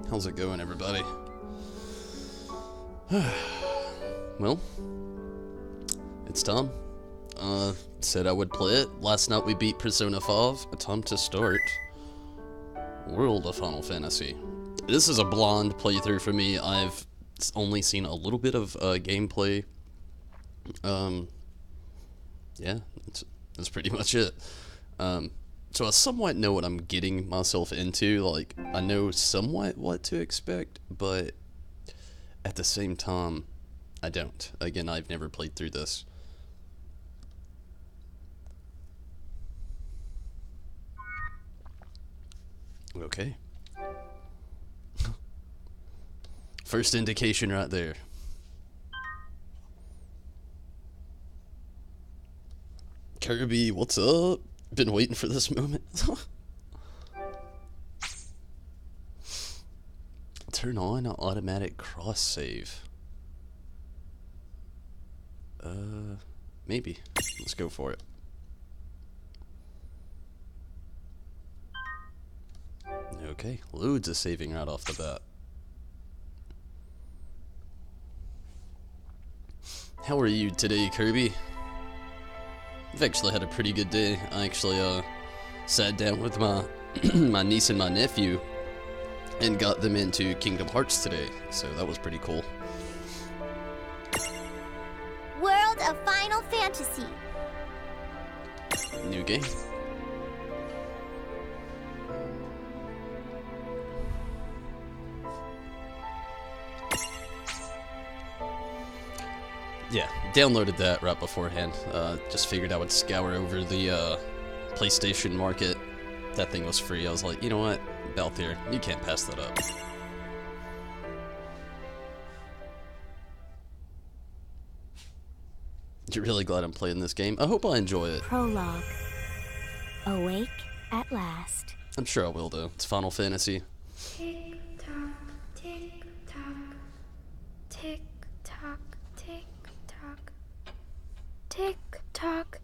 How's it going, everybody? Well, it's time. Said I would play it. Last night we beat Persona 5. A time to start World of Final Fantasy. This is a blonde playthrough for me. I've only seen a little bit of gameplay. Yeah, that's pretty much it. So I somewhat know what I'm getting myself into. Like, I know somewhat what to expect, but at the same time, I don't. Again, I've never played through this. Okay. First indication right there. Kirby, what's up? Been waiting for this moment. Turn on automatic cross save. Maybe. Let's go for it. Okay, loads of saving right off the bat. How are you today, Kirby? I've actually had a pretty good day. I actually sat down with my my niece and my nephew and got them into Kingdom Hearts today, so that was pretty cool. World of Final Fantasy. New game. Yeah, downloaded that right beforehand. Just figured I would scour over the PlayStation market. That thing was free. I was like, you know what, Balthier, you can't pass that up. You're really glad I'm playing this game. I hope I enjoy it. Prologue. Awake at last. I'm sure I will, though. It's Final Fantasy. Tick tock, tick tock, tick tock, tick tock, tick tock.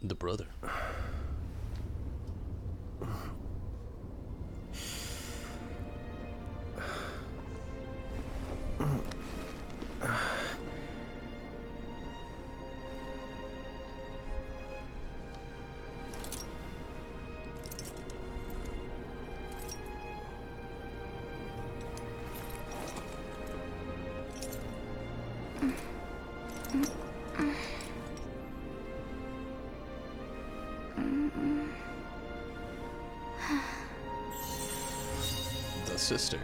The brother. The sister.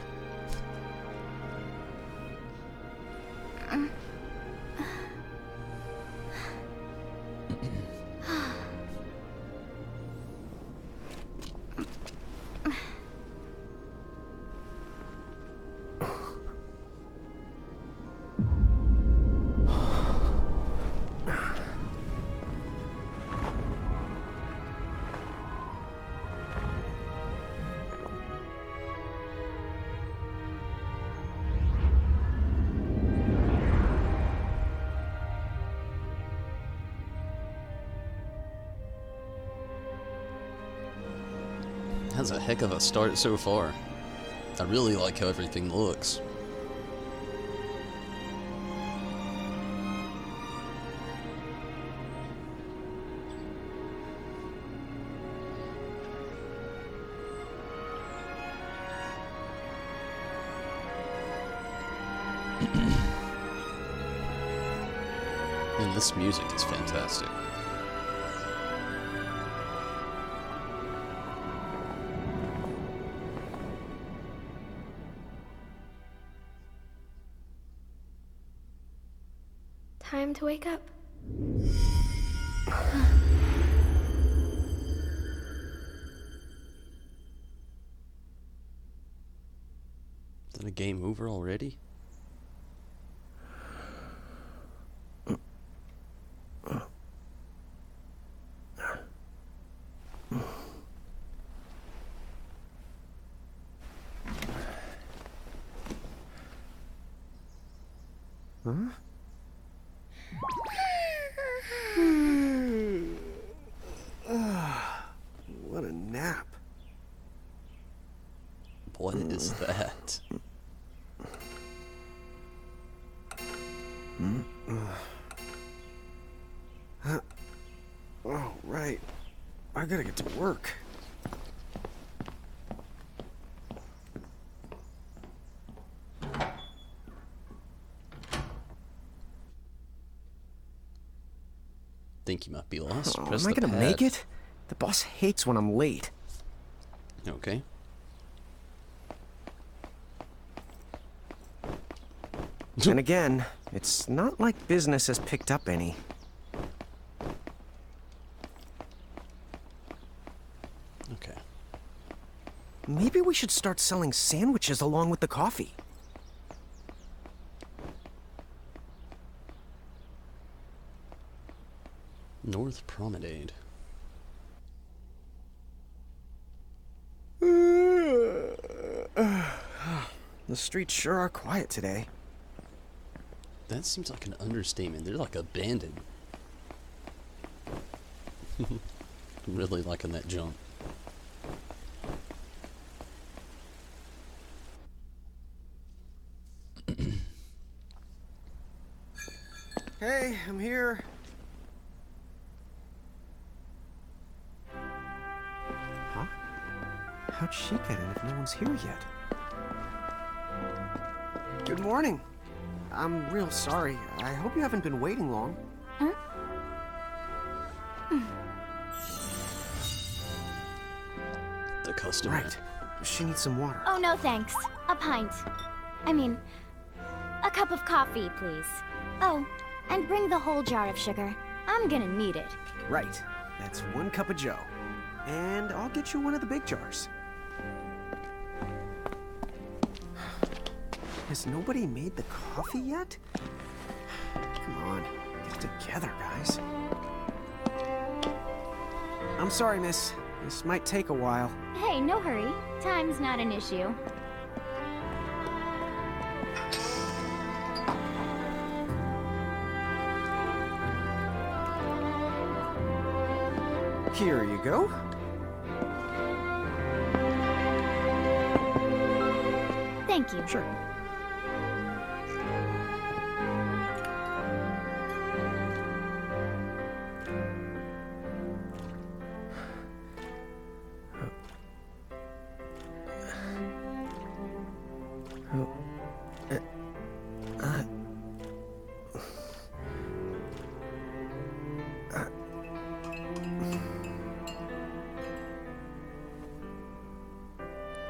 That's a heck of a start so far. I really like how everything looks. And this music is fantastic. Time to wake up. Is that a game over already? Huh? What is that? Oh, right. I gotta get to work. Think you might be lost? Oh, Press am I the gonna pad. make it? The boss hates when I'm late. Okay. And again, it's not like business has picked up any. Okay. Maybe we should start selling sandwiches along with the coffee. North Promenade. The streets sure are quiet today. That seems like an understatement. They're like abandoned. I'm really liking that jump. Hey, I'm here. Huh? How'd she get in if no one's here yet? Good morning. I'm real sorry. I hope you haven't been waiting long. The customer. Right. She needs some water. Oh, no thanks. A pint. I mean, a cup of coffee, please. Oh, and bring the whole jar of sugar. I'm gonna need it. Right. That's 1 cup of Joe. And I'll get you one of the big jars. Has nobody made the coffee yet? Come on, get it together, guys. I'm sorry, miss. This might take a while. Hey, no hurry. Time's not an issue. Here you go. Thank you. Sure.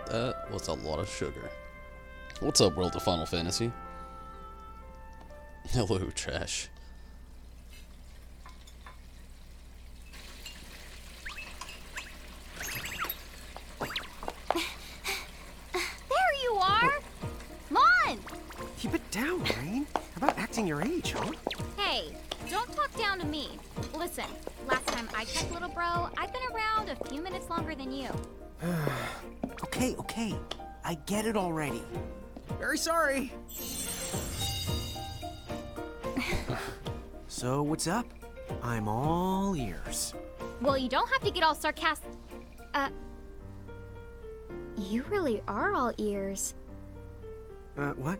That was a lot of sugar. What's up, world of Final Fantasy? Hello, trash. There you are! Lon! Keep it down, Rain. How about acting your age, huh? Hey, don't talk down to me. Listen, last time I checked, little bro, I've been around a few minutes longer than you. Okay. I get it already. Very sorry. So, what's up? I'm all ears. Well, you don't have to get all sarcastic. You really are all ears. What?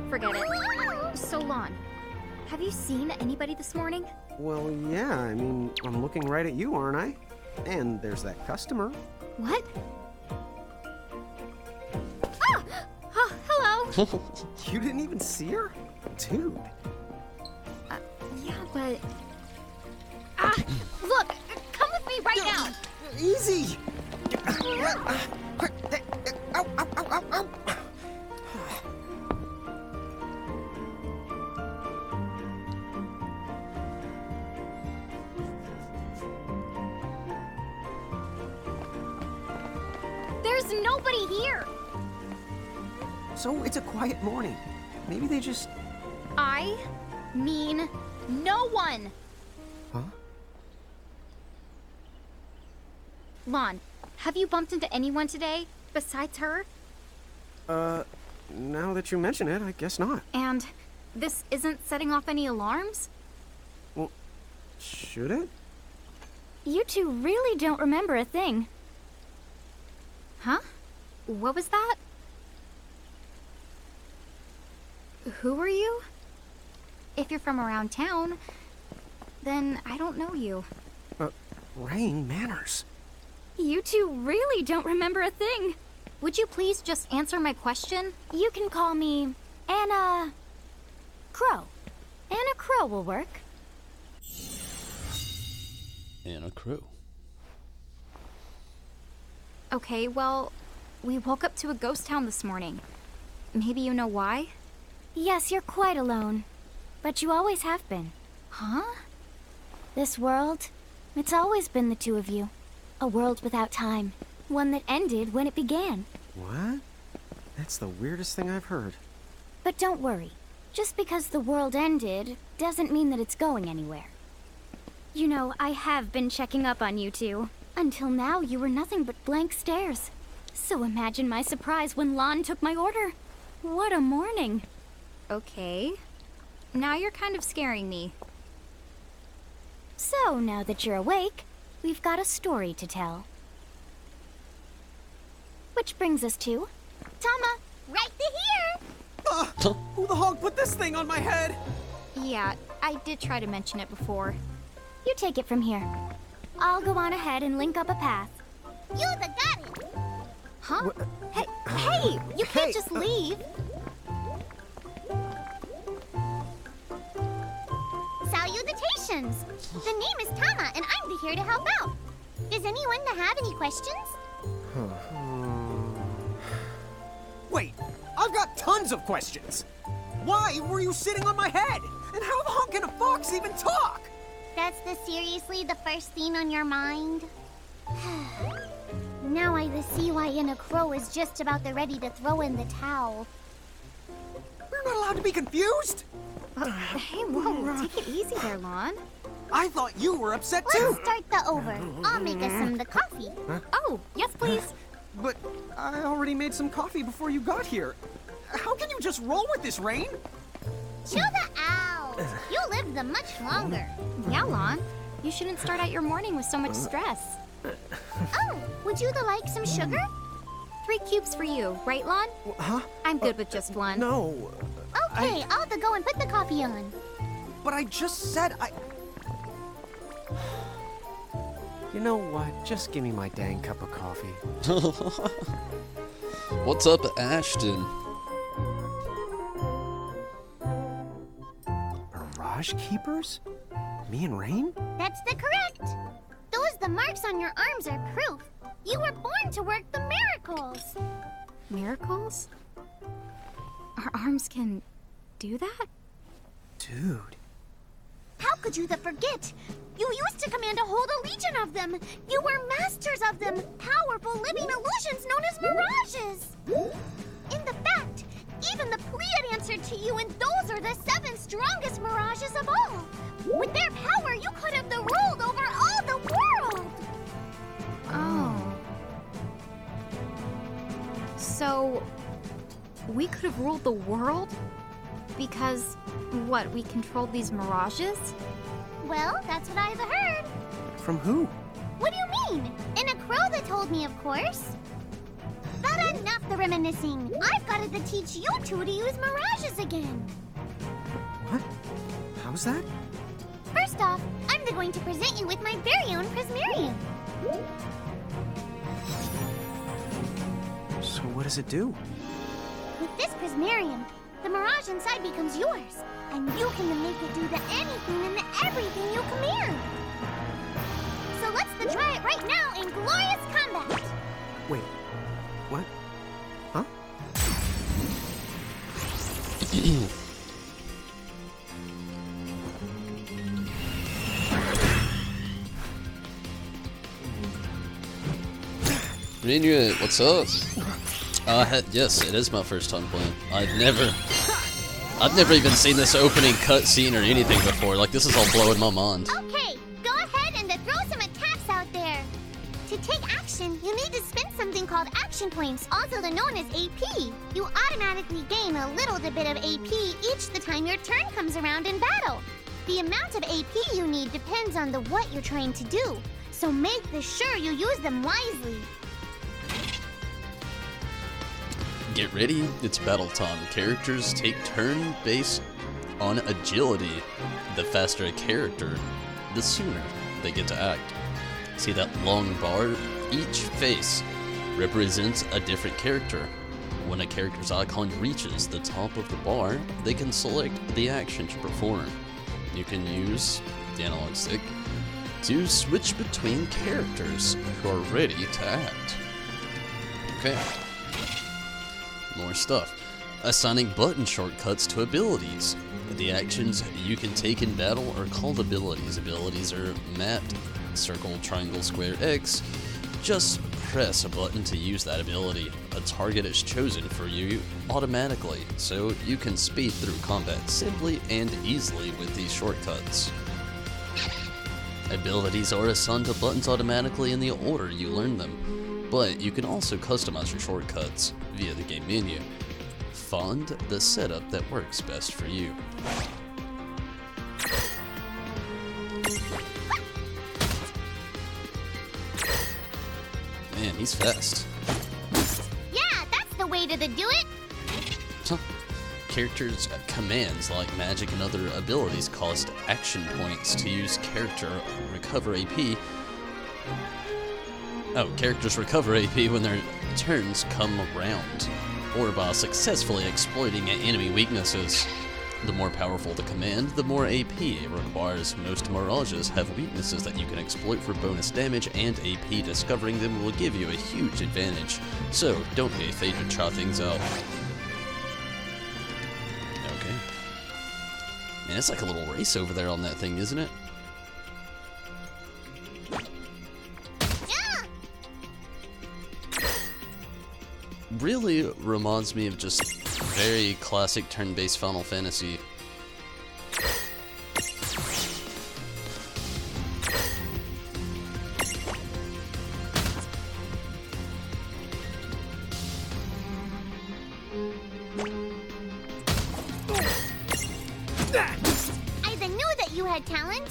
Forget it. So, Lon, have you seen anybody this morning? Well, yeah, I mean, I'm looking right at you, aren't I? And there's that customer. What? Ah! Oh, hello. You didn't even see her? Dude. Yeah, but... Ah! Look! Come with me right now! Easy! Quick! Ow, ow, ow, ow, ow! There's nobody here! So it's a quiet morning. Maybe they just... I mean no one! Huh? Lon, have you bumped into anyone today besides her? Now that you mention it, I guess not. And this isn't setting off any alarms? Well, should it? You two really don't remember a thing. Huh? What was that? Who are you? If you're from around town, then I don't know you. Rain, manners. You two really don't remember a thing. Would you please just answer my question? You can call me Anna Crow. Anna Crow will work. Anna Crow. Okay, well, we woke up to a ghost town this morning. Maybe you know why? Yes, you're quite alone. But you always have been. Huh? This world, it's always been the two of you. A world without time. One that ended when it began. What? That's the weirdest thing I've heard. But don't worry. Just because the world ended doesn't mean that it's going anywhere. You know, I have been checking up on you two. Until now, you were nothing but blank stares. So imagine my surprise when Lon took my order. What a morning. Okay. Now you're kind of scaring me. So, now that you're awake, we've got a story to tell. Which brings us to Tama, right here! Who the hog put this thing on my head? Yeah, I did try to mention it before. You take it from here. I'll go on ahead and link up a path. You the got it. Huh? Hey, you can't just leave. Salutations! The name is Tama, and I'm here to help out. Does anyone have any questions? Wait, I've got tons of questions. Why were you sitting on my head? And how the hog can a fox even talk? That's seriously the first thing on your mind? Now I see why Anna Crow is just about ready to throw in the towel. We're not allowed to be confused. Hey, whoa, take it easy there, Lon. I thought you were upset too. Let's start the over. I'll make us some the coffee. Oh, yes, please. But I already made some coffee before you got here. How can you just roll with this, Rain? Chill the out. You lived the much longer. Yeah, Lon. You shouldn't start out your morning with so much stress. Oh, would you like some sugar? 3 cubes for you, right, Lon? Huh? I'm good with just one. No. Okay, I'll go and put the coffee on. But I just said I... You know what? Just give me my dang cup of coffee. What's up, Ashton? Mirage Keepers? Me and Rain? That's correct. The marks on your arms are proof. You were born to work the miracles. Miracles? Our arms can do that? Dude. How could you forget? You used to command a whole legion of them. You were masters of them, powerful living illusions known as mirages. In the fact, even the Pleiad answered to you, and those are the 7 strongest mirages of all. With their power, you could have ruled over all the world. Oh. So, we could have ruled the world? Because, what, we controlled these mirages? Well, that's what I've heard. From who? What do you mean? Anna Crow that told me, of course. But enough the reminiscing. I've got to teach you two to use mirages again. What? How's that? First off, I'm going to present you with my very own Prismarium. So what does it do? With this Prismarium, the mirage inside becomes yours, and you can make it do anything and everything you command. So let's try it right now in glorious combat. Wait. What? Huh? Rinya, what's up? Yes, it is my first time playing. I've never even seen this opening cutscene or anything before. Like, this is all blowing my mind. Okay, go ahead and throw some attacks out there. To take action, you need to spend something called action points, also known as AP. You automatically gain a little bit of AP each the time your turn comes around in battle. The amount of AP you need depends on what you're trying to do. So make sure you use them wisely. Get ready, it's battle time. Characters take turn based on agility. The faster a character, the sooner they get to act. See that long bar? Each face represents a different character. When a character's icon reaches the top of the bar, they can select the action to perform. You can use the analog stick to switch between characters who are ready to act. Okay. More stuff. Assigning button shortcuts to abilities. The actions you can take in battle are called abilities. Abilities are mapped circle, triangle, square, X. Just press a button to use that ability. A target is chosen for you automatically, so you can speed through combat simply and easily with these shortcuts. Abilities are assigned to buttons automatically in the order you learn them, but you can also customize your shortcuts via the game menu. Find the setup that works best for you. Man, he's fast. Yeah, that's the way to do it. Characters' commands like magic and other abilities cost action points to use. Recover AP. Characters recover AP when their turns come around, or by successfully exploiting enemy weaknesses. The more powerful the command, the more AP it requires. Most Mirages have weaknesses that you can exploit for bonus damage, and AP discovering them will give you a huge advantage. So, don't be afraid to try things out. Okay. Man, it's like a little race over there on that thing, isn't it? Yeah. Really reminds me of just very classic turn-based Final Fantasy. I knew that you had talent.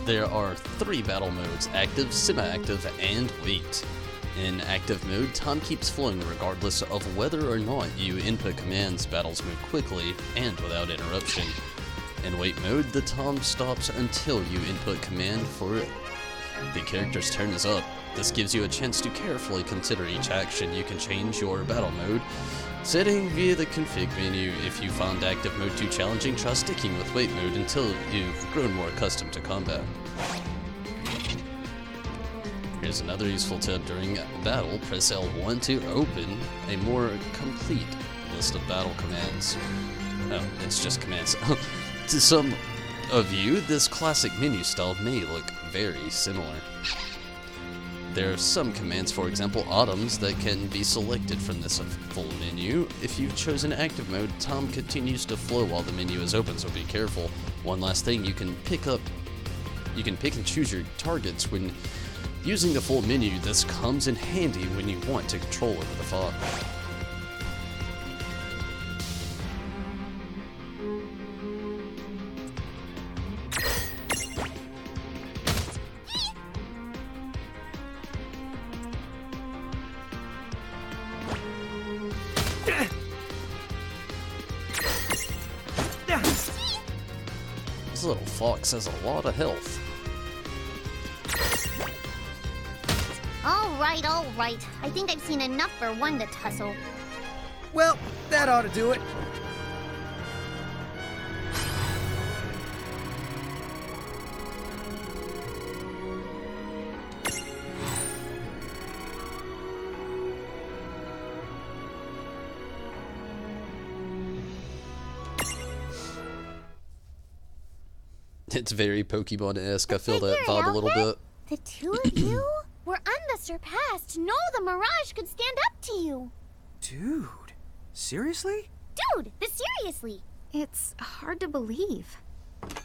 There are 3 battle modes: active, semi-active, and wait. In active mode, time keeps flowing regardless of whether or not you input commands. Battles move quickly and without interruption. In wait mode, the time stops until you input command for it. The character's turn is up. This gives you a chance to carefully consider each action. You can change your battle mode setting via the config menu. If you find active mode too challenging, try sticking with wait mode until you've grown more accustomed to combat. Here's another useful tip: during battle, press L1 to open a more complete list of battle commands. Oh, it's just commands. To some of you, this classic menu style may look very similar. There are some commands, for example items, that can be selected from this full menu. If you've chosen active mode, time continues to flow while the menu is open, so be careful. One last thing, you can pick and choose your targets when using the full menu. This comes in handy when you want to control over the fog. This little fox has a lot of health. All right. I think I've seen enough for one to tussle. Well, that ought to do it. It's very Pokemon-esque. I feel that Figure it vibe a out little yet? bit. The two of you were unsurpassed. No, the Mirage could stand up to you. Dude, seriously? Dude, but seriously. It's hard to believe.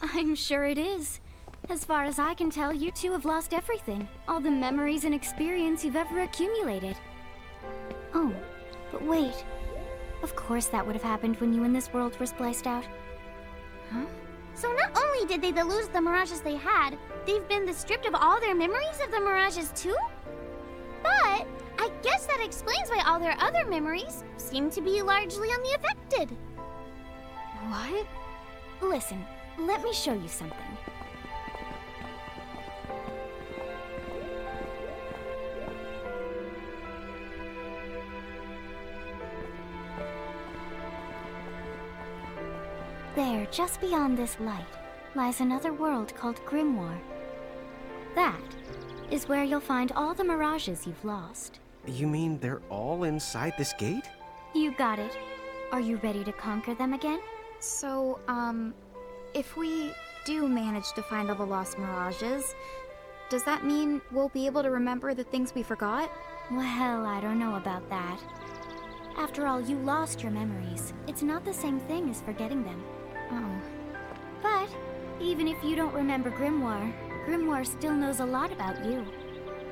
I'm sure it is. As far as I can tell, you two have lost everything. All the memories and experience you've ever accumulated. Oh, but wait. Of course that would have happened when you and this world were spliced out. So not only did they lose the Mirages they had, they've been stripped of all their memories of the mirages too? But I guess that explains why all their other memories seem to be largely unaffected. What? Listen, let me show you something. There, just beyond this light, lies another world called Grimoire. That is where you'll find all the mirages you've lost. You mean they're all inside this gate? You got it. Are you ready to conquer them again? So, if we do manage to find all the lost mirages, does that mean we'll be able to remember the things we forgot? Well, I don't know about that. After all, you lost your memories. It's not the same thing as forgetting them. Oh. But even if you don't remember Grimoire, Grimoire still knows a lot about you.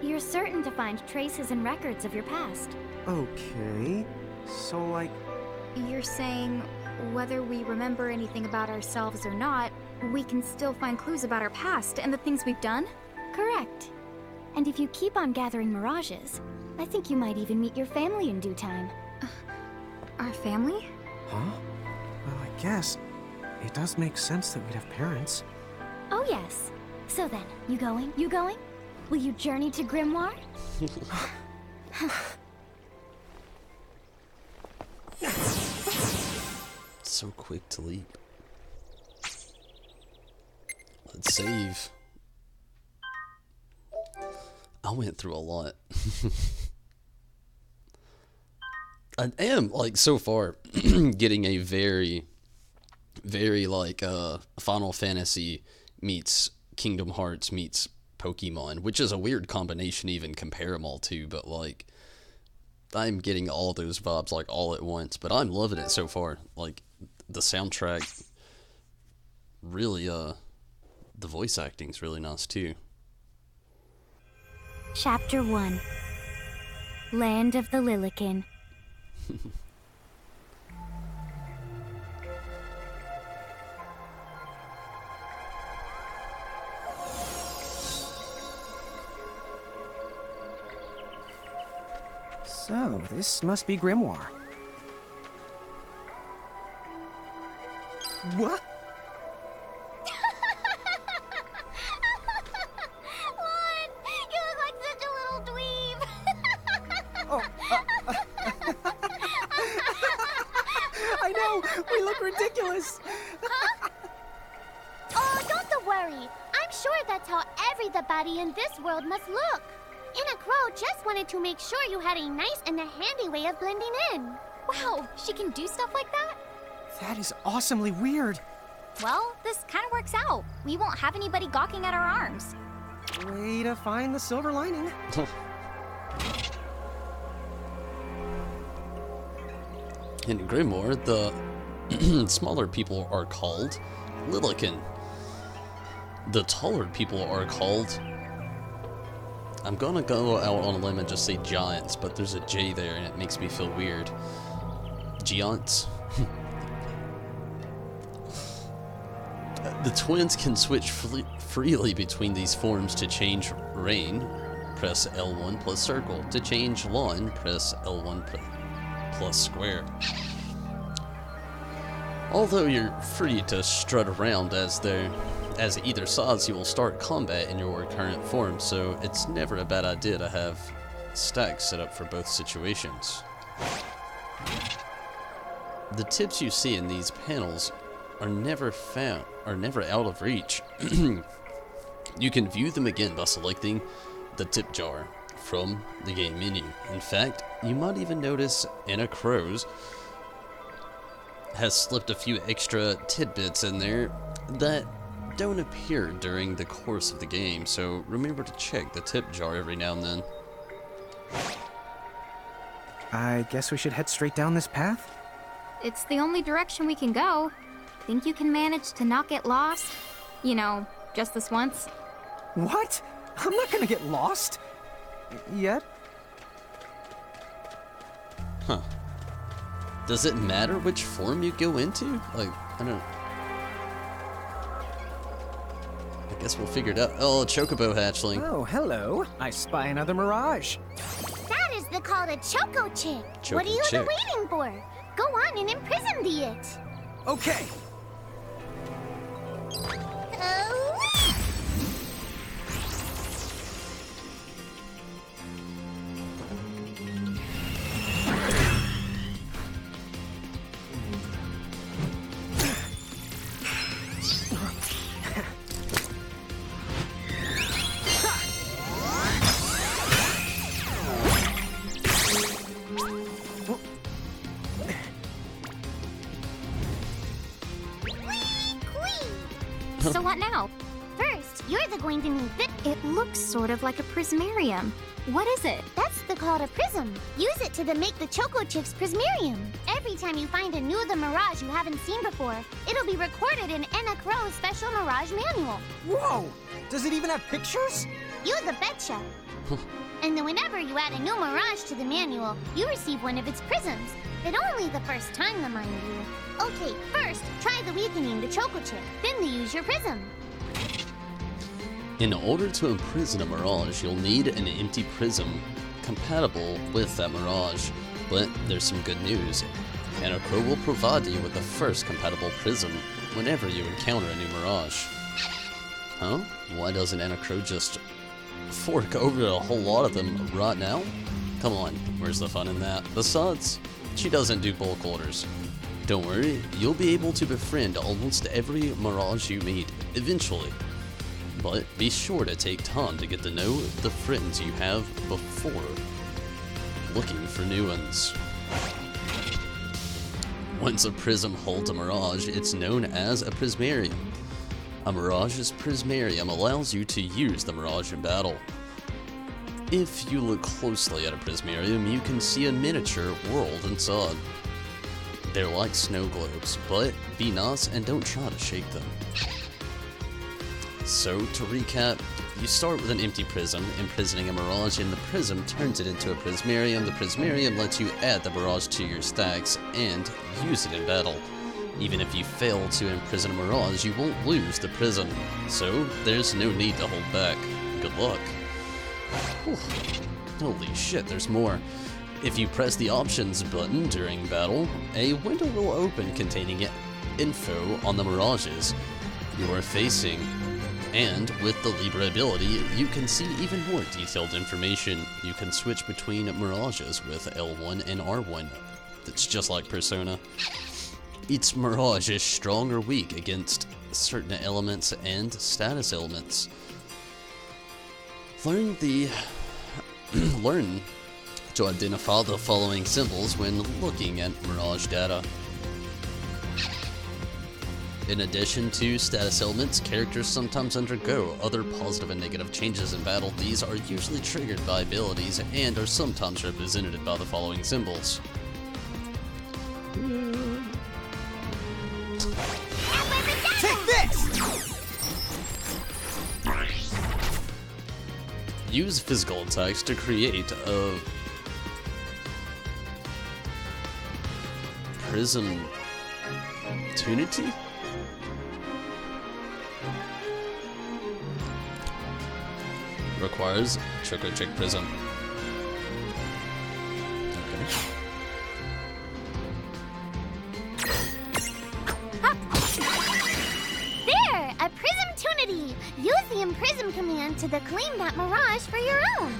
You're certain to find traces and records of your past. Okay. So, like... You're saying whether we remember anything about ourselves or not, we can still find clues about our past and the things we've done? Correct. And if you keep on gathering mirages, I think you might even meet your family in due time. Our family? Huh? Well, I guess it does make sense that we'd have parents. Oh yes. So then, you going? You going? Will you journey to Grimoire? So quick to leap. Let's save. I went through a lot. I am, like, so far getting a very, very, like, Final Fantasy meets Kingdom Hearts meets Pokemon, which is a weird combination to even compare them all to, but, like, I'm getting all those vibes, like, all at once, but I'm loving it so far. Like, the soundtrack really, the voice acting's really nice, too. Chapter 1. Land of the Lilikin. So, this must be Grimoire. What? Lon, you look like such a little dweeb. Oh, I know! We look ridiculous! Oh, don't worry. I'm sure that's how everybody in this world must look. Anna Crow just wanted to make sure you had a nice and a handy way of blending in. Wow, she can do stuff like that? That is awesomely weird. Well, this kind of works out. We won't have anybody gawking at our arms. Way to find the silver lining. In Grimoire, the smaller people are called Lilikin. The taller people are called... I'm gonna go out on a limb and just say giants, but there's a J there and it makes me feel weird. Giants. The twins can switch freely between these forms. To change rain, press L1 plus circle. To change lawn, press L1 plus square. Although you're free to strut around as either size, you will start combat in your current form, so it's never a bad idea to have stacks set up for both situations. The tips you see in these panels are never out of reach. You can view them again by selecting the tip jar from the game menu. In fact, you might even notice Anna Crow's has slipped a few extra tidbits in there that don't appear during the course of the game, so remember to check the tip jar every now and then. I guess we should head straight down this path? It's the only direction we can go. Think you can manage to not get lost? You know, just this once? What? I'm not gonna get lost. Yet? Huh. Does it matter which form you go into? Like, I don't... I Guess we'll figure it out. Oh, Chocobo hatchling. Oh, hello. I spy another mirage. That is the call to Choco Chick. Choco What are you Chick. waiting for? Go on and imprison the it. Okay. So what now? First, you're going to need this. It looks sort of like a prismarium. What is it? That's the call to Prism. Use it to make the Choco Chick's Prismarium. Every time you find a new the Mirage you haven't seen before, it'll be recorded in Anna Crow's special Mirage manual. Whoa! Does it even have pictures? You the betcha. And then whenever you add a new Mirage to the manual, you receive one of its prisms. But only the first time, mind you. Okay, first, try the weakening the Choco Chick. Then use your prism. In order to imprison a Mirage, you'll need an empty prism compatible with that Mirage. But there's some good news. Anna Crow will provide you with the first compatible prism whenever you encounter a new Mirage. Huh? Why doesn't Anna Crow just fork over a whole lot of them right now? Come on, where's the fun in that? Besides, she doesn't do bulk orders. Don't worry, you'll be able to befriend almost every Mirage you meet, eventually. But be sure to take time to get to know the friends you have before looking for new ones. Once a prism holds a Mirage, it's known as a Prismarium. A Mirage's Prismarium allows you to use the Mirage in battle. If you look closely at a Prismarium, you can see a miniature world inside. They're like snow globes, but be nice and don't try to shake them. So, to recap, you start with an empty prism, imprisoning a Mirage, and the prism turns it into a Prismarium. The Prismarium lets you add the Mirage to your stacks and use it in battle. Even if you fail to imprison a Mirage, you won't lose the prism, so there's no need to hold back. Good luck. Whew. Holy shit, there's more. If you press the options button during battle, a window will open containing info on the Mirages you are facing. And with the Libra ability, you can see even more detailed information. You can switch between Mirages with L1 and R1. It's just like Persona. Each Mirage is strong or weak against certain elements and status elements. Learn to identify the following symbols when looking at Mirage data. In addition to status elements, characters sometimes undergo other positive and negative changes in battle. These are usually triggered by abilities and are sometimes represented by the following symbols. Take this! Use physical attacks to create a prism tunity? Requires Choco Chick Prism. Okay. There! A Prism Tunity! Use the Imprism command to claim that Mirage for your own.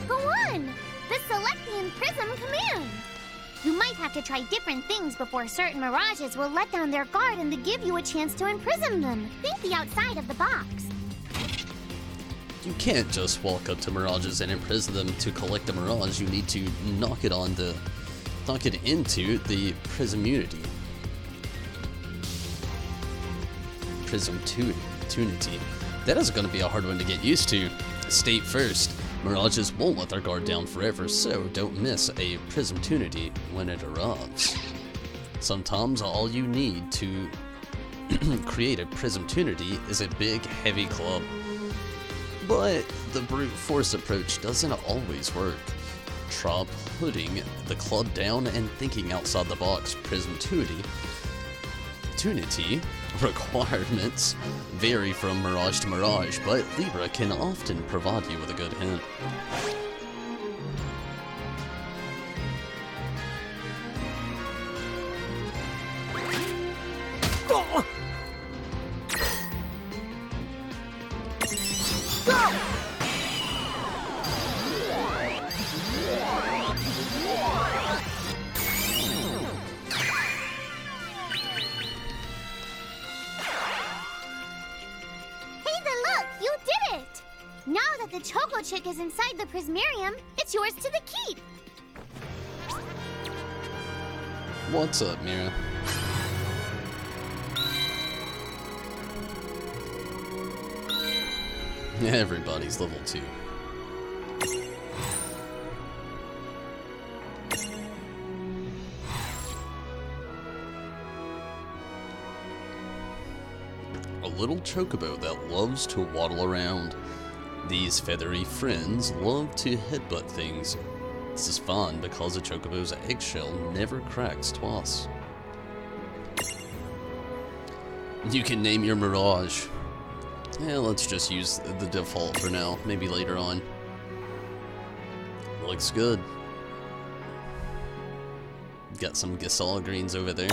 Go on! The Select the Imprism command. You might have to try different things before certain Mirages will let down their guard and to give you a chance to imprison them. Think the outside of the box. You can't just walk up to Mirages and imprison them to collect a Mirage. You need to knock it into the Prismunity. Prism Tunity. That is going to be a hard one to get used to. State first, Mirages won't let their guard down forever, so don't miss a Prism Tunity when it arrives. Sometimes all you need to create a Prism Tunity is a big, heavy club. But the brute force approach doesn't always work. Try putting the club down and thinking outside the box. Prism Tunity opportunity requirements vary from mirage to mirage, but Libra can often provide you with a good hint. The Choco Chick is inside the Prismarium. It's yours to the keep. What's up, Mira? Everybody's level 2. A little chocobo that loves to waddle around. These feathery friends love to headbutt things. This is fun because a chocobo's eggshell never cracks twice. You can name your Mirage. Yeah, let's just use the default for now, maybe later on. Looks good. Got some Gasol greens over there.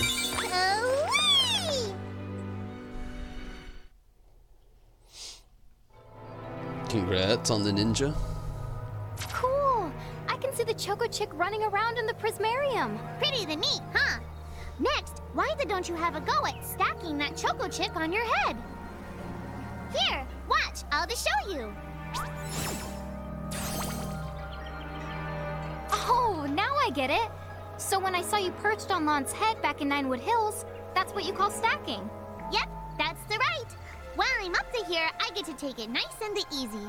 Congrats on the ninja. Cool! I can see the Choco Chick running around in the Prismarium. Pretty the neat, huh? Next, why don't you have a go at stacking that Choco Chick on your head? Here, watch, I'll just show you. Oh, now I get it. So when I saw you perched on Lon's head back in Ninewood Hills, that's what you call stacking. Yep, that's the right. While I'm up to here, I get to take it nice and easy.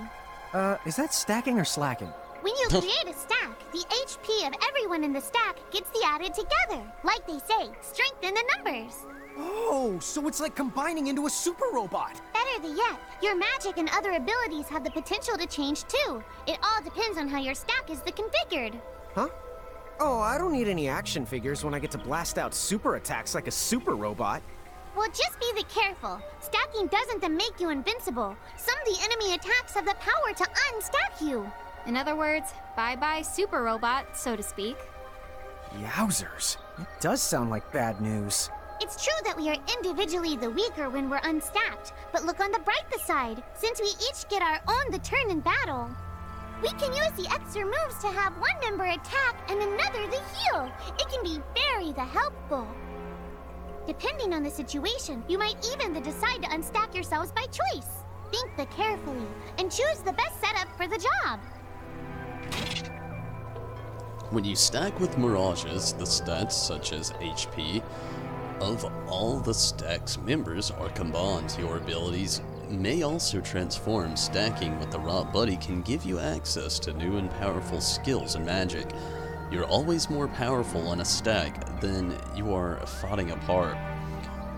Is that stacking or slacking? When you create a stack, the HP of everyone in the stack gets the added together. Like they say, strengthen the numbers. Oh, so it's like combining into a super robot. Better than yet, your magic and other abilities have the potential to change too. It all depends on how your stack is configured. Huh? Oh, I don't need any action figures when I get to blast out super attacks like a super robot. Well, just be careful. Stacking doesn't make you invincible. Some of the enemy attacks have the power to unstack you. In other words, bye-bye super robot, so to speak. Yowzers. It does sound like bad news. It's true that we are individually the weaker when we're unstacked, but look on the brighter side. Since we each get our own turn in battle, we can use the extra moves to have one member attack and another to heal. It can be very helpful. Depending on the situation, you might even decide to unstack yourselves by choice. Think carefully and choose the best setup for the job. When you stack with Mirages, the stats such as HP of all the stack's members are combined. Your abilities may also transform. Stacking with the right buddy can give you access to new and powerful skills and magic. You're always more powerful on a stack than you are fighting apart.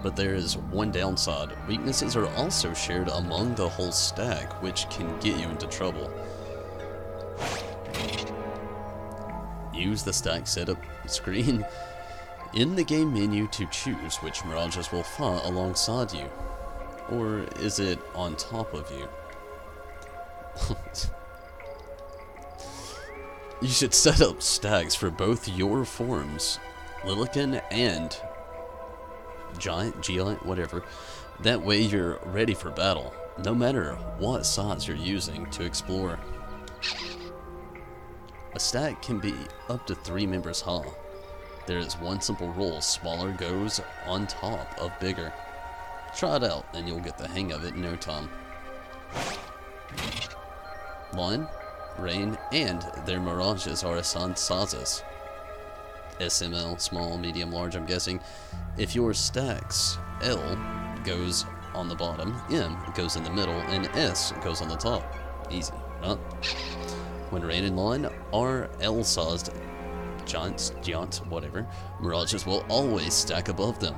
But there is one downside. Weaknesses are also shared among the whole stack, which can get you into trouble. Use the stack setup screen in the game menu to choose which Mirages will fight alongside you. Or is it on top of you? You should set up stacks for both your forms, Lilican and Giant, whatever. That way you're ready for battle, no matter what size you're using to explore. A stack can be up to 3 members high. There is one simple rule: smaller goes on top of bigger. Try it out and you'll get the hang of it in no time. Lion, Rain, and their Mirages are assigned sizes. SML, small, medium, large, I'm guessing. If your stack's L goes on the bottom, M goes in the middle, and S goes on the top. Easy, right? When Rain and Lion are L-sized giants, whatever, Mirages will always stack above them.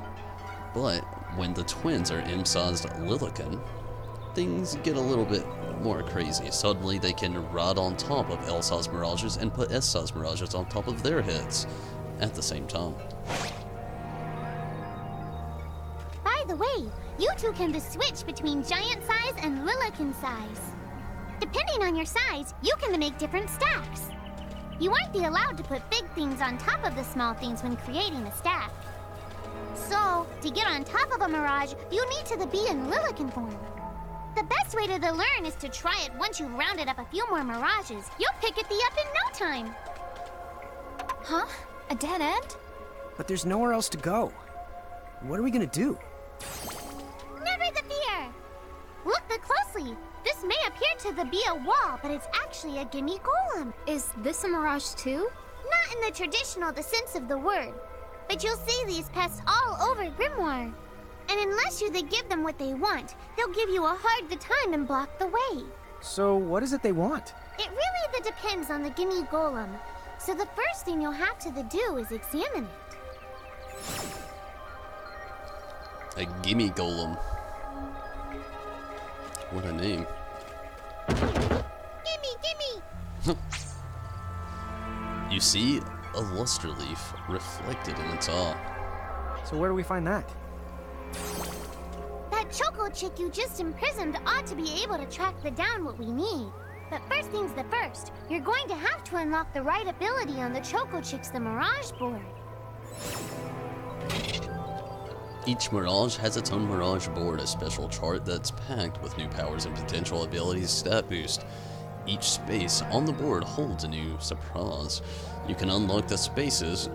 But when the twins are M-sized Lilican, things get a little bit more crazy. Suddenly they can ride on top of L-sized Mirages and put S-sized Mirages on top of their heads at the same time. the way, you two can switch between giant size and Lilican size. Depending on your size, you can make different stacks. You aren't allowed to put big things on top of the small things when creating a stack. So, to get on top of a mirage, you need to be in Lilican form. The best way to learn is to try it once you've rounded up a few more mirages. You'll pick it up in no time. Huh? A dead end? But there's nowhere else to go. What are we gonna do? Never the fear! Look closely. This may appear to be a wall, but it's actually a gimme golem. Is this a mirage too? Not in the traditional sense of the word, but you'll see these pests all over Grimoire. And unless you give them what they want, they'll give you a hard time and block the way. So what is it they want? It really depends on the gimme golem. So the first thing you'll have to do is examine it. A gimme golem. What a name. Gimme! You see a luster leaf reflected in its eye. So where do we find that? That Choco chick you just imprisoned ought to be able to track down what we need. But first things first, you're going to have to unlock the right ability on the Choco Chick's Mirage board. Each Mirage has its own Mirage board, a special chart that's packed with new powers and potential abilities stat boost. Each space on the board holds a new surprise. You can unlock the spaces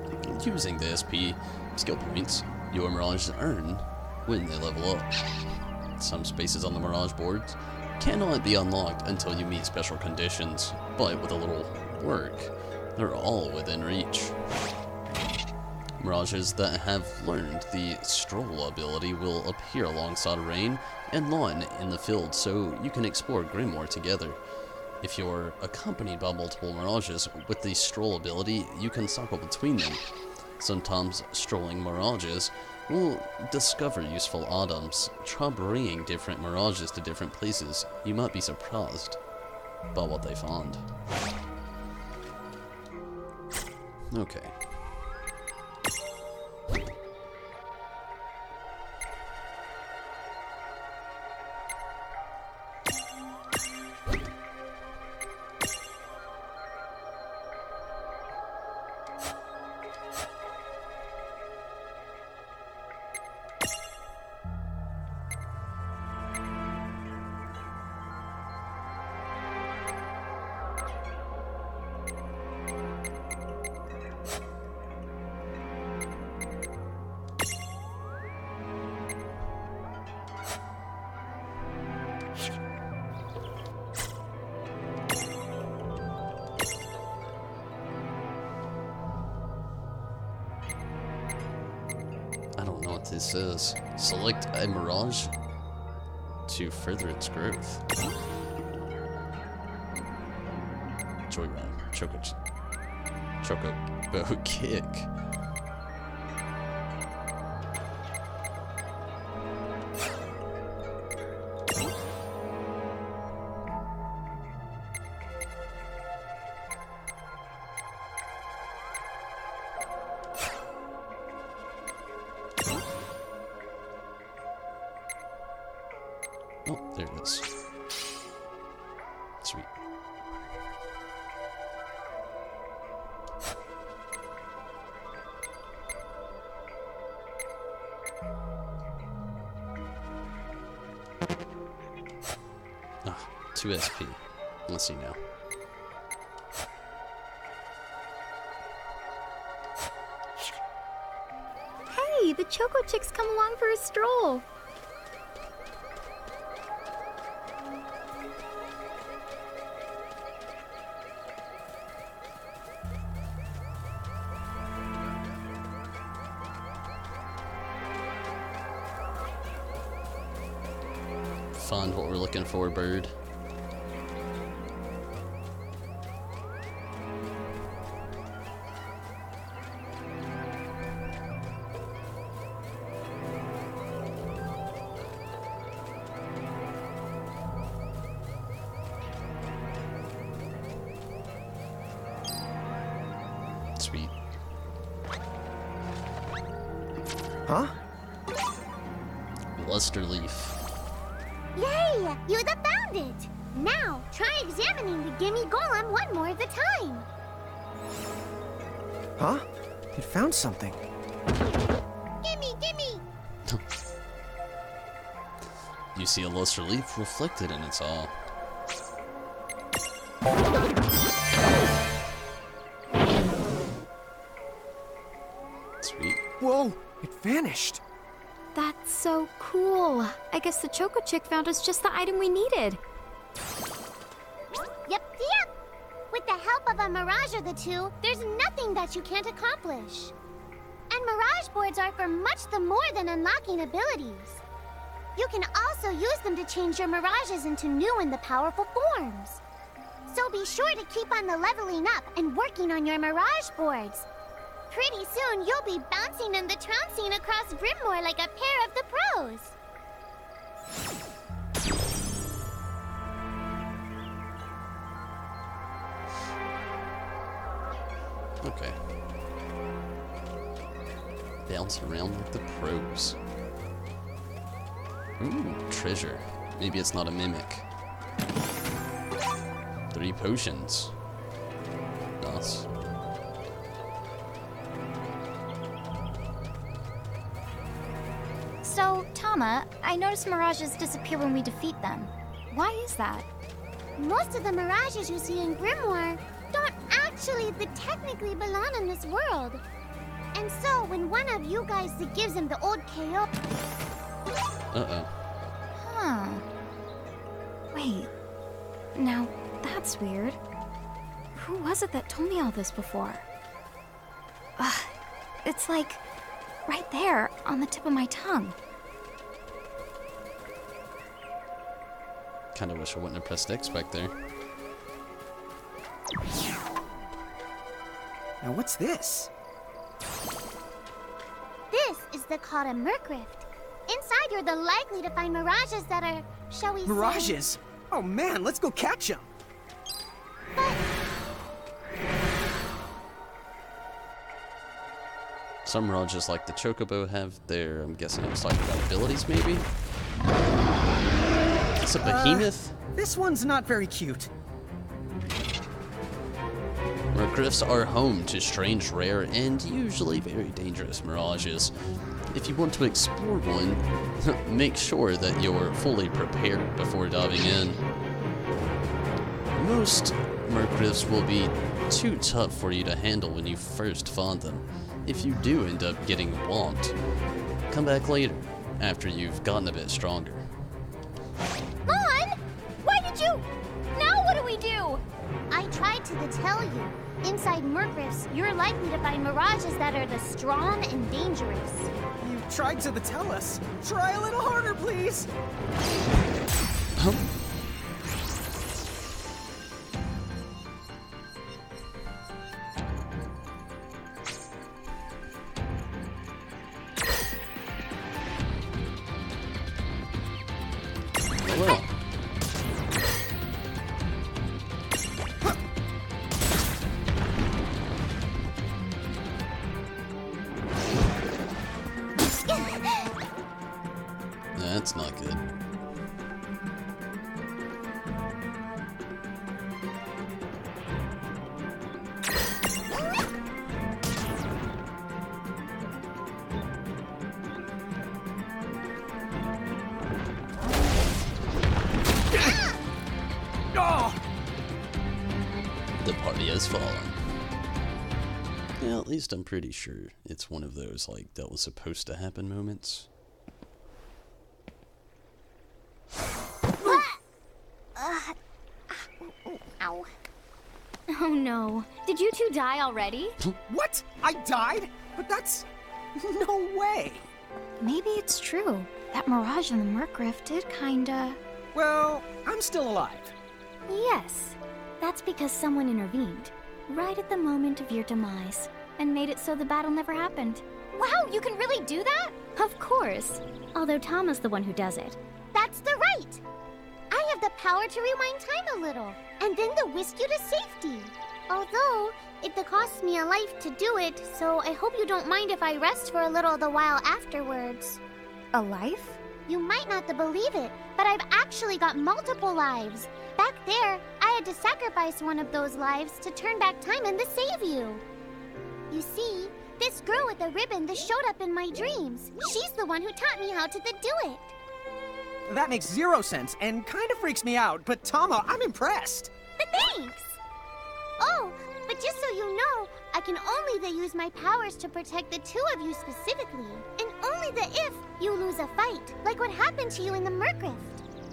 using the SP skill points your Mirages earn when they level up. Some spaces on the Mirage boards cannot be unlocked until you meet special conditions, but with a little work, they're all within reach. Mirages that have learned the Stroll ability will appear alongside Rain and Lon in the field, so you can explore Grimoire together. If you're accompanied by multiple Mirages with the Stroll ability, you can cycle between them. Sometimes strolling Mirages will discover useful items. Try bringing different Mirages to different places. You might be surprised by what they find. Okay. I don't know what this is. Select a Mirage to further its growth. Joyride. Chocobo Kick. Oh, there it is. Sweet. Ah, 2 SP. Let's see now. Hey, the Choco Chick's come along for a stroll. Find what we're looking for, bird. Sweet. Huh? luster leaf. Yay! You found it! Now, try examining the Gimme Golem one more at a time. Huh? It found something. Gimme! You see a luster leaf reflected in its eye. Sweet. Whoa! It vanished. That's so cool. I guess the Choco Chick found us just the item we needed. Yep. With the help of a Mirage or the two, there's nothing that you can't accomplish. And Mirage boards are for much the more than unlocking abilities. You can also use them to change your Mirages into new and the powerful forms. So be sure to keep on the leveling up and working on your Mirage boards. Pretty soon, you'll be bouncing and the trouncing across Brimmore like a pair of the pros. Okay. Bounce around like the pros. Ooh, treasure. Maybe it's not a mimic. 3 potions. Nice. So, Tama, I noticed Mirages disappear when we defeat them. Why is that? Most of the Mirages you see in Grimoire don't actually technically belong in this world. And so, when one of you guys gives him the old KO... Uh-oh. Huh. Wait. Now, that's weird. Who was it that told me all this before? Ugh. It's like... right there, on the tip of my tongue. Kinda wish I wouldn't have pressed X back there. Now what's this? This is the called a Murkrift. Inside, you're the likely to find Mirages that are, shall we say... Mirages? Oh man, let's go catch them. Some Mirages like the Chocobo have their, I'm guessing it's like about abilities maybe? It's a behemoth? This one's not very cute. Murkrifts are home to strange, rare, and usually very dangerous mirages. If you want to explore one, make sure that you're fully prepared before diving in. Most Murkrifts will be too tough for you to handle when you first find them. If you do end up getting whomped, come back later, after you've gotten a bit stronger. Mon! Why did you... Now what do we do? I tried to tell you. Inside Murkrifts, you're likely to find Mirages that are the strong and dangerous. You tried to tell us. Try a little harder, please. Huh? Well. That's not good. Oh! The party has fallen. Yeah, at least I'm pretty sure it's one of those, like, that was supposed to happen moments. Ow. Oh no. Did you two die already? What? I died? But that's... no way. Maybe it's true. That Mirage in the Murkrift did kinda... Well, I'm still alive. Yes. That's because someone intervened, right at the moment of your demise, and made it so the battle never happened. Wow, you can really do that? Of course. Although Tama's the one who does it. That's the right. I have the power to rewind time a little, and then to whisk you to safety. Although, it costs me a life to do it, so I hope you don't mind if I rest for a little the while afterwards. A life? You might not believe it, but I've actually got multiple lives. Back there, I had to sacrifice one of those lives to turn back time and to save you. You see, this girl with the ribbon that showed up in my dreams. She's the one who taught me how to do it. That makes zero sense and kind of freaks me out, but Tama, I'm impressed. Thanks! Oh, but just so you know, I can only use my powers to protect the two of you specifically. And only if you lose a fight, like what happened to you in the Mercrift.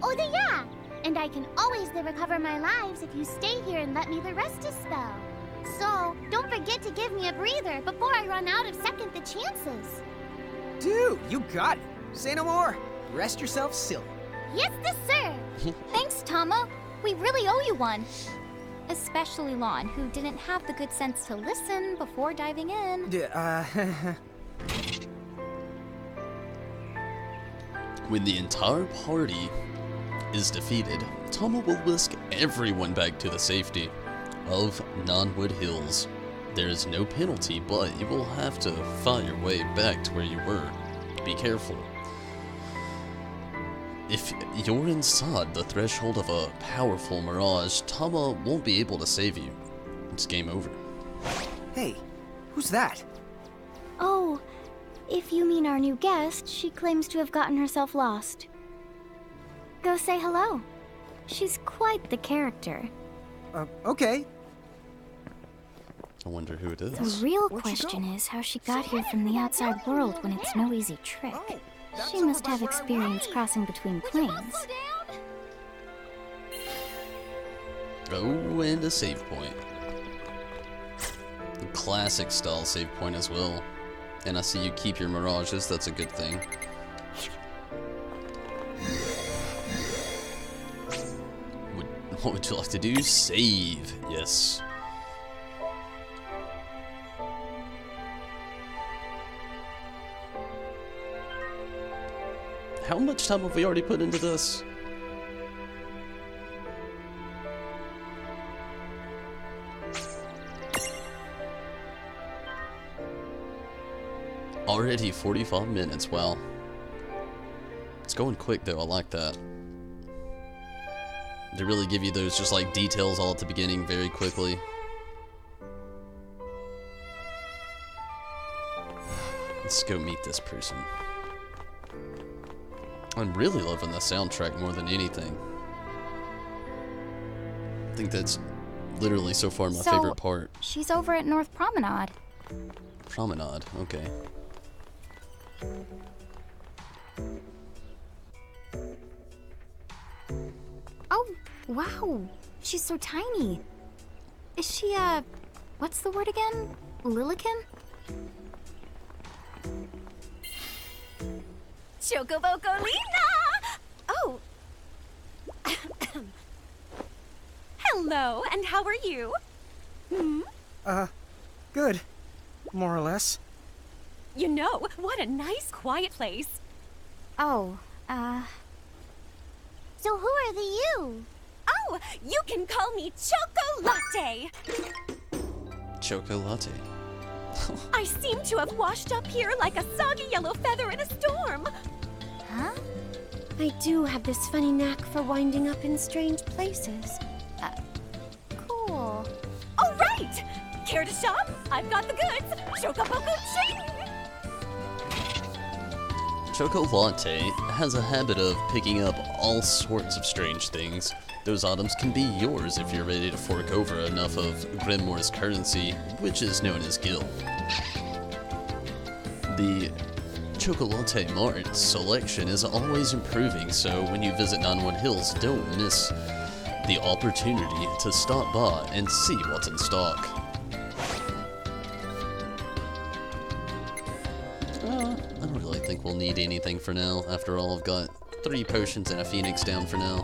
Oh, yeah! And I can always recover my lives if you stay here and let me rest a spell. So, don't forget to give me a breather before I run out of second the chances. Dude, you got it. Say no more. Rest yourself silly. Yes, sir. Thanks, Tama. We really owe you one. Especially Lon, who didn't have the good sense to listen before diving in. When the entire party is defeated, Tama will whisk everyone back to the safety of Nonwood Hills. There is no penalty, but you will have to fight your way back to where you were. Be careful. If you're inside the threshold of a powerful mirage, Tama won't be able to save you. It's game over. Hey, who's that? Oh, if you mean our new guest, she claims to have gotten herself lost. Go say hello. She's quite the character. Okay. I wonder who it is. The real Where'd she question go? is how she got here from the outside world when it's no easy trick. She must have experience crossing between planes. Oh, and a save point. A classic style save point as well. And I see you keep your mirages, that's a good thing. What would you like to do? Save. Yes. How much time have we already put into this? Already 45 minutes, wow. It's going quick though, I like that. They really give you those just like details all at the beginning very quickly. Let's go meet this person. I'm really loving the soundtrack more than anything. I think that's literally so far my favorite part. She's over at North Promenade. Promenade, okay. Oh, wow. She's so tiny. Is she, what's the word again? Lilican? Chocobocolina! Oh. Hello, and how are you? Good. More or less. You know, what a nice, quiet place. Oh, So who are the you? Oh, you can call me Choco Latte. Choco Latte. I seem to have washed up here like a soggy yellow feather in a storm. huh? I do have this funny knack for winding up in strange places. Cool. All right! Care to shop? I've got the goods. Chocoboco Ching! Choco Latte has a habit of picking up all sorts of strange things. Those items can be yours if you're ready to fork over enough of Grimoire's currency, which is known as Gil. The Choco Latte Mart selection is always improving, so when you visit Nonwood Hills, don't miss the opportunity to stop by and see what's in stock. I don't really think we'll need anything for now. After all, I've got 3 potions and a phoenix down for now.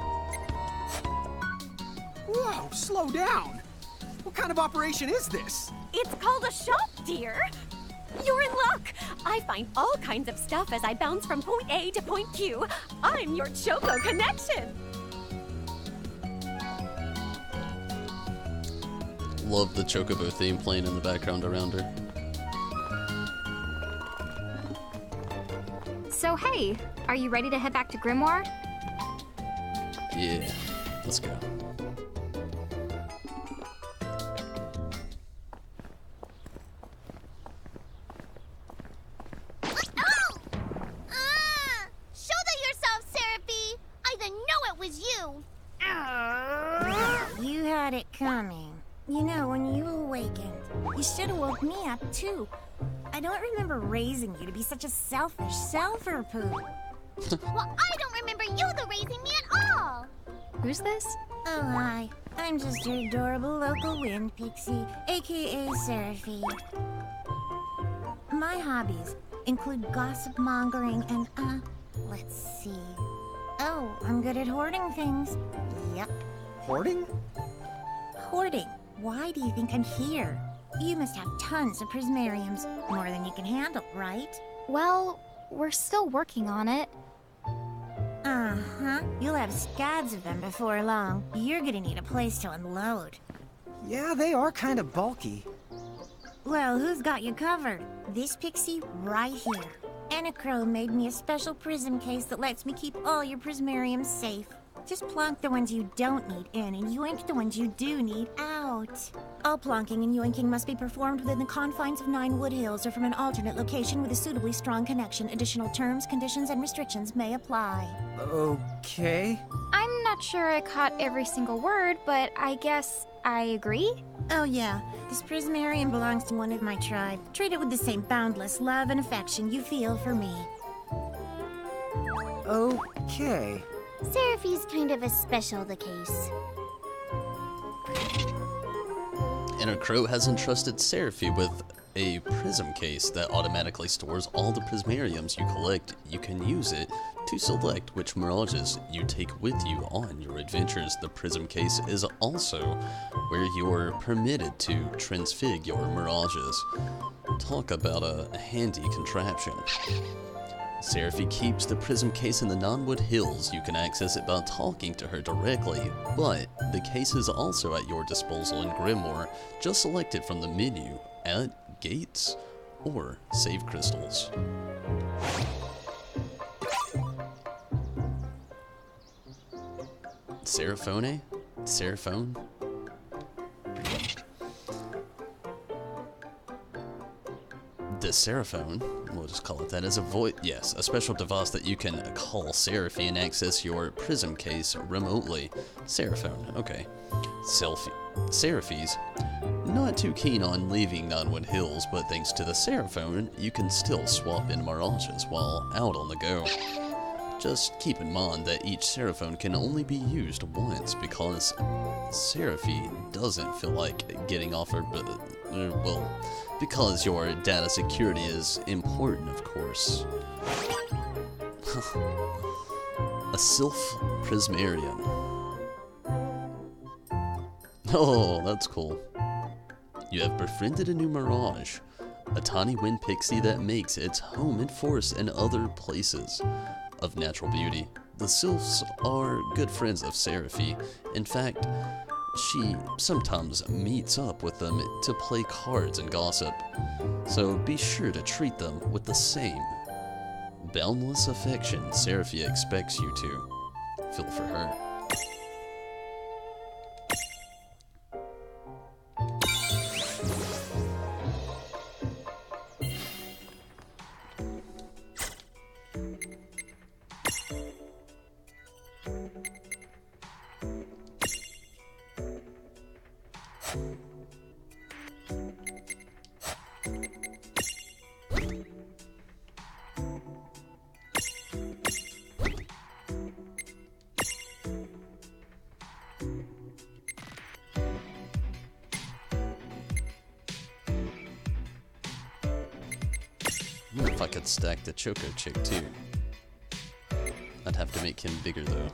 Whoa, slow down. What kind of operation is this? It's called a shop, dear. You're in luck. I find all kinds of stuff as I bounce from point A to point Q. I'm your Choco connection. Love the Chocobo theme playing in the background around her. So hey, are you ready to head back to Grimoire? Yeah, let's go. Shoulder yourself, Seraphie! I didn't know it was you! You had it coming. You know, when you awakened, you should have woke me up too. I don't remember raising you to be such a selfish self-poop. Well, I don't remember you raising me at all! Who's this? Oh, hi. I'm just your adorable local wind pixie, aka Seraphie. My hobbies include gossip mongering and, let's see. Oh, I'm good at hoarding things. Yep. Hoarding? Hoarding. Why do you think I'm here? You must have tons of prismariums, more than you can handle, right? Well, we're still working on it. Uh-huh. You'll have scads of them before long. You're gonna need a place to unload. Yeah, they are kind of bulky. Well, who's got you covered? This pixie right here. Anachrome made me a special prism case that lets me keep all your prismariums safe. Just plonk the ones you don't need in and yoink the ones you do need out. All plonking and yoinking must be performed within the confines of 9 Wood Hills or from an alternate location with a suitably strong connection. Additional terms, conditions, and restrictions may apply. Okay. I'm not sure I caught every single word, but I guess I agree? Oh yeah, this prismarium belongs to one of my tribe. Treat it with the same boundless love and affection you feel for me. Okay. Seraphie's kind of a special case. Anachrome has entrusted Seraphie with a prism case that automatically stores all the prismariums you collect. You can use it to select which mirages you take with you on your adventures. The prism case is also where you're permitted to transfig your mirages. Talk about a handy contraption. Seraphie keeps the prism case in the Nonwood Hills. You can access it by talking to her directly, but the case is also at your disposal in Grimoire. Just select it from the menu at Gates or Save Crystals. Seraphone? Seraphone? The Seraphone, we'll just call it that, is a special device that you can call Seraphie and access your prism case remotely. Seraphone, okay. Seraphies, not too keen on leaving Nonwood Hills, but thanks to the Seraphone, you can still swap in mirages while out on the go. Just keep in mind that each Seraphone can only be used once because Seraphie doesn't feel like getting off her, well, because your data security is important, of course. A Sylph Prismarium. Oh, that's cool. You have befriended a new mirage, a tiny wind pixie that makes its home in forests and other places of natural beauty. The Sylphs are good friends of Seraphie. In fact, she sometimes meets up with them to play cards and gossip, so be sure to treat them with the same boundless affection Seraphie expects you to feel for her. I wonder if I could stack the Choco Chick too. I'd have to make him bigger though.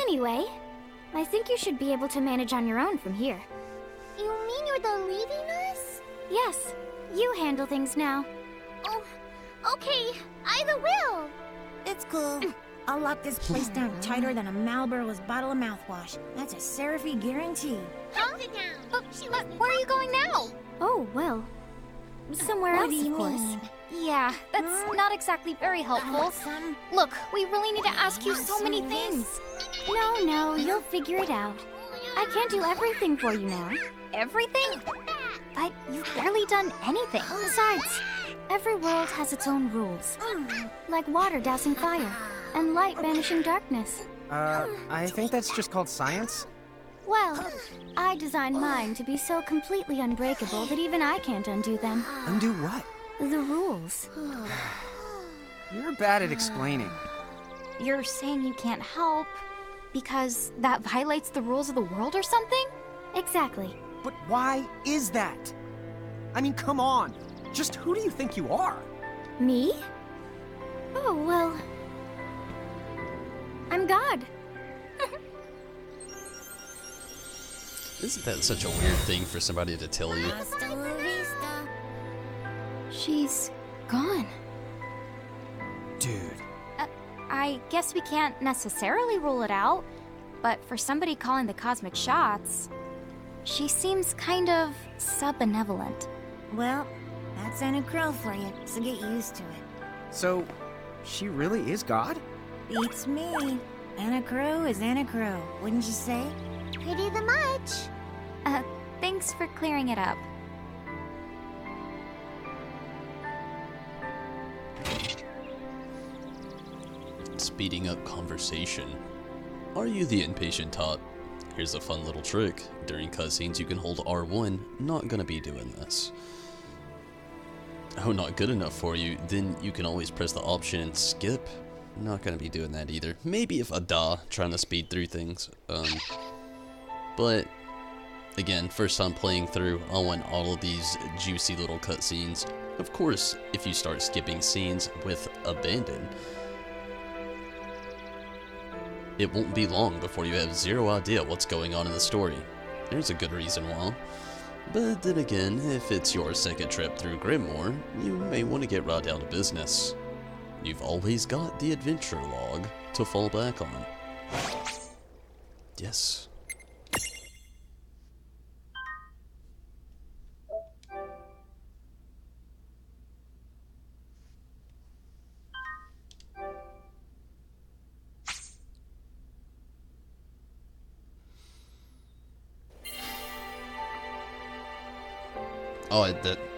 Anyway, I think you should be able to manage on your own from here. You mean you're the leaving us? Yes, you handle things now. Oh, okay. Either will. It's cool. I'll lock this place down tighter than a Marlboro's bottle of mouthwash. That's a Seraphy guarantee. Huh? Sit down. Where are you going now? Oh, well, somewhere What else, do you of course. mean? Yeah, that's not exactly very helpful. Some Look, we really need to ask you so many things. No, you'll figure it out. I can't do everything for you now. Everything? But you've barely done anything. Besides, every world has its own rules. Like water dousing fire, and light banishing darkness. I think that's just called science. Well, I designed mine to be so completely unbreakable that even I can't undo them. Undo what? The rules. You're bad at explaining. You're saying you can't help because that violates the rules of the world or something? Exactly. But why is that? I mean, come on. Just who do you think you are? Me? Oh, well... I'm God. Isn't that such a weird thing for somebody to tell you? hasta la vista. She's gone. Dude. I guess we can't necessarily rule it out, but for somebody calling the cosmic shots, she seems kind of sub-benevolent. Well, that's Anna Crow for you, so get used to it. So, she really is God? Beats me. Anna Crow is Anna Crow, wouldn't you say? Pretty the much. Thanks for clearing it up. Speeding up conversation. Are you the impatient tot? Here's a fun little trick. During cutscenes you can hold R1. Not gonna be doing this. Oh, not good enough for you? Then you can always press the option and skip. Not gonna be doing that either. Maybe if Ada trying to speed through things. But again, first time playing through, I want all of these juicy little cutscenes. Of course, if you start skipping scenes with abandon, it won't be long before you have zero idea what's going on in the story. There's a good reason why. But then again, if it's your second trip through Grimoire, you may want to get right down to business. You've always got the adventure log to fall back on. Yes. Oh,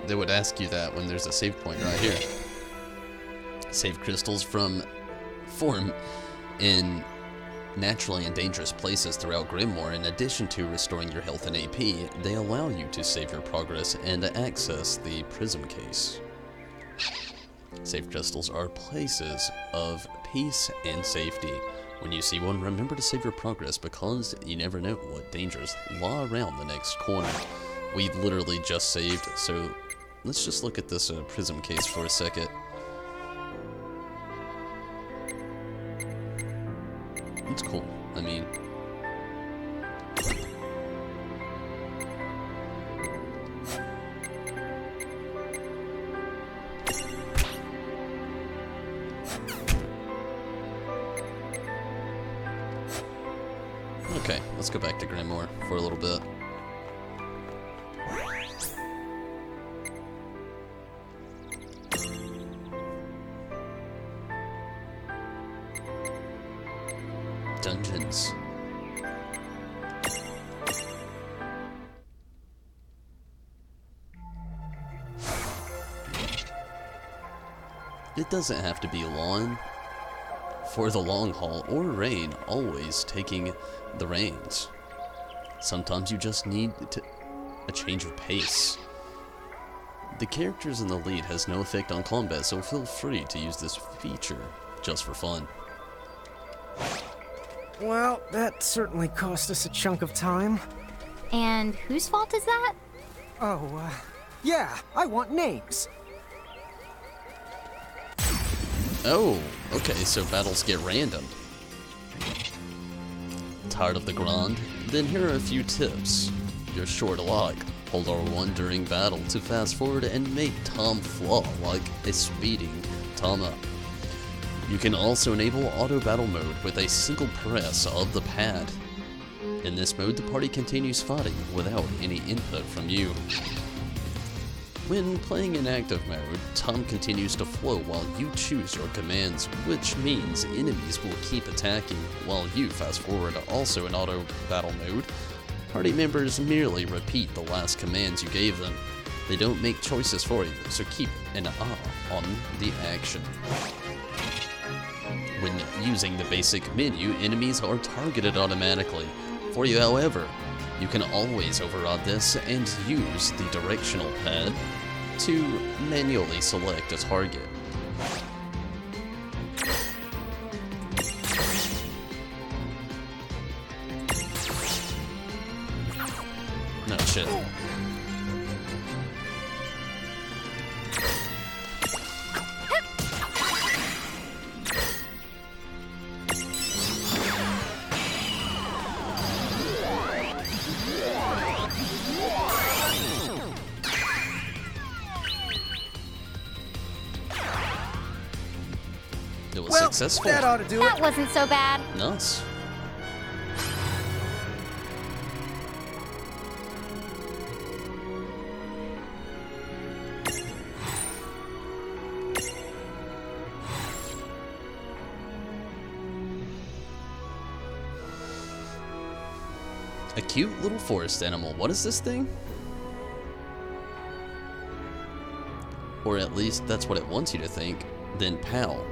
they would ask you that when there's a save point right here. Save crystals form in naturally and dangerous places throughout Grimoire. In addition to restoring your health and AP, they allow you to save your progress and access the prism case. Save crystals are places of peace and safety. When you see one, remember to save your progress because you never know what dangers lie around the next corner. We literally just saved, so let's just look at this prism case for a second. It's cool. I mean, okay, let's go back to Grimoire for a little bit. Dungeons. It doesn't have to be long. For the long haul or rain, always taking the reins. Sometimes you just need a change of pace. The characters in the lead has no effect on combat, so feel free to use this feature just for fun. Well, that certainly cost us a chunk of time. And whose fault is that? Oh, yeah, I want names. Oh, okay, so battles get random. tired of the grind? Then here are a few tips you're sure to like. Hold R1 during battle to fast forward and make Tom flaw like a speeding Tom up. You can also enable auto battle mode with a single press of the pad. In this mode, the party continues fighting without any input from you. When playing in active mode, Tom continues to flow while you choose your commands, which means enemies will keep attacking while you fast forward. Also in auto battle mode, party members merely repeat the last commands you gave them. They don't make choices for you, so keep an eye on the action. When using the basic menu, enemies are targeted automatically. For you, however, you can always override this and use the directional pad to manually select a target. No shit. It was successful. That ought to do That it. wasn't so bad. Nice. A cute little forest animal. What is this thing? Or at least that's what it wants you to think. Then pow.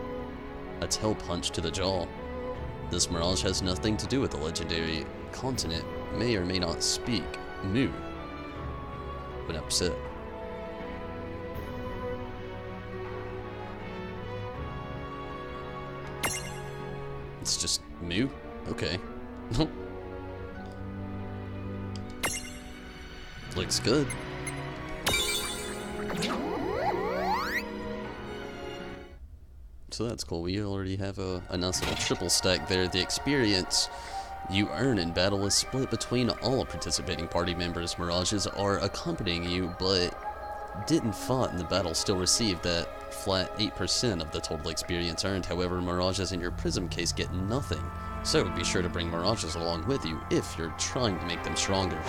A tail punch to the jaw. This mirage has nothing to do with the legendary continent. May or may not speak Moo. When upset. It's just Moo? Okay. Looks good. So that's cool. We already have a nice little triple stack there. The experience you earn in battle is split between all participating party members. Mirages are accompanying you, but didn't fight in the battle still receive that flat 8% of the total experience earned. However, Mirages in your Prism case get nothing. So be sure to bring Mirages along with you if you're trying to make them stronger.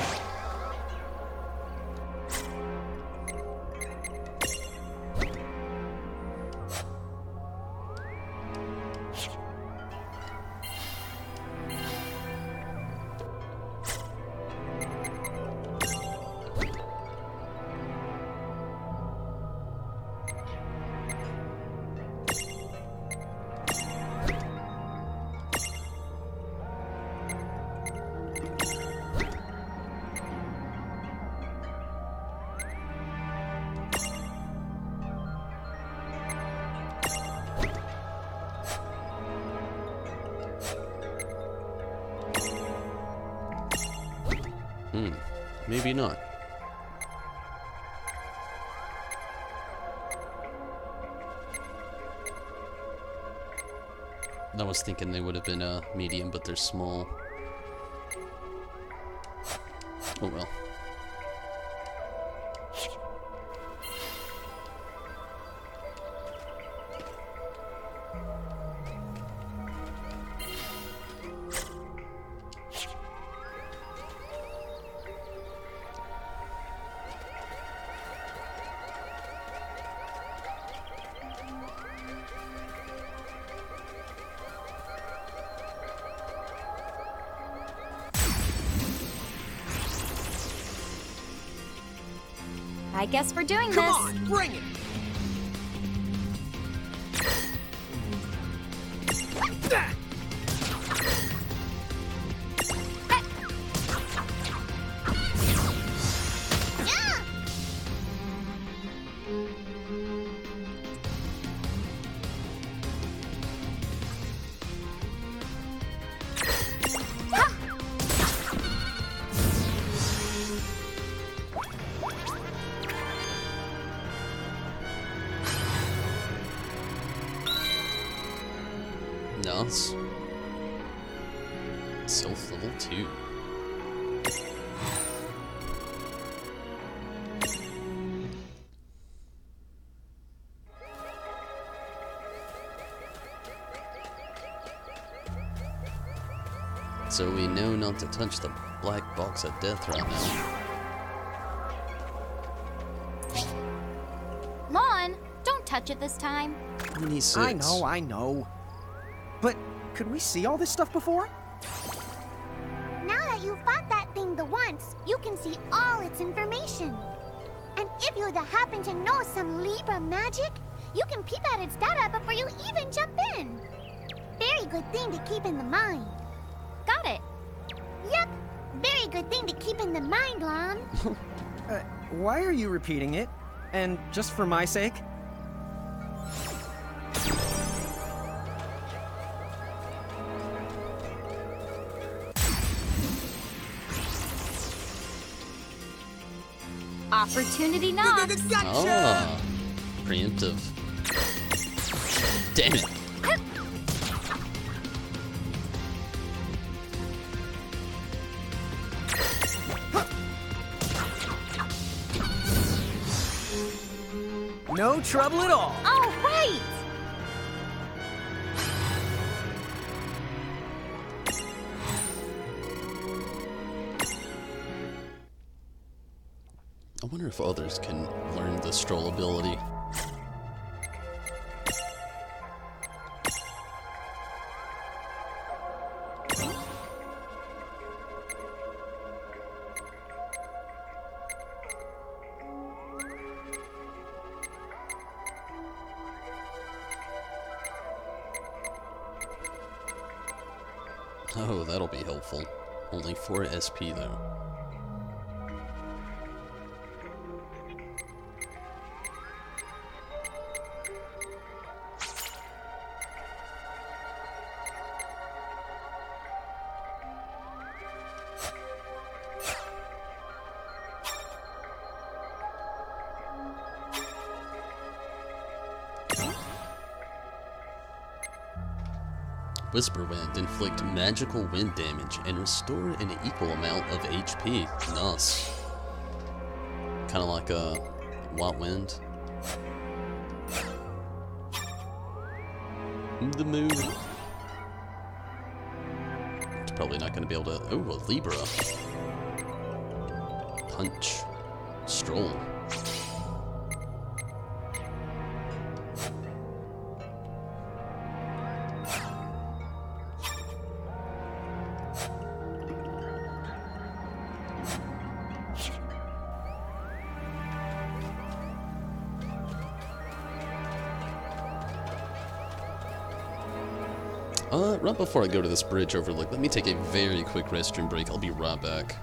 Maybe not. I was thinking they would have been medium, but they're small. Oh well. I guess we're doing Come this. on, bring it. That. Yeah! Nice. Self level 2. So we know not to touch the black box of death right now. Lon, don't touch it this time. 26. I know. But could we see all this stuff before? Now that you've fought that thing the once, you can see all its information. And if you happen to know some Libra magic, you can peep at its data before you even jump in. Very good thing to keep in the mind. Got it. Yep, very good thing to keep in the mind, Lon. Why are you repeating it? And just for my sake? Opportunity knocks. Ah, preemptive. Damn it. No trouble at all. All right. I wonder if others can learn the stroll ability. Oh, that'll be helpful. Only 4 SP though. Whisper Wind, inflict magical wind damage and restore an equal amount of HP. Nice. Kind of like a White Wind. The moon. It's probably not going to be able to. Oh, a Libra. Punch. Stroll. Right before I go to this bridge overlook, let me take a very quick restroom break. I'll be right back.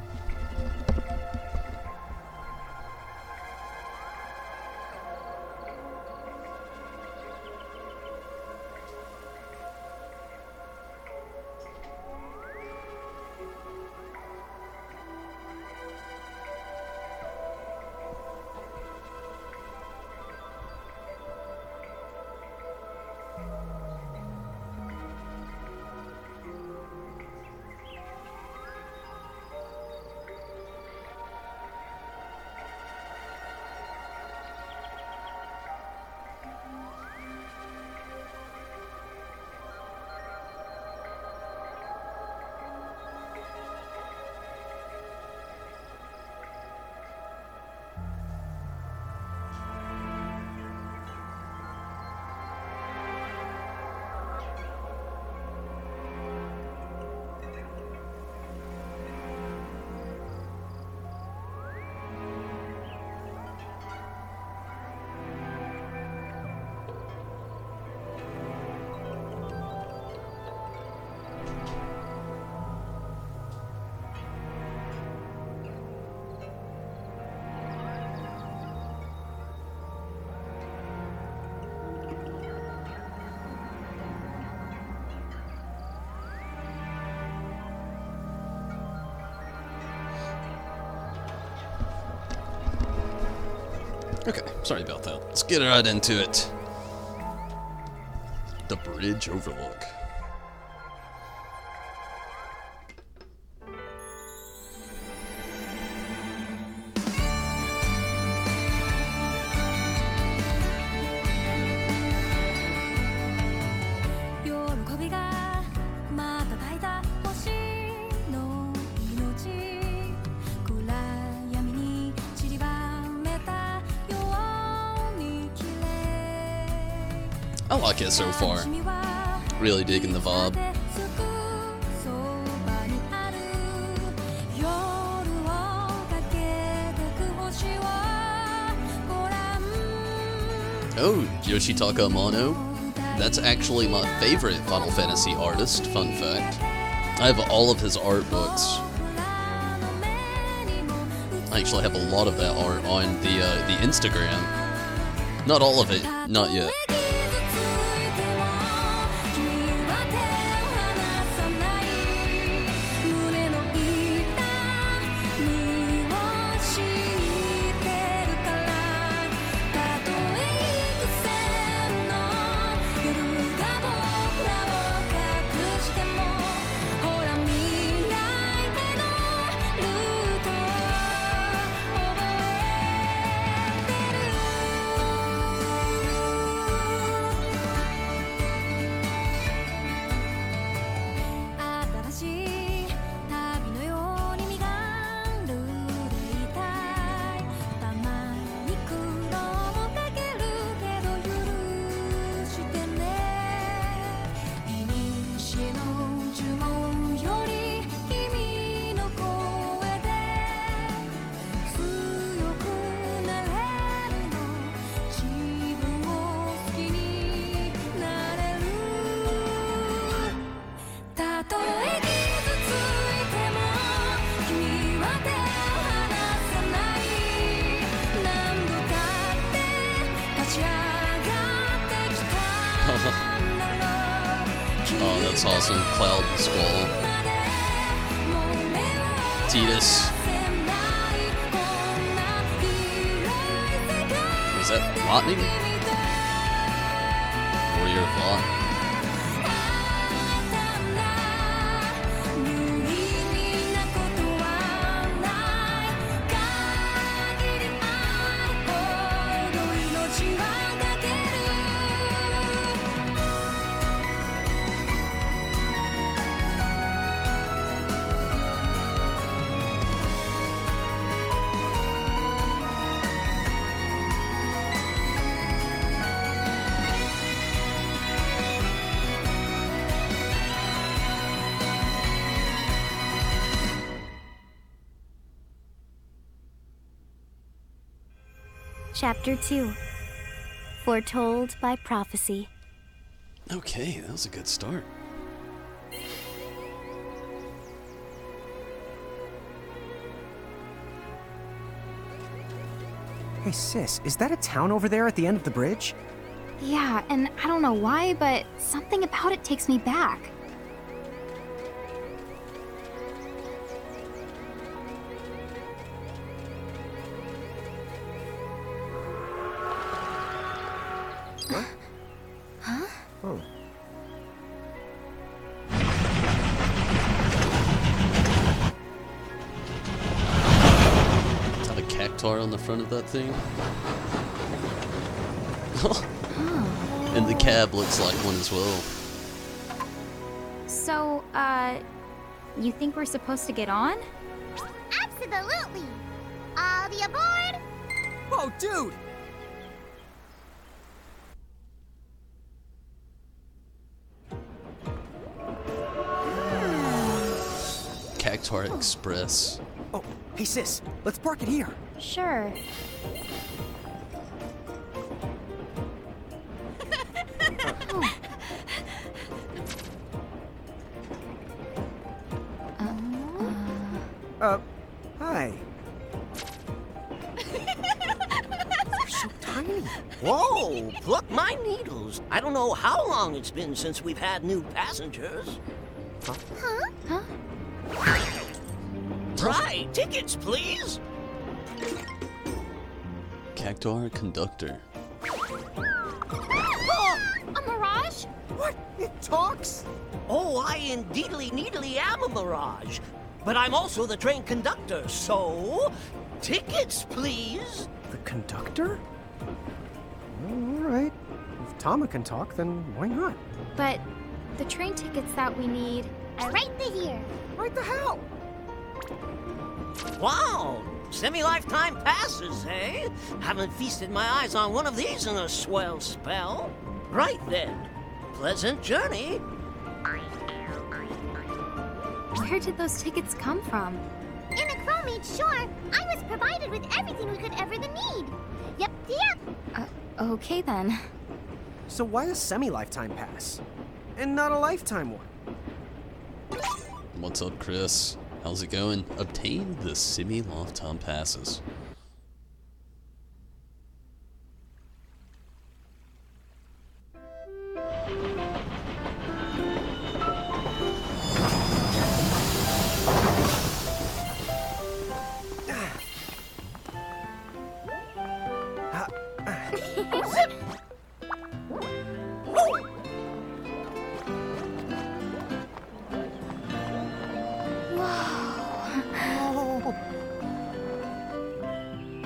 Okay, sorry about that. Let's get right into it. The bridge overlook. I like it so far. Really digging the vibe. Oh, Yoshitaka Amano. That's actually my favorite Final Fantasy artist, fun fact. I have all of his art books. I actually have a lot of that art on the Instagram. Not all of it, not yet. Oh, that's awesome. Cloud Squall. Tidus. Was that Botany? Warrior of Lot. Chapter 2. Foretold by Prophecy. Okay, that was a good start. Hey, sis, is that a town over there at the end of the bridge? Yeah, and I don't know why, but something about it takes me back. Huh? Oh. Is that a cactuar on the front of that thing? And the cab looks like one as well. So, you think we're supposed to get on? Absolutely! I'll be aboard! Whoa, dude! Cactuar Express. Oh, hey sis, let's park it here. Sure. Hi. They're so tiny. Whoa, pluck my needles. I don't know how long it's been since we've had new passengers. Huh? Right, tickets, please. Cactuar Conductor. Oh, a mirage? What? It talks? Oh, I indeedly needly am a mirage. But I'm also the train conductor, so... tickets, please. The conductor? Well, all right. If Tama can talk, then why not? But the train tickets that we need... Right here. Right the hell? Wow, Semi-lifetime passes, eh? Haven't feasted my eyes on one of these in a swell spell. Right then. Pleasant journey. Where did those tickets come from? Crow made sure I was provided with everything we could ever need. Yep. Okay then. So why a semi-lifetime pass? And not a lifetime one? What's up, Chris? How's it going? Obtain the semi-lifetime passes.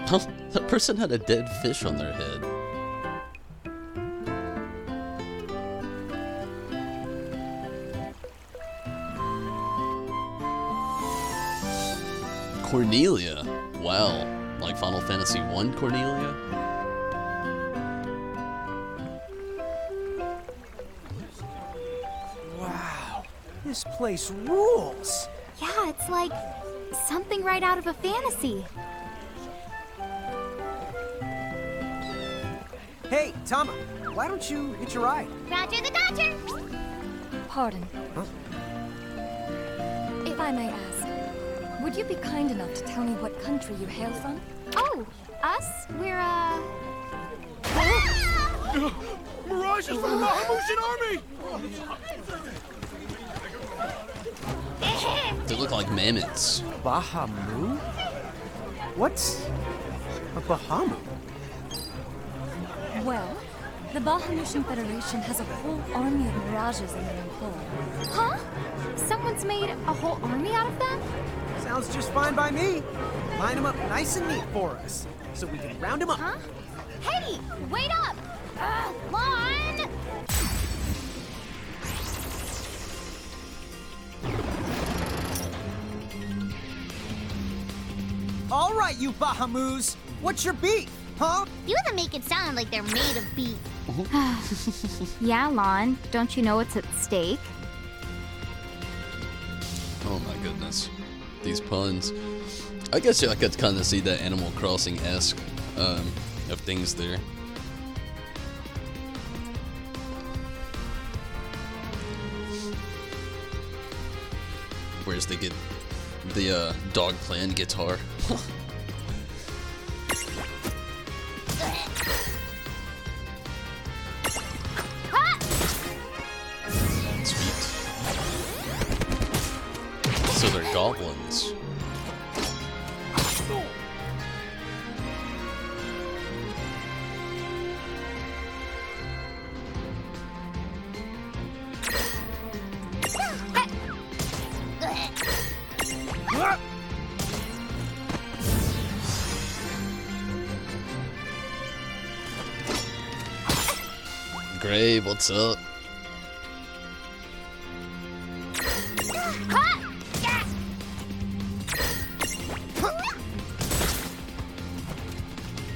Huh? That person had a dead fish on their head. Cornelia. Wow. Like Final Fantasy 1 Cornelia? Wow. This place rules. Yeah, it's like something right out of a fantasy. Hey, Tama, why don't you hitch a ride? Roger the Dodger! Pardon. Huh? If I may ask, would you be kind enough to tell me what country you hail from? Oh, us? We're, Mirage is from the Bahamutian army! They look like mammoths. Bahamut? What's a Bahamut? Well, the Bahamutian Federation has a whole army of mirages in their employ. huh? Someone's made a whole army out of them? Sounds just fine by me. Line them up nice and neat for us, so we can round them up. Huh? Hey, wait up! Lon! All right, you Bahamus. What's your beef, huh? You them make it sound like they're made of beef. Yeah, Lon. Don't you know what's at stake? Oh my goodness. These puns. I guess I could kind of see that Animal Crossing-esque of things there. Where's they get the dog playing guitar? Sweet. So they're goblins. Gray, what's up?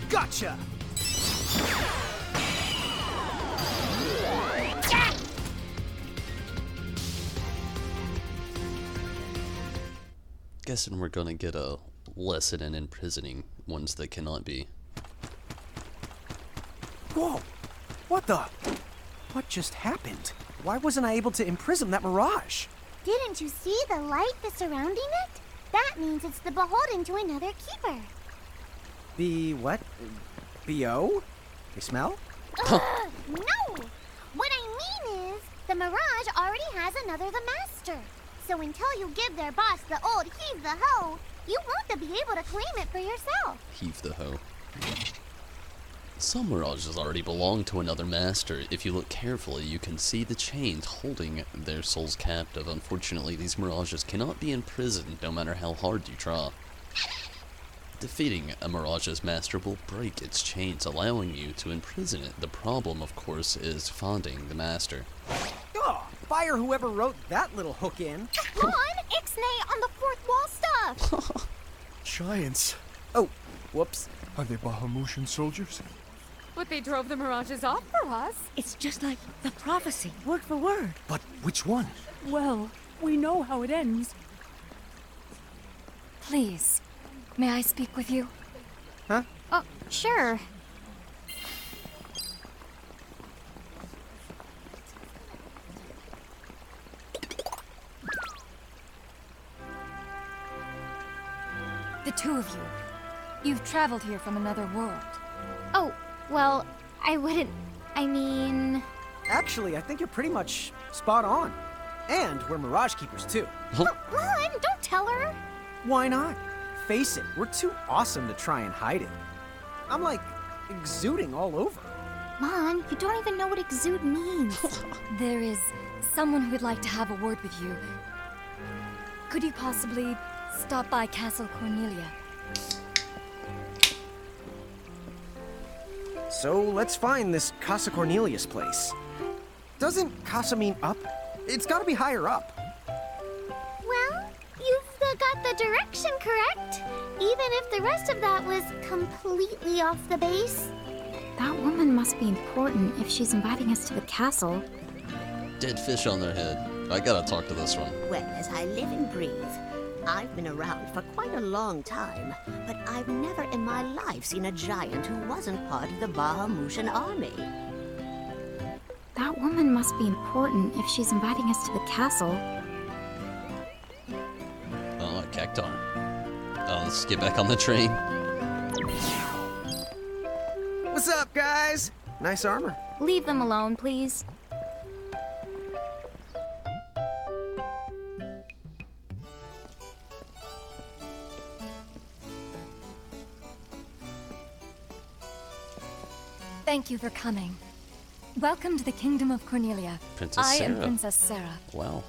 Gotcha! Guessing we're gonna get a lesson in imprisoning ones that cannot be. Whoa! What the? What just happened? Why wasn't I able to imprison that mirage? Didn't you see the light that's surrounding it? That means it's the beholden to another keeper. The what? B.O.? They smell? No! What I mean is, the Mirage already has another the Master. So until you give their boss the old heave the hoe, you won't be able to claim it for yourself. Heave the hoe. Some mirages already belong to another master. If you look carefully, you can see the chains holding their souls captive. Unfortunately, these mirages cannot be imprisoned no matter how hard you try. Defeating a mirage's master will break its chains, allowing you to imprison it. The problem, of course, is finding the master. Oh, fire whoever wrote that little hook in. Lon, Ixnay on the fourth wall stuff! Giants. Oh, whoops. Are they Bahamutian soldiers? But they drove the mirages off for us. It's just like the prophecy, word for word. But which one? Well, we know how it ends. Please, may I speak with you? Huh? Oh, sure. The two of you. You've traveled here from another world. Oh, well, I wouldn't. I mean. Actually, I think you're pretty much spot on. And we're Mirage Keepers, too. Mom, don't tell her. Why not? Face it, we're too awesome to try and hide it. I'm like exuding all over. Mom, you don't even know what exude means. There is someone who would like to have a word with you. Could you possibly stop by Castle Cornelia? So let's find this Casa Cornelius place. Doesn't Casa mean up? It's gotta be higher up. Well, you've got the direction correct. Even if the rest of that was completely off the base. That woman must be important if she's inviting us to the castle. Dead fish on their head. I gotta talk to this one. Well, as I live and breathe, I've been around for quite a long time, but I've never in my life seen a giant who wasn't part of the Bahamutian army. That woman must be important if she's inviting us to the castle. Oh, Cactuar. Oh, let's get back on the train. What's up, guys? Nice armor. Leave them alone, please. Thank you for coming. Welcome to the Kingdom of Cornelia. Princess I am Sarah. Princess Sarah. Wow.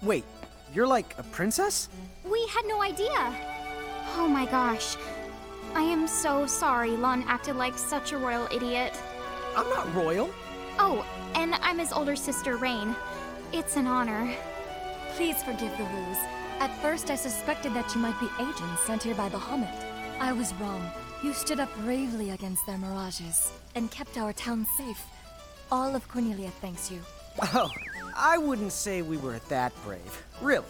Wait, you're like a princess? We had no idea. Oh my gosh. I am so sorry Lon acted like such a royal idiot. I'm not royal. Oh, and I'm his older sister, Rain. It's an honor. Please forgive the ruse. At first I suspected that you might be agents sent here by Bahamut. I was wrong. You stood up bravely against their mirages and kept our town safe. All of Cornelia thanks you. Oh, I wouldn't say we were that brave. Really.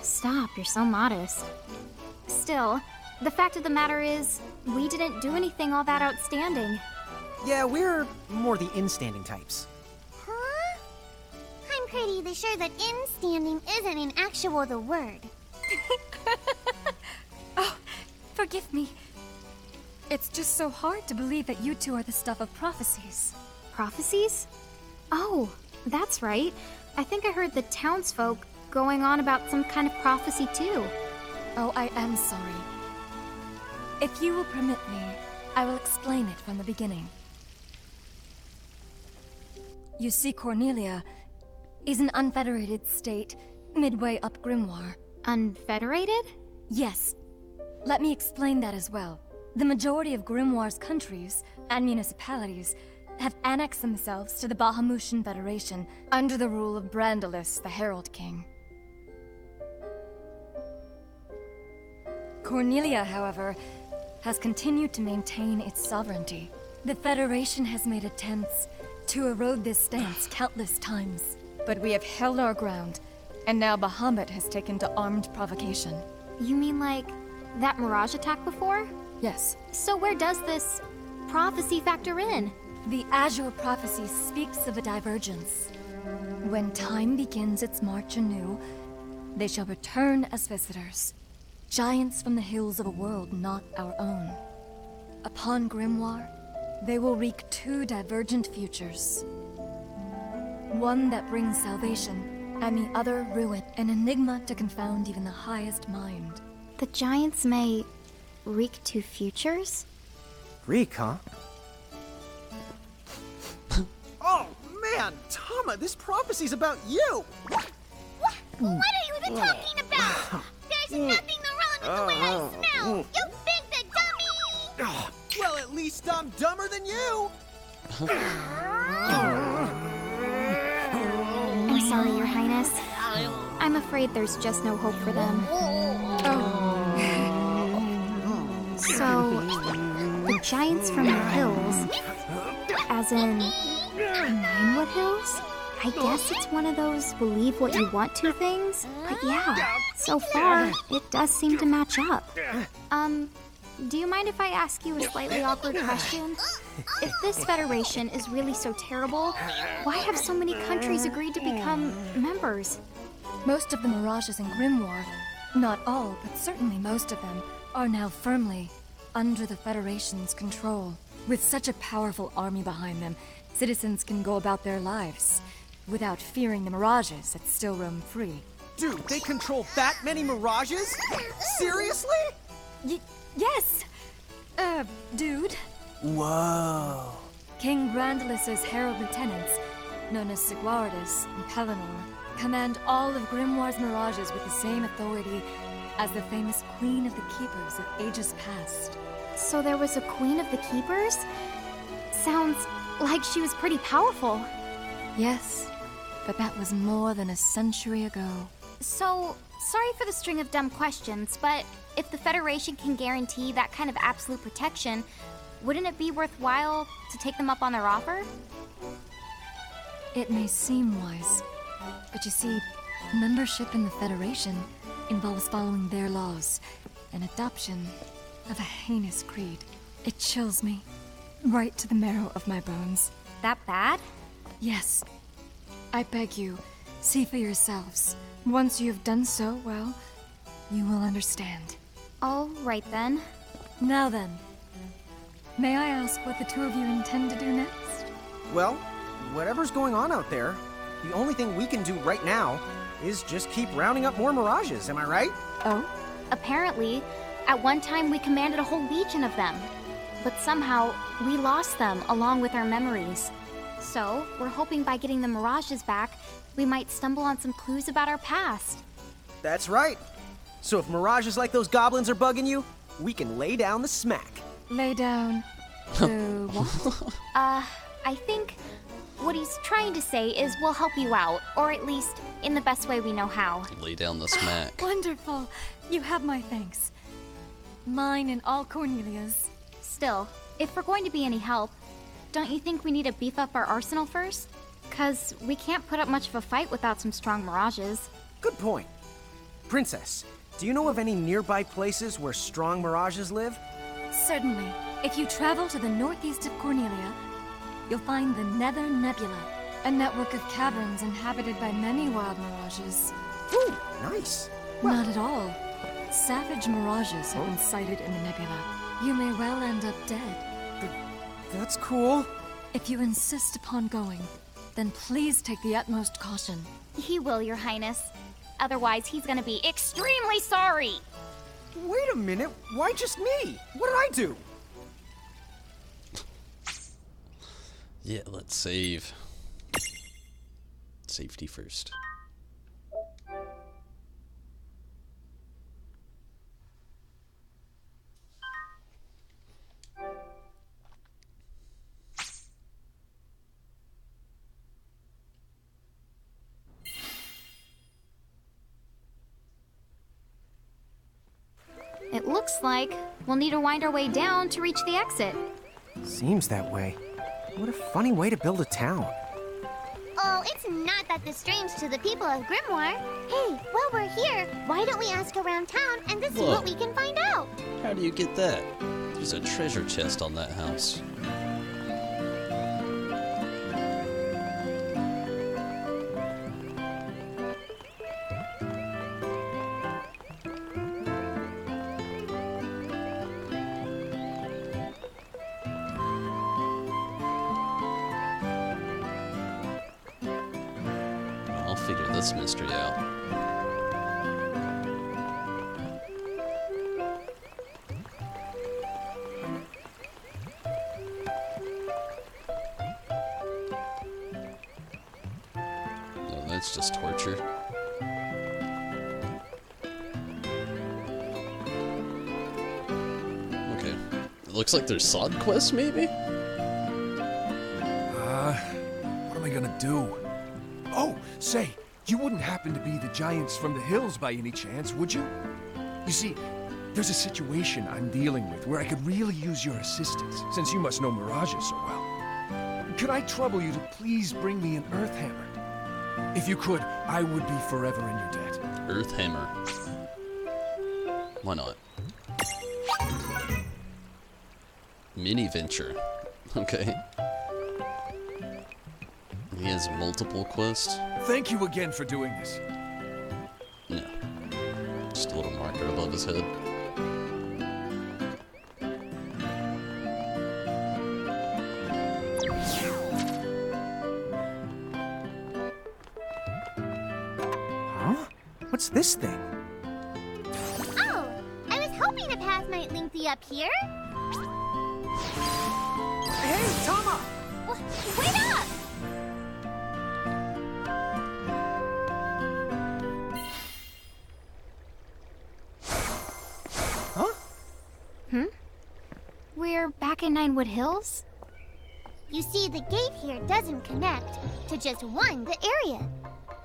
Stop, you're so modest. Still, the fact of the matter is, we didn't do anything all that outstanding. Yeah, we're more the in-standing types. Huh? I'm pretty sure that in-standing isn't in actual the word. Oh, forgive me. It's just so hard to believe that you two are the stuff of prophecies. Prophecies? Oh, that's right. I think I heard the townsfolk going on about some kind of prophecy too. Oh, I am sorry. If you will permit me, I will explain it from the beginning. You see, Cornelia is an unfederated state midway up Grimoire. Unfederated? Yes. Let me explain that as well. The majority of Grimoire's countries and municipalities have annexed themselves to the Bahamutian Federation under the rule of Brandalis, the Herald King. Cornelia, however, has continued to maintain its sovereignty. The Federation has made attempts to erode this stance countless times, but we have held our ground, and now Bahamut has taken to armed provocation. You mean like that Mirage attack before? Yes. So where does this prophecy factor in? The Azure Prophecy speaks of a divergence. When time begins its march anew, they shall return as visitors, giants from the hills of a world not our own. Upon Grimoire, they will wreak two divergent futures. One that brings salvation, and the other ruin, an enigma to confound even the highest mind. The giants may wreak two futures? Reek, huh? Oh, man! Tama, this prophecy's about you! What are you even talking about? There's nothing wrong with the way I smell! You big the dummy! Well, at least I'm dumber than you! I'm sorry, Your Highness. I'm afraid there's just no hope for them. So, the giants from the hills, as in Ninewood Hills? I guess it's one of those believe what you want to things. But yeah, so far, it does seem to match up. Do you mind if I ask you a slightly awkward question? If this Federation is really so terrible, why have so many countries agreed to become members? Most of the Mirages in Grimoire, not all, but certainly most of them, are now firmly under the Federation's control. With such a powerful army behind them, citizens can go about their lives without fearing the Mirages that still roam free. Dude, they control that many Mirages? Seriously? Yes! Dude. Whoa. King Brandalis' herald lieutenants, known as Sigwardus and Pelennor, command all of Grimoire's Mirages with the same authority as the famous Queen of the Keepers of ages past. So there was a Queen of the Keepers? Sounds like she was pretty powerful. Yes, but that was more than a century ago. So, sorry for the string of dumb questions, but if the Federation can guarantee that kind of absolute protection, wouldn't it be worthwhile to take them up on their offer? It may seem wise, but you see, membership in the Federation involves following their laws, and adoption of a heinous creed. It chills me, right to the marrow of my bones. That bad? Yes. I beg you, see for yourselves. Once you have done so, well, you will understand. All right then. Now then, may I ask what the two of you intend to do next? Well, whatever's going on out there, the only thing we can do right now is just keep rounding up more Mirages, am I right? Oh? Apparently, at one time we commanded a whole legion of them. But somehow, we lost them along with our memories. So, we're hoping by getting the Mirages back, we might stumble on some clues about our past. That's right. So if Mirages like those goblins are bugging you, we can lay down the smack. Lay down the what? I think what he's trying to say is we'll help you out, or at least in the best way we know how. Lay down the smack. Wonderful. You have my thanks. Mine and all Cornelia's. Still, if we're going to be any help, don't you think we need to beef up our arsenal first? 'Cause we can't put up much of a fight without some strong Mirages. Good point. Princess, do you know of any nearby places where strong Mirages live? Certainly. If you travel to the northeast of Cornelia, you'll find the Nether Nebula, a network of caverns inhabited by many wild Mirages. Ooh, nice. Not at all. Savage Mirages have been sighted in the nebula. You may well end up dead. That's cool. If you insist upon going, then please take the utmost caution. He will, Your Highness. Otherwise, he's gonna be extremely sorry! Wait a minute, why just me? What did I do? Yeah, let's save. Safety first. It looks like we'll need to wind our way down to reach the exit. Seems that way. What a funny way to build a town. Oh, it's not that strange to the people of Grimoire. Hey, while we're here, why don't we ask around town and to see Whoa. what we can find out? How do you get that? There's a treasure chest on that house. I'll figure this mystery out. No, that's just torture. Okay. It looks like there's side quests, maybe? What am I gonna do? Oh, say, You wouldn't happen to be the giants from the hills by any chance, would you? You see, there's a situation I'm dealing with where I could really use your assistance, since you must know Mirages so well. Could I trouble you to please bring me an Earth Hammer? If you could, I would be forever in your debt. Earth Hammer. Why not? Mini Venture. Okay. He has multiple quests. Thank you again for doing this. No. Just a little marker above his head. Huh? What's this thing? Oh, I was hoping a path might link thee up here. Hey, Tama! Wait up! We're back in Ninewood Hills? You see, the gate here doesn't connect to just the area.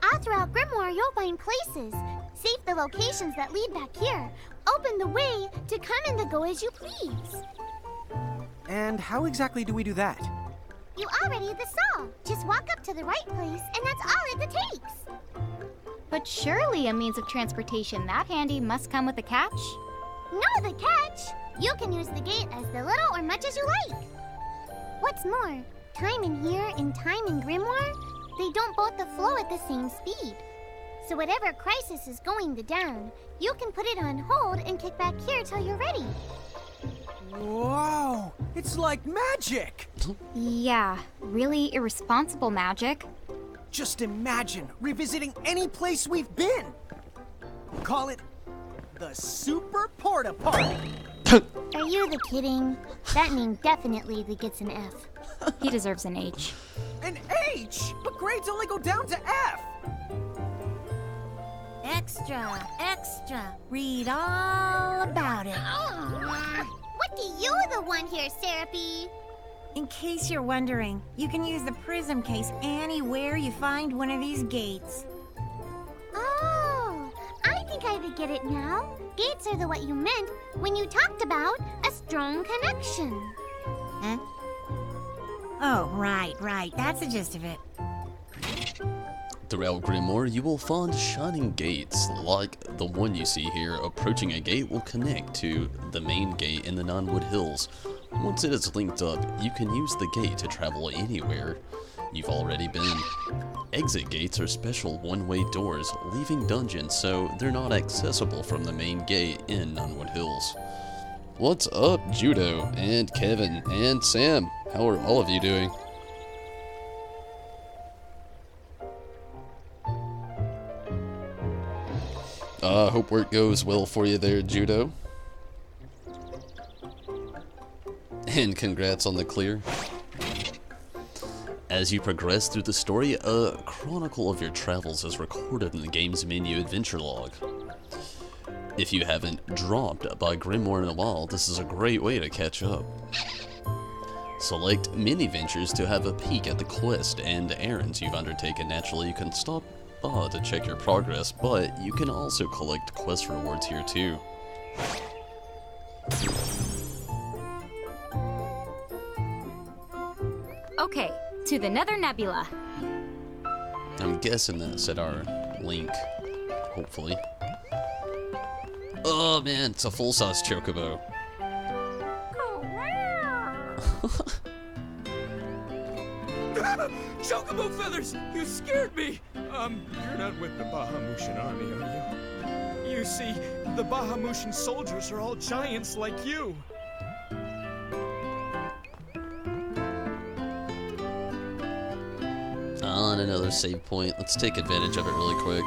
All throughout Grimoire, you'll find places. Save the locations that lead back here. Open the way to come and to go as you please. And how exactly do we do that? You already saw. Just walk up to the right place, and that's all it takes. But surely a means of transportation that handy must come with a catch? No, the catch! You can use the gate as little or much as you like. What's more, time in here and time in Grimoire, they don't both flow at the same speed. So whatever crisis is going down, you can put it on hold and kick back here till you're ready. Whoa! It's like magic! Yeah, really irresponsible magic. Just imagine revisiting any place we've been. Call it the Super Porta Party. Are you kidding? That name definitely gets an F. He deserves an H. An H? But grades only go down to F. Extra, extra. Read all about it. What do you want here, Serapi? In case you're wondering, you can use the prism case anywhere you find one of these gates. Oh, I think I get it now. Gates are what you meant when you talked about a strong connection. Huh? Oh, right. That's the gist of it. Throughout Grimoire, you will find shining gates, like the one you see here. Approaching a gate will connect to the main gate in the Ninewood Hills. Once it is linked up, you can use the gate to travel anywhere you've already been. Exit gates are special one-way doors, leaving dungeons, so they're not accessible from the main gate in Ninewood Hills. What's up, Judo, and Kevin, and Sam? How are all of you doing? Hope work goes well for you there, Judo. And congrats on the clear. As you progress through the story, a chronicle of your travels is recorded in the game's menu adventure log. If you haven't dropped by Grimoire in a while, this is a great way to catch up. Select mini ventures to have a peek at the quest and errands you've undertaken. Naturally, you can stop to check your progress, but you can also collect quest rewards here too. Okay, to the Nether Nebula. I'm guessing that's at our link, hopefully. Oh man, it's a full-size chocobo. Chocobo feathers! You scared me! You're not with the Bahamutian army, are you? You see, the Bahamutian soldiers are all giants like you. On another save point. Let's take advantage of it really quick.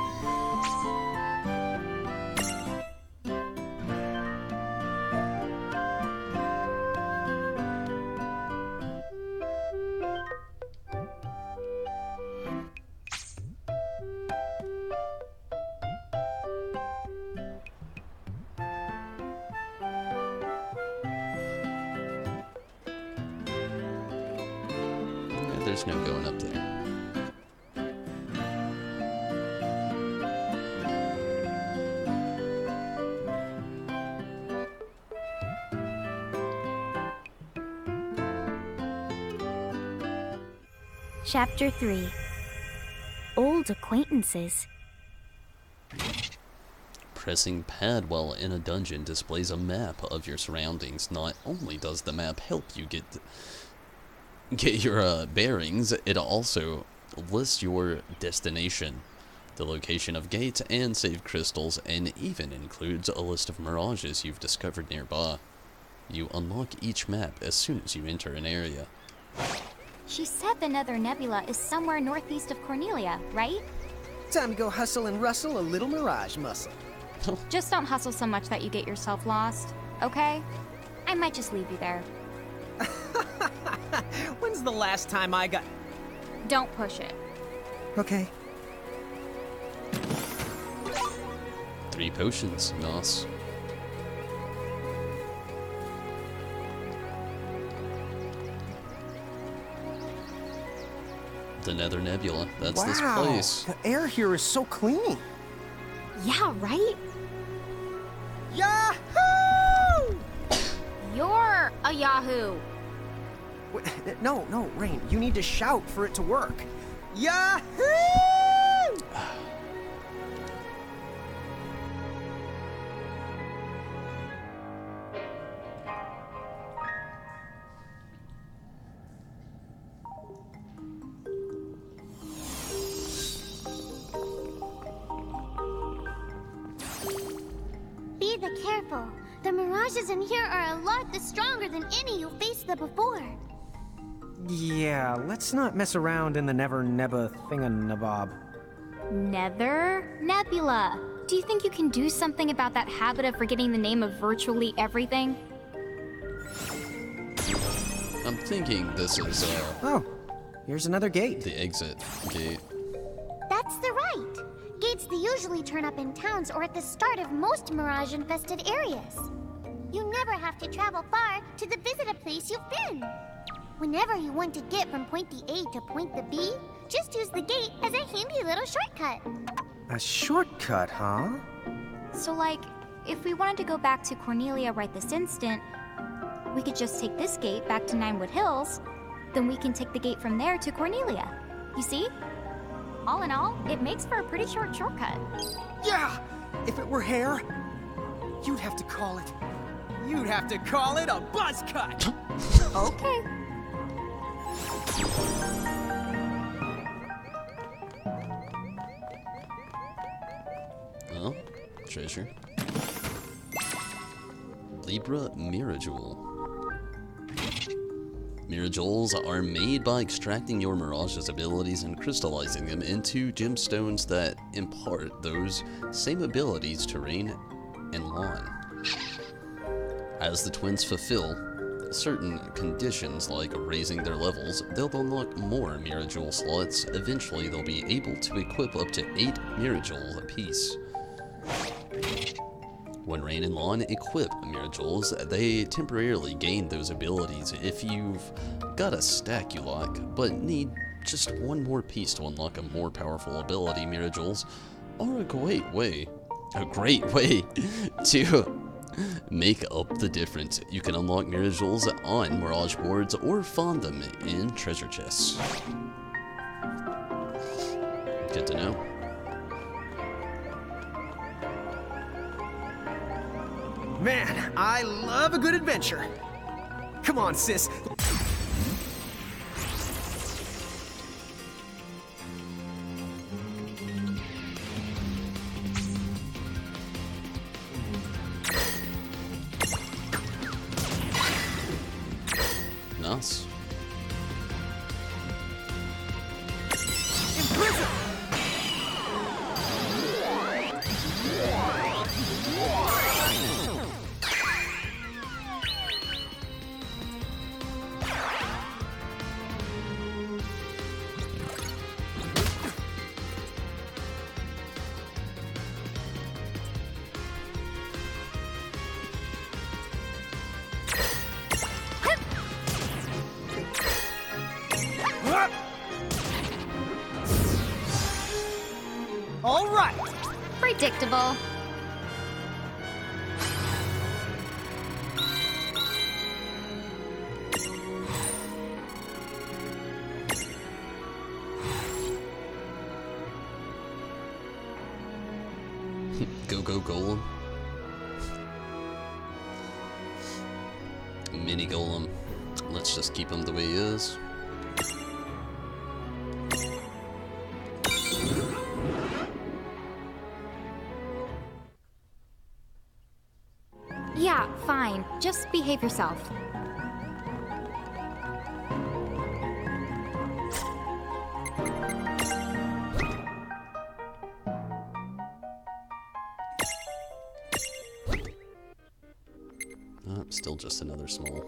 There's no going up there. Chapter 3. Old Acquaintances. Pressing pad while in a dungeon displays a map of your surroundings. Not only does the map help you get your bearings, it also lists your destination, the location of gates and saved crystals, and even includes a list of mirages you've discovered nearby. You unlock each map as soon as you enter an area. She said the Nether Nebula is somewhere northeast of Cornelia, right? Time to go hustle and rustle a little mirage muscle. Just don't hustle so much that you get yourself lost, okay? I might just leave you there. When's the last time I got... Don't push it. Okay. 3 potions, nice. The Nether Nebula, that's this place. The air here is so clean. Yeah, right? Yahoo! You're a Yahoo! Wait, no, Rain, you need to shout for it to work. Yahoo! Be careful. The mirages in here are a lot stronger than any you faced before. Yeah, let's not mess around in the Never Nebba thinganabob. Nether Nebula. Do you think you can do something about that habit of forgetting the name of virtually everything? I'm thinking this is, Oh, here's another gate. the exit gate. That's the right. Gates they usually turn up in towns or at the start of most mirage-infested areas. You never have to travel far to visit a place you've been. Whenever you want to get from point A to point B, just use the gate as a handy little shortcut. A shortcut, huh? So, like, if we wanted to go back to Cornelia right this instant, we could just take this gate back to Ninewood Hills, then we can take the gate from there to Cornelia. You see? All in all, it makes for a pretty short shortcut. Yeah! If it were hair, you'd have to call it... You'd have to call it a buzz cut! Okay. Oh, treasure. Libra Mirajewel. Mirajewels are made by extracting your Mirage's abilities and crystallizing them into gemstones that impart those same abilities to Rain and Lon. As the twins fulfill certain conditions like raising their levels, they'll unlock more Mirajewel slots. Eventually, they'll be able to equip up to 8 Mirajewels apiece. When Rain and Lon equip Mirajewels, they temporarily gain those abilities if you've got a stack you like, but need just one more piece to unlock a more powerful ability. Mirajewels are a great way to make up the difference. You can unlock Mirajewels on Mirage boards or find them in treasure chests. Good to know. Man, I love a good adventure. Come on, sis. Nice. Imprison! All right. Predictable. Go-Go Golem. Mini Golem. Let's just keep him the way he is. Yeah, fine. Just behave yourself. Still just another small.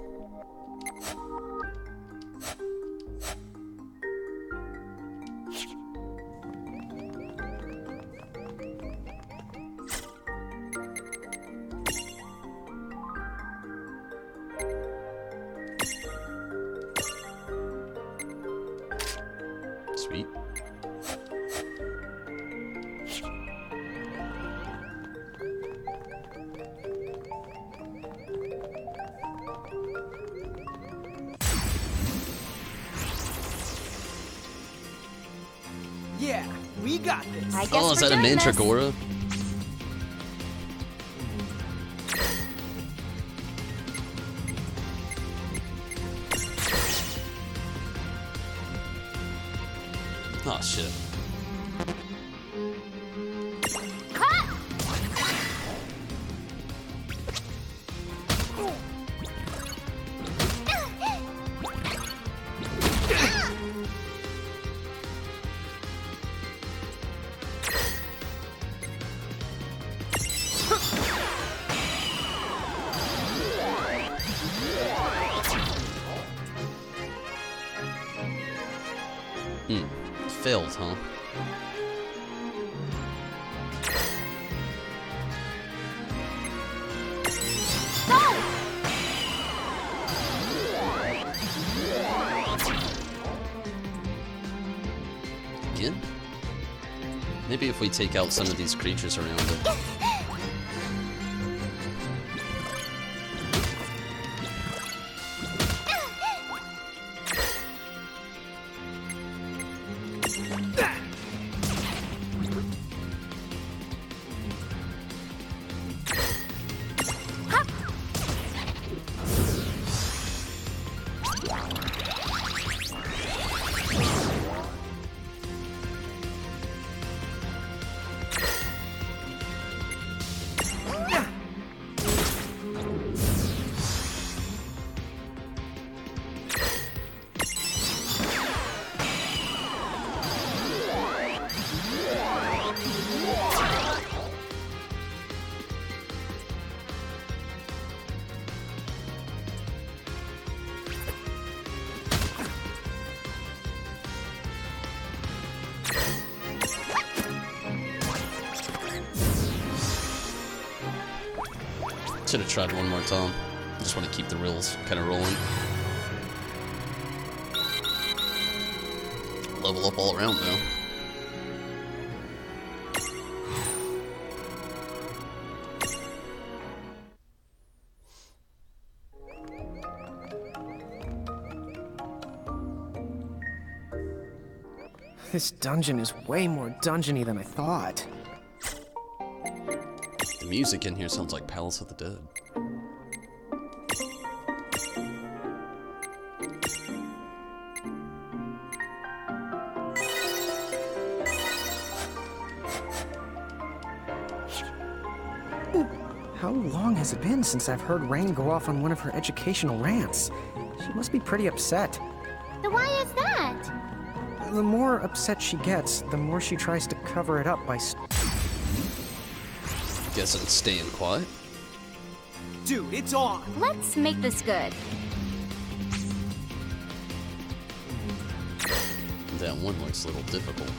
Sweet. Yeah, we got this. I guess Oh, is we're that a doing this. Mandragora? Oh shit. Failed, huh? Again? Maybe if we take out some of these creatures around it. Should have tried one more time. Just want to keep the reels kind of rolling. Level up all around though. This dungeon is way more dungeony than I thought. The music in here sounds like Palace of the Dead. How long has it been since I've heard Rain go off on one of her educational rants? She must be pretty upset. Why is that? The more upset she gets, the more she tries to cover it up by Guessing staying quiet. Dude, it's on! Let's make this good. That one looks a little difficult.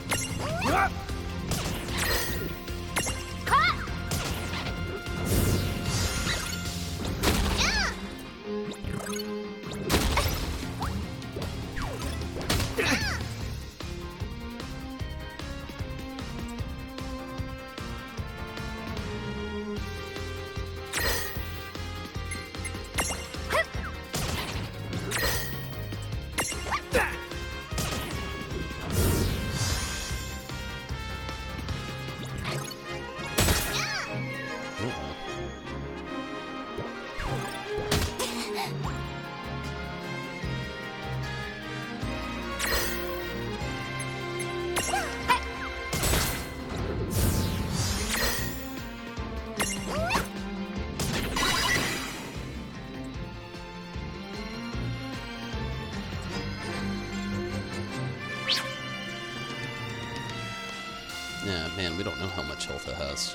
Yeah, man, we don't know how much health it has.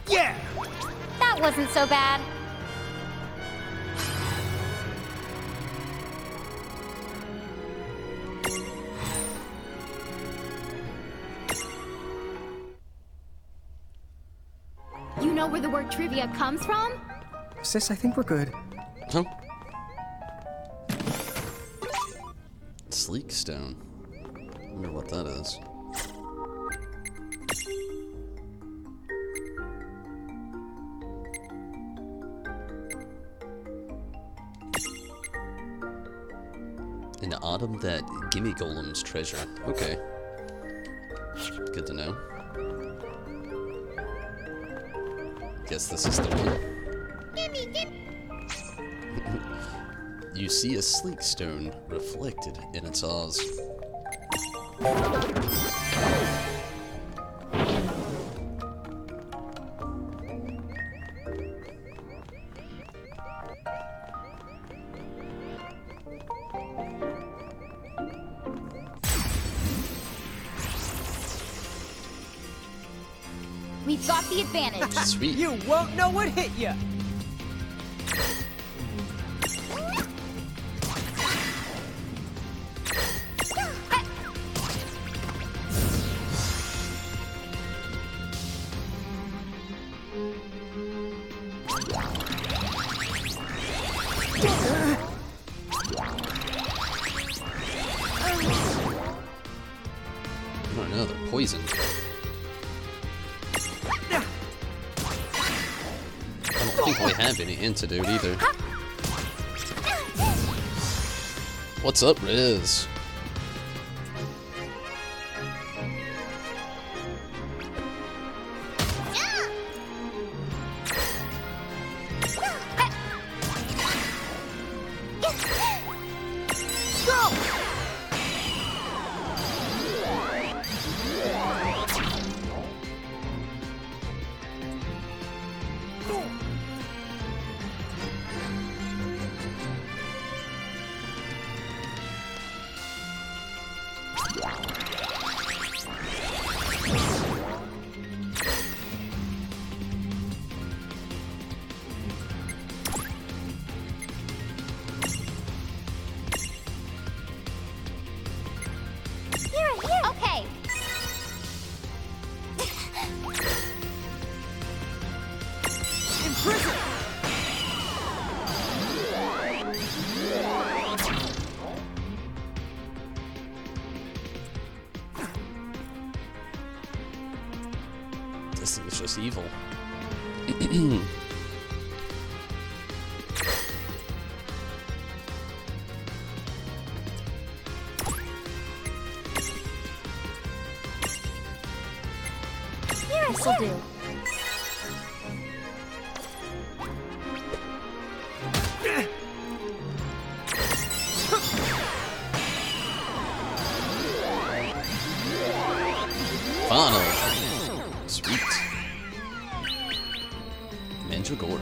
Yeah! That wasn't so bad. You know where the word trivia comes from? Sis, I think we're good. Huh? Sleek stone. I wonder what that is. An item that Gimme Golem's treasure. Okay. Good to know. Guess this is the one. You see a sleek stone reflected in its eyes. We've got the advantage. Sweet. You won't know what hit you. I don't know, they're poisoned. I don't think we have any antidote either. What's up, Riz? Okay. Imprison! This thing is just evil. This'll do. Finally. Sweet. Mandragora.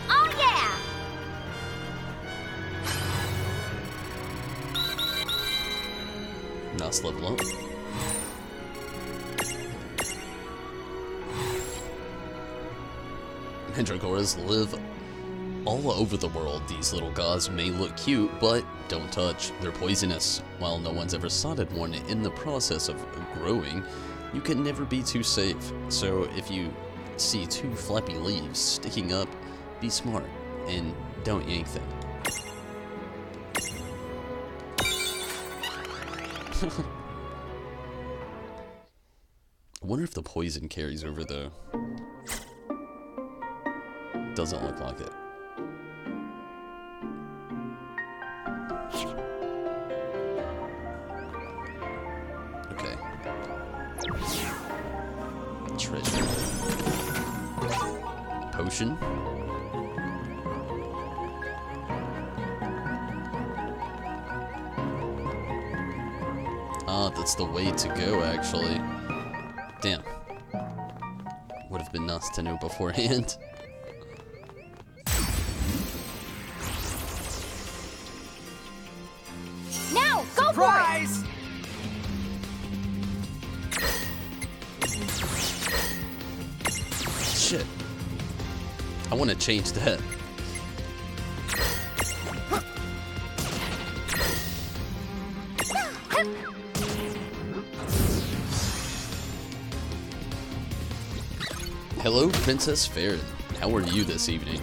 Oh yeah! Nice level up. Mandragoras live all over the world. These little guys may look cute, but don't touch. They're poisonous. While no one's ever spotted one in the process of growing, you can never be too safe. So if you see two flappy leaves sticking up, be smart and don't yank them. I wonder if the poison carries over though. Doesn't look like it. Okay. Treasure. Potion. Ah, that's the way to go, actually. Damn. Would have been nice to know beforehand. Now, go Surprise! Shit. I want to change that. Hello, Princess Farron. How are you this evening?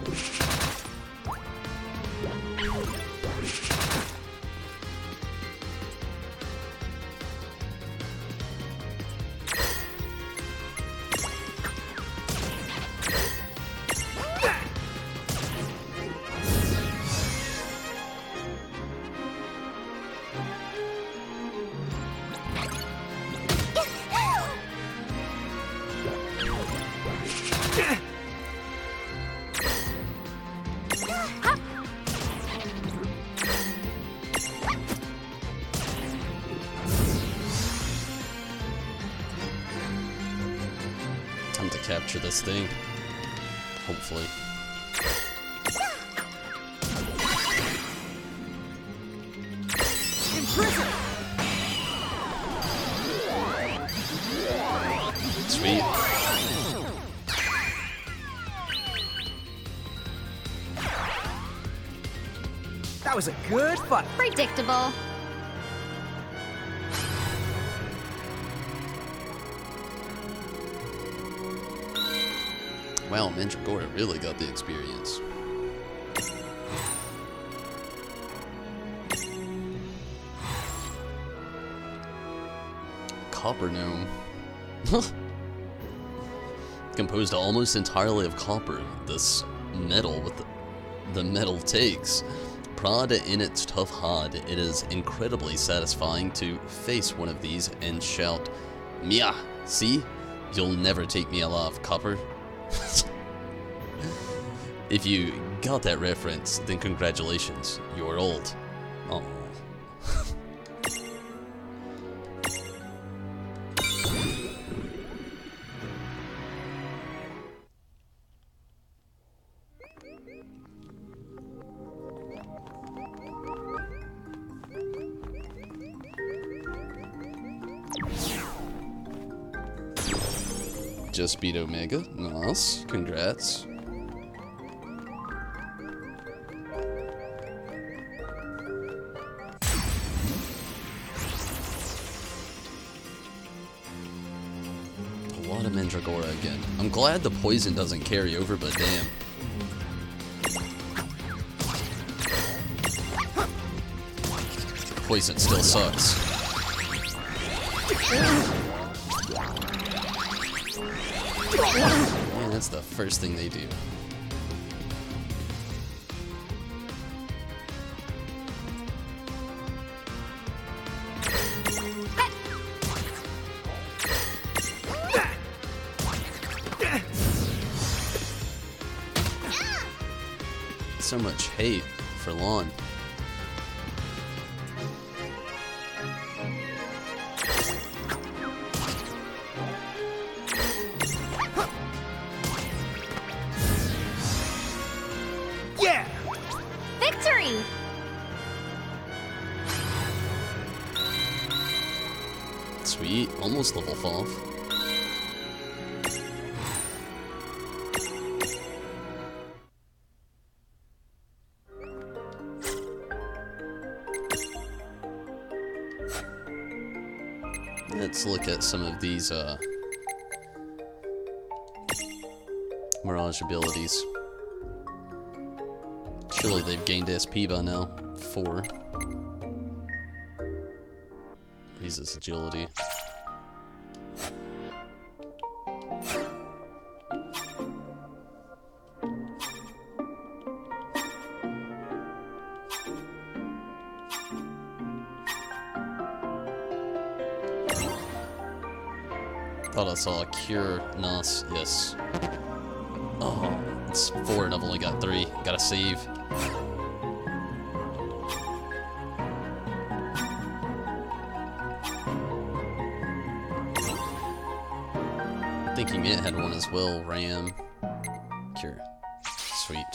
Time to capture this thing. Hopefully. In prison! Sweet. That was a good fight. Predictable. Wow, Mandragora really got the experience. Copper Gnome. Composed almost entirely of copper, this metal with the metal takes. Pride in its tough hide, it is incredibly satisfying to face one of these and shout, "Mia, see? You'll never take me alive, copper." If you got that reference, then congratulations, you're old. Oh. Just beat Omega. Nice. Congrats. A lot of Mandragora again. I'm glad the poison doesn't carry over, but damn. Poison still sucks. Man, that's the first thing they do. So much hate for Lon. Yeah! Victory! Sweet, almost level 5. Let's look at some of these Mirage abilities. Surely they've gained SP by now. 4. Raises agility. Thought I saw a cure. Nice. Yes. Oh, it's 4 and I've only got 3. Gotta save. thinking it had one as well. Ram. Cure. Sweet.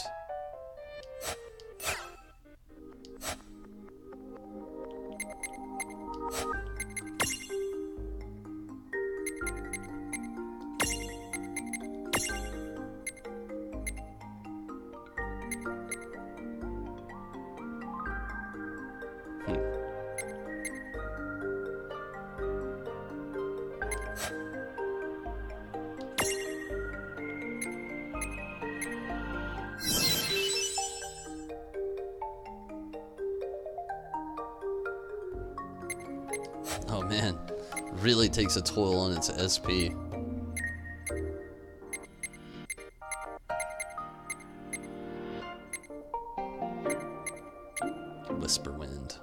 Oh man, really takes a toll on its SP. Whisper Wind.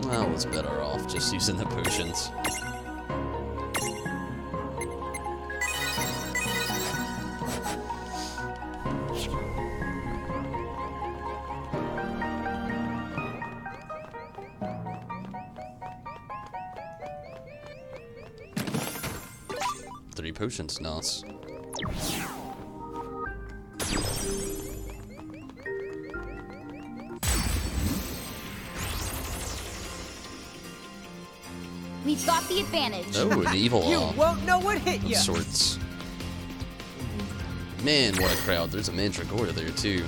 I was better off just using the potions. Three potions, nice. We've got the advantage. Oh, an evil You law won't know what hit of you. sorts. Man, what a crowd. There's a Mandragora there, too.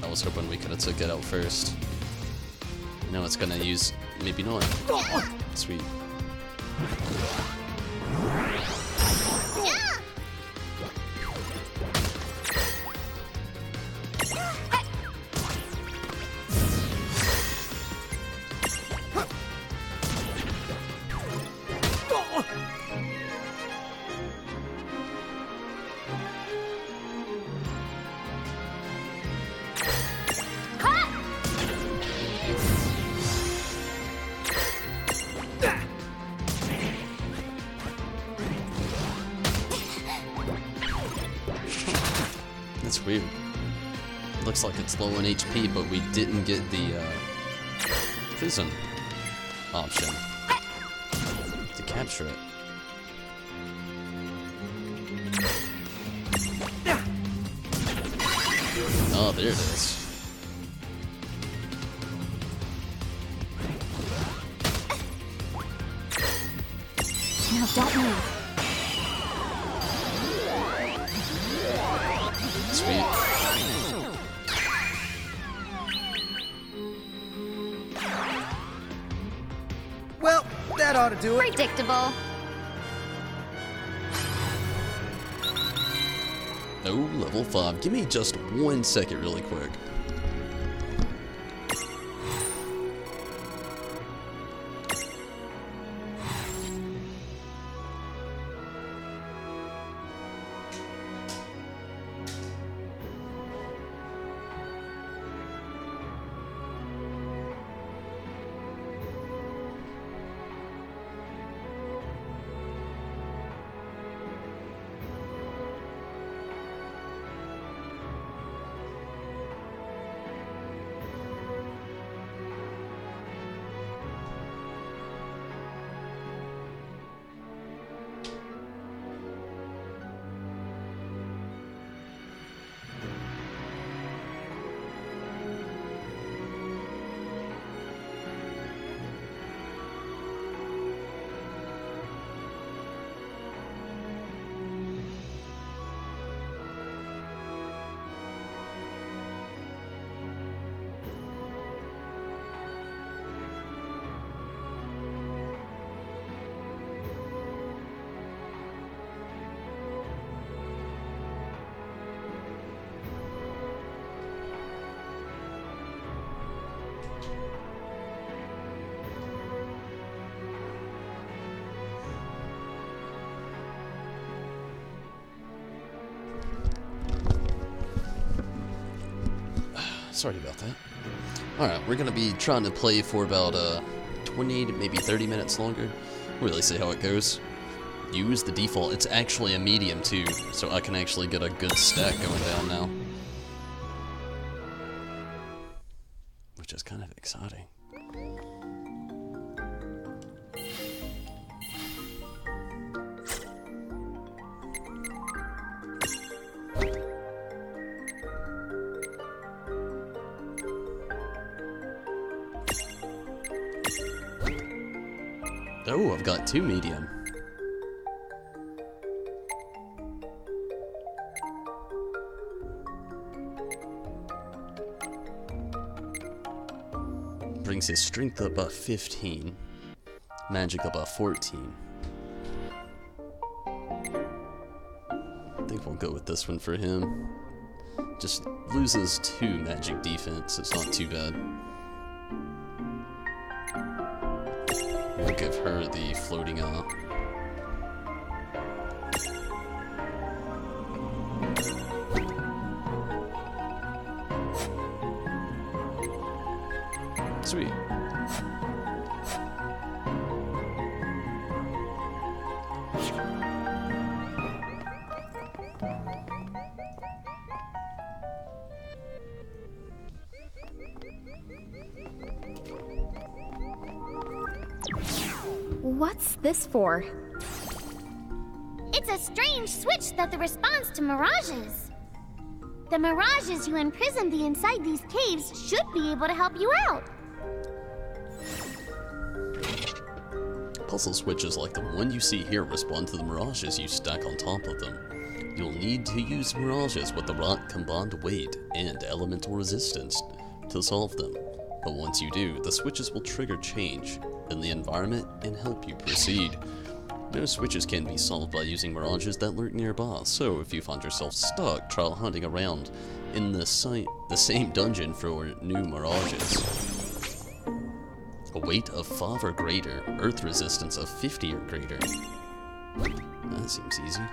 I was hoping we could have took it out first. Now it's gonna use... maybe not. Sweet. That's weird. Looks like it's low on HP, but we didn't get the prism option to capture it. Oh, there it is. No, don't move. Sweet. Well, that ought to do it. Predictable. Oh, level 5. Give me just 1 second really quick. Sorry about that. Alright, we're gonna be trying to play for about 20 to maybe 30 minutes longer. Really see how it goes. Use the default. It's actually a medium too, so I can actually get a good stack going down now. Which is kind of exciting. Oh, I've got 2 medium. Brings his strength up by 15, magic up by 14. I think we'll go with this one for him. Just loses 2 magic defense, it's not too bad. We'll give her the floating eye. Sweet. What's this for? It's a strange switch that responds to mirages. The mirages you imprisoned inside these caves should be able to help you out. Puzzle switches like the one you see here respond to the mirages you stack on top of them. You'll need to use mirages with the right combined weight and elemental resistance to solve them. But once you do, the switches will trigger change in the environment and help you proceed. No switches can be solved by using mirages that lurk nearby, so if you find yourself stuck, try hunting around in the same dungeon for new mirages. A weight of 5 or greater, earth resistance of 50 or greater. That seems easy.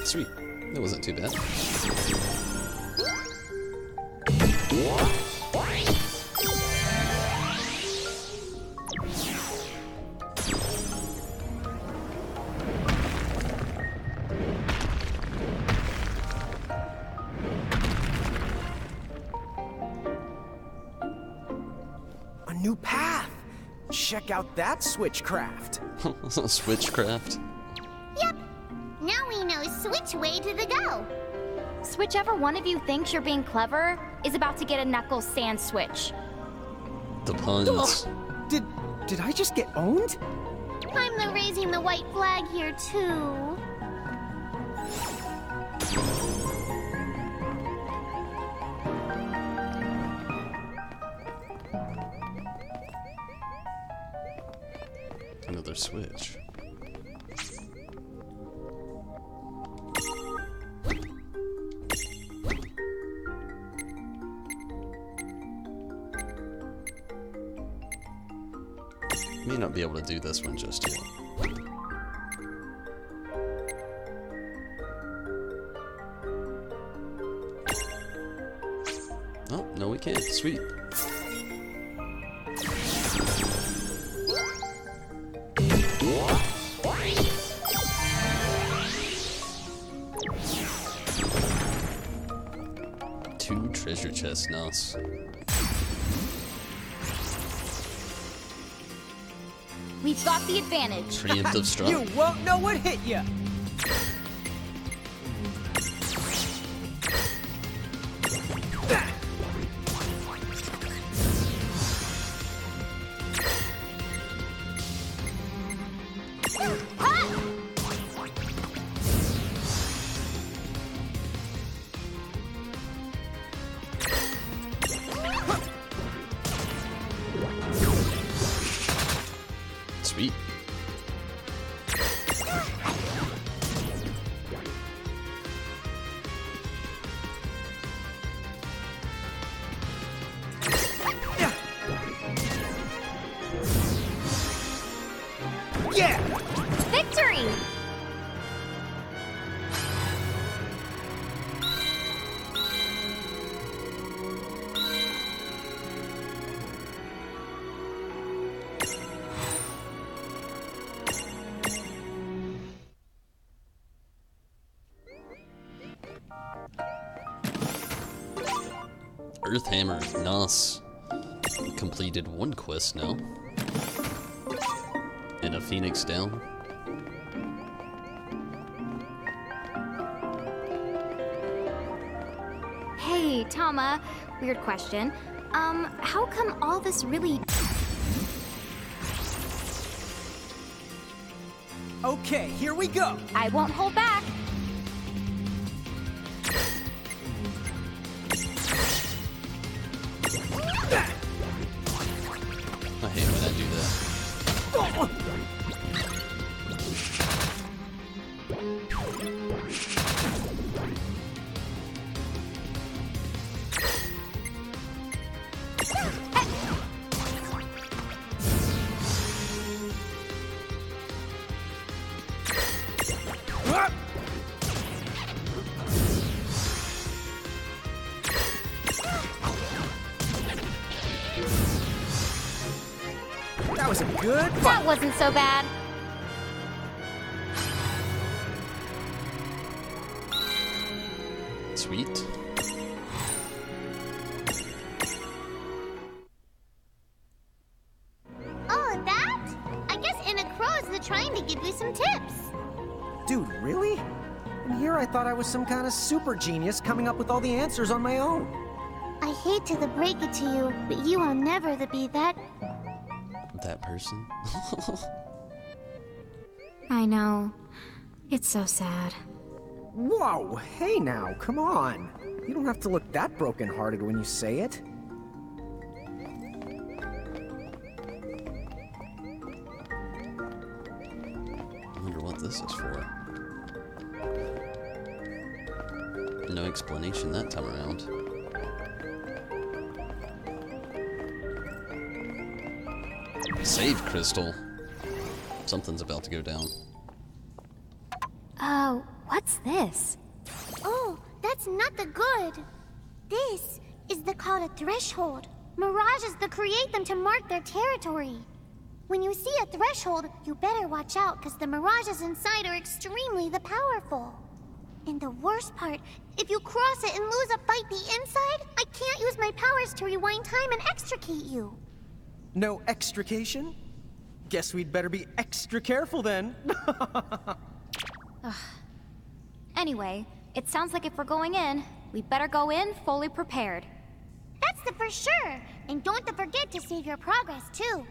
Sweet. That wasn't too bad. A new path! Check out that switchcraft. Switchcraft? Yep. Now we know which way to go. Whichever one of you thinks you're being clever is about to get a Knuckles sand switch. The puns. Ugh. Did I just get owned? I'm the raising the white flag here too. Another switch. May not be able to do this one just yet. Oh, no we can't. Sweet. Two treasure chests, nice. We've got the advantage. Preemptive strike. You won't know what hit you. Sweet. Yeah! Victory! Earthhammer, nice. Completed one quest now. And a phoenix down. Hey, Tama. Weird question. How come all this really... Okay, here we go. I won't hold back. I hate when I do that. That was a good fight. That wasn't so bad. Sweet. Oh, that? I guess Anna Crow's trying to give you some tips. Dude, really? And here I thought I was some kind of super genius coming up with all the answers on my own. I hate to break it to you, but you will never be that. That person? I know. It's so sad. Whoa, hey now, come on. You don't have to look that broken-hearted when you say it. I wonder what this is for. No explanation that time around. Save crystal. Something's about to go down. Oh, what's this? Oh, that's not the good. This is called a threshold. Mirages create them to mark their territory. When you see a threshold, you better watch out because the mirages inside are extremely powerful. And the worst part, if you cross it and lose a fight the inside, I can't use my powers to rewind time and extricate you. No extrication? Guess we'd better be extra careful then. Anyway, it sounds like if we're going in, we better go in fully prepared. That's for sure. And don't forget to save your progress, too.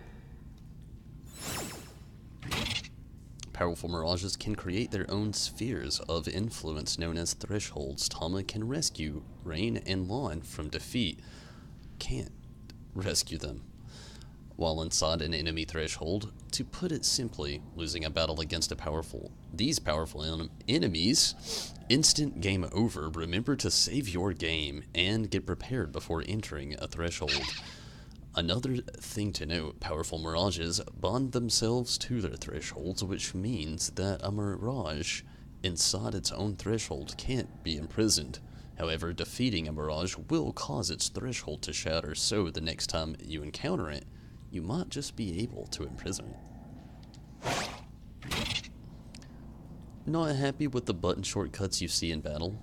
Powerful mirages can create their own spheres of influence known as thresholds. Tama can rescue Rain and Lon from defeat. Can't rescue them. While inside an enemy threshold, to put it simply, losing a battle against these powerful enemies, instant game over. Remember to save your game and get prepared before entering a threshold. Another thing to note, powerful mirages bond themselves to their thresholds, which means that a mirage inside its own threshold can't be imprisoned. However, defeating a mirage will cause its threshold to shatter, so the next time you encounter it, you might just be able to imprison it. Not happy with the button shortcuts you see in battle?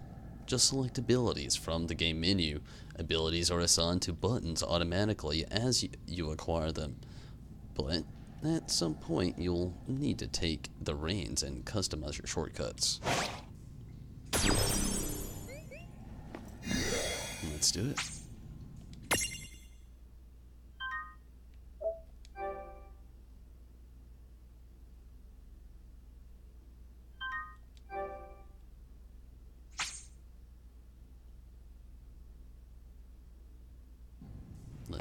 Just select abilities from the game menu. Abilities are assigned to buttons automatically as you acquire them. But at some point you'll need to take the reins and customize your shortcuts. Let's do it.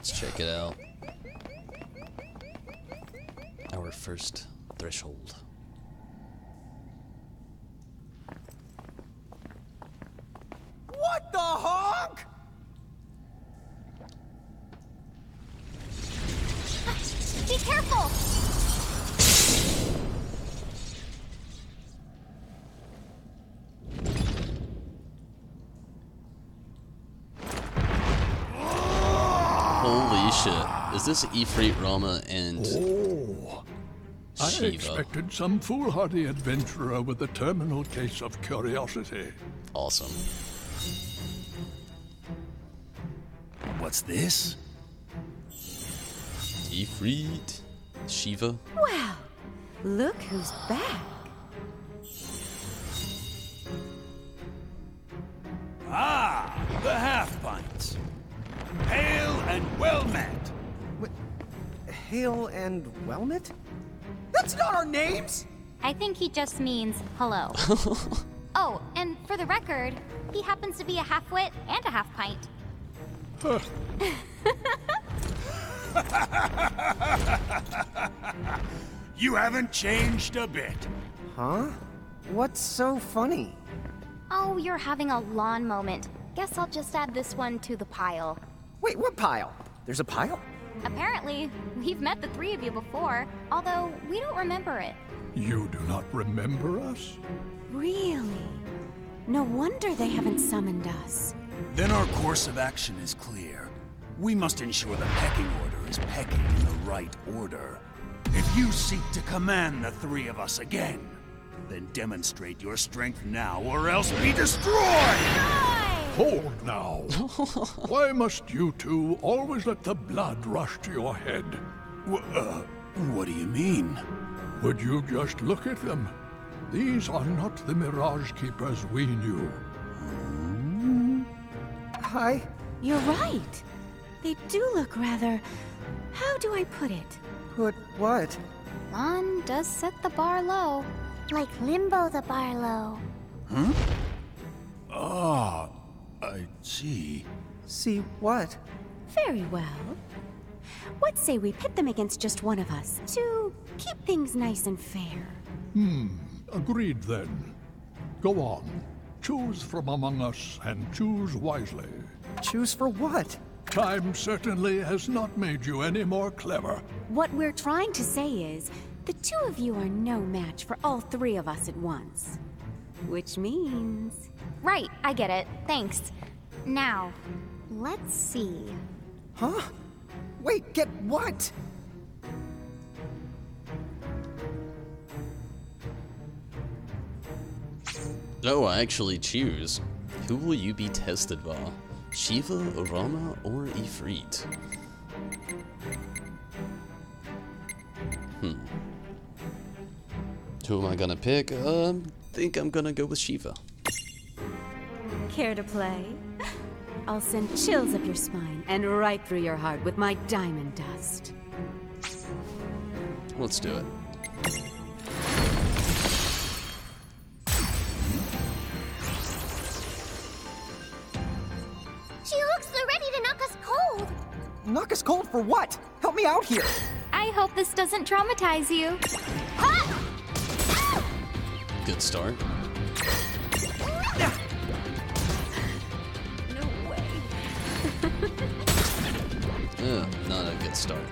Let's check it out. Our first threshold. What the honk? Be careful! Holy shit. Is this Ifrit, Rama, and I Shiva? expected some foolhardy adventurer with a terminal case of curiosity. Awesome. What's this? Ifrit, Shiva. Well, look who's back. Ah, the half-pints. Hail and well met. Hail and well met? That's not our names! I think he just means hello. Oh, and for the record, he happens to be a half-wit and a half-pint. You haven't changed a bit. Huh? What's so funny? Oh, you're having a lawn moment. Guess I'll just add this one to the pile. Wait, what pile? There's a pile? Apparently, we've met the three of you before, although we don't remember it. You do not remember us? Really? No wonder they haven't summoned us. Then our course of action is clear. We must ensure the pecking order is pecking in the right order. If you seek to command the three of us again, then demonstrate your strength now or else be destroyed! Hold now. Why must you two always let the blood rush to your head? What do you mean? Would you just look at them? These are not the Mirage Keepers we knew. Hi. You're right. They do look rather... How do I put it? Put what? Lon does set the bar low. Like Limbo the Barlow. Huh? Ah, I see. See what? Very well. What say we pit them against just one of us to keep things nice and fair? Agreed then. Go on. Choose from among us and choose wisely. Choose for what? Time certainly has not made you any more clever. What we're trying to say is, the two of you are no match for all three of us at once. Which means... Right, I get it. Thanks. Now, let's see. Huh? Wait, get what? Oh, I actually choose. Who will you be tested by? Shiva, Rama, or Ifrit? Who am I gonna pick? Think I'm gonna go with Shiva. Care to play? I'll send chills up your spine and right through your heart with my diamond dust. Let's do it. She looks ready to knock us cold. Knock us cold for what? Help me out here. I hope this doesn't traumatize you. Good start. No way. Not a good start.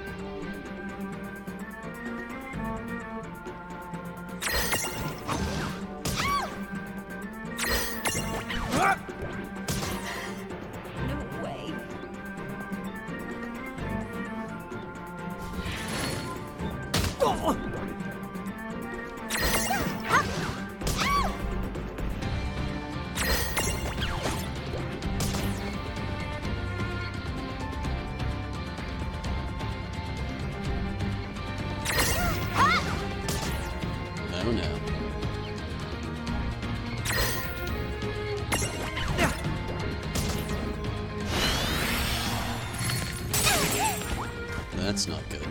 No way. Oh no. That's not good.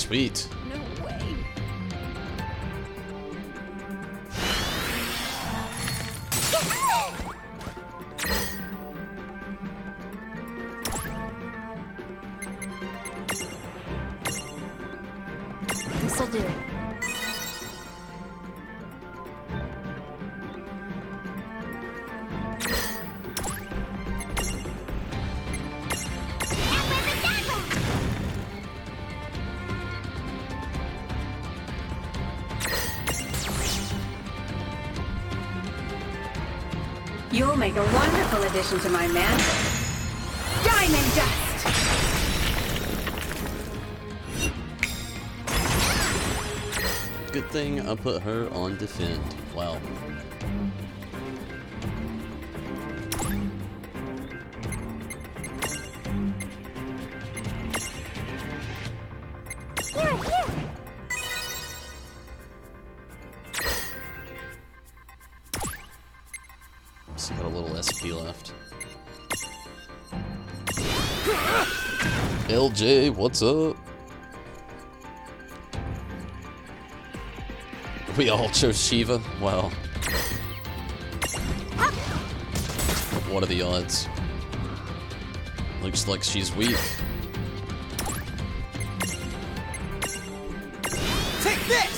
Sweet. No way. This'll do. You'll make a wonderful addition to my mansion. Diamond Dust! Good thing I put her on defend. Wow. Just got a little SP left. LJ, what's up? We all chose Shiva? Wow. What are the odds? Looks like she's weak. Take this!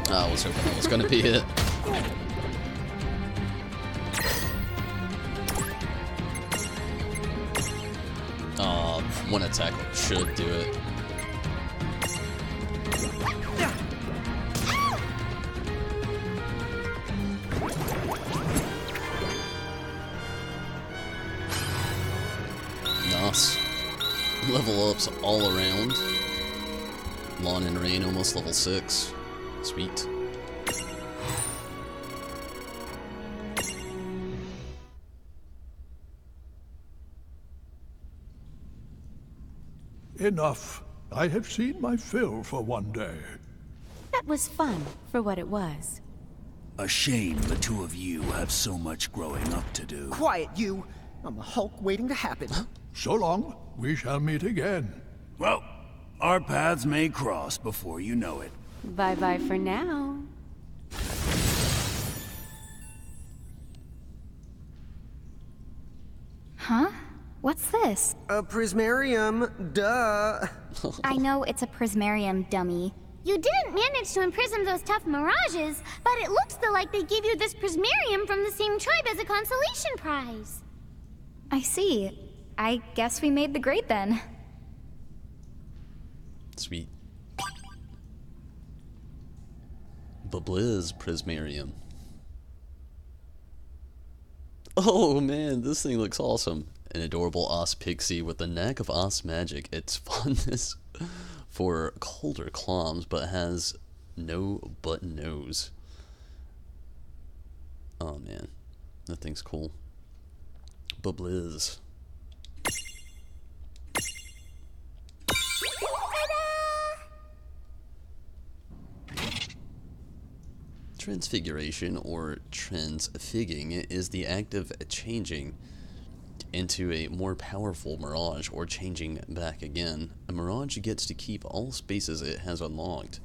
I was hoping that was gonna be it. One attack should do it. Nice. Level ups all around. Lawn and Rain almost level 6. Sweet. Enough. I have seen my fill for one day. That was fun, for what it was. A shame the two of you have so much growing up to do. Quiet, you! I'm the Hulk waiting to happen. So long. We shall meet again. Well, our paths may cross before you know it. Bye-bye for now. Huh? What's this? A prismarium, duh. I know it's a prismarium, dummy. You didn't manage to imprison those tough mirages, but it looks like they gave you this prismarium from the same tribe as a consolation prize. I see. I guess we made the grade then. Sweet. Babliz Prismarium. Oh man, this thing looks awesome. An adorable Oz pixie with the knack of Oz magic. Its fondness for colder cloms, but has no button nose. Oh man, that thing's cool. Babliz. Transfiguration, or transfigging, is the act of changing into a more powerful mirage or changing back again. A mirage gets to keep all spaces it has unlocked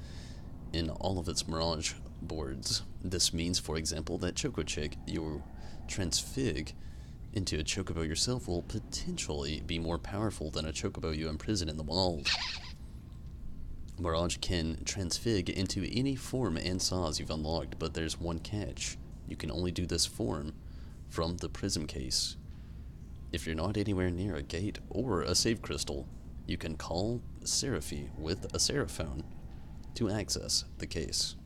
in all of its mirage boards. This means, for example, that Chocochick you transfig into a chocobo yourself will potentially be more powerful than a chocobo you imprison in the wild. Mirage can transfig into any form and size you've unlocked, but there's one catch. You can only do this form from the prism case. If you're not anywhere near a gate or a save crystal, you can call Seraphy with a Seraphone to access the case.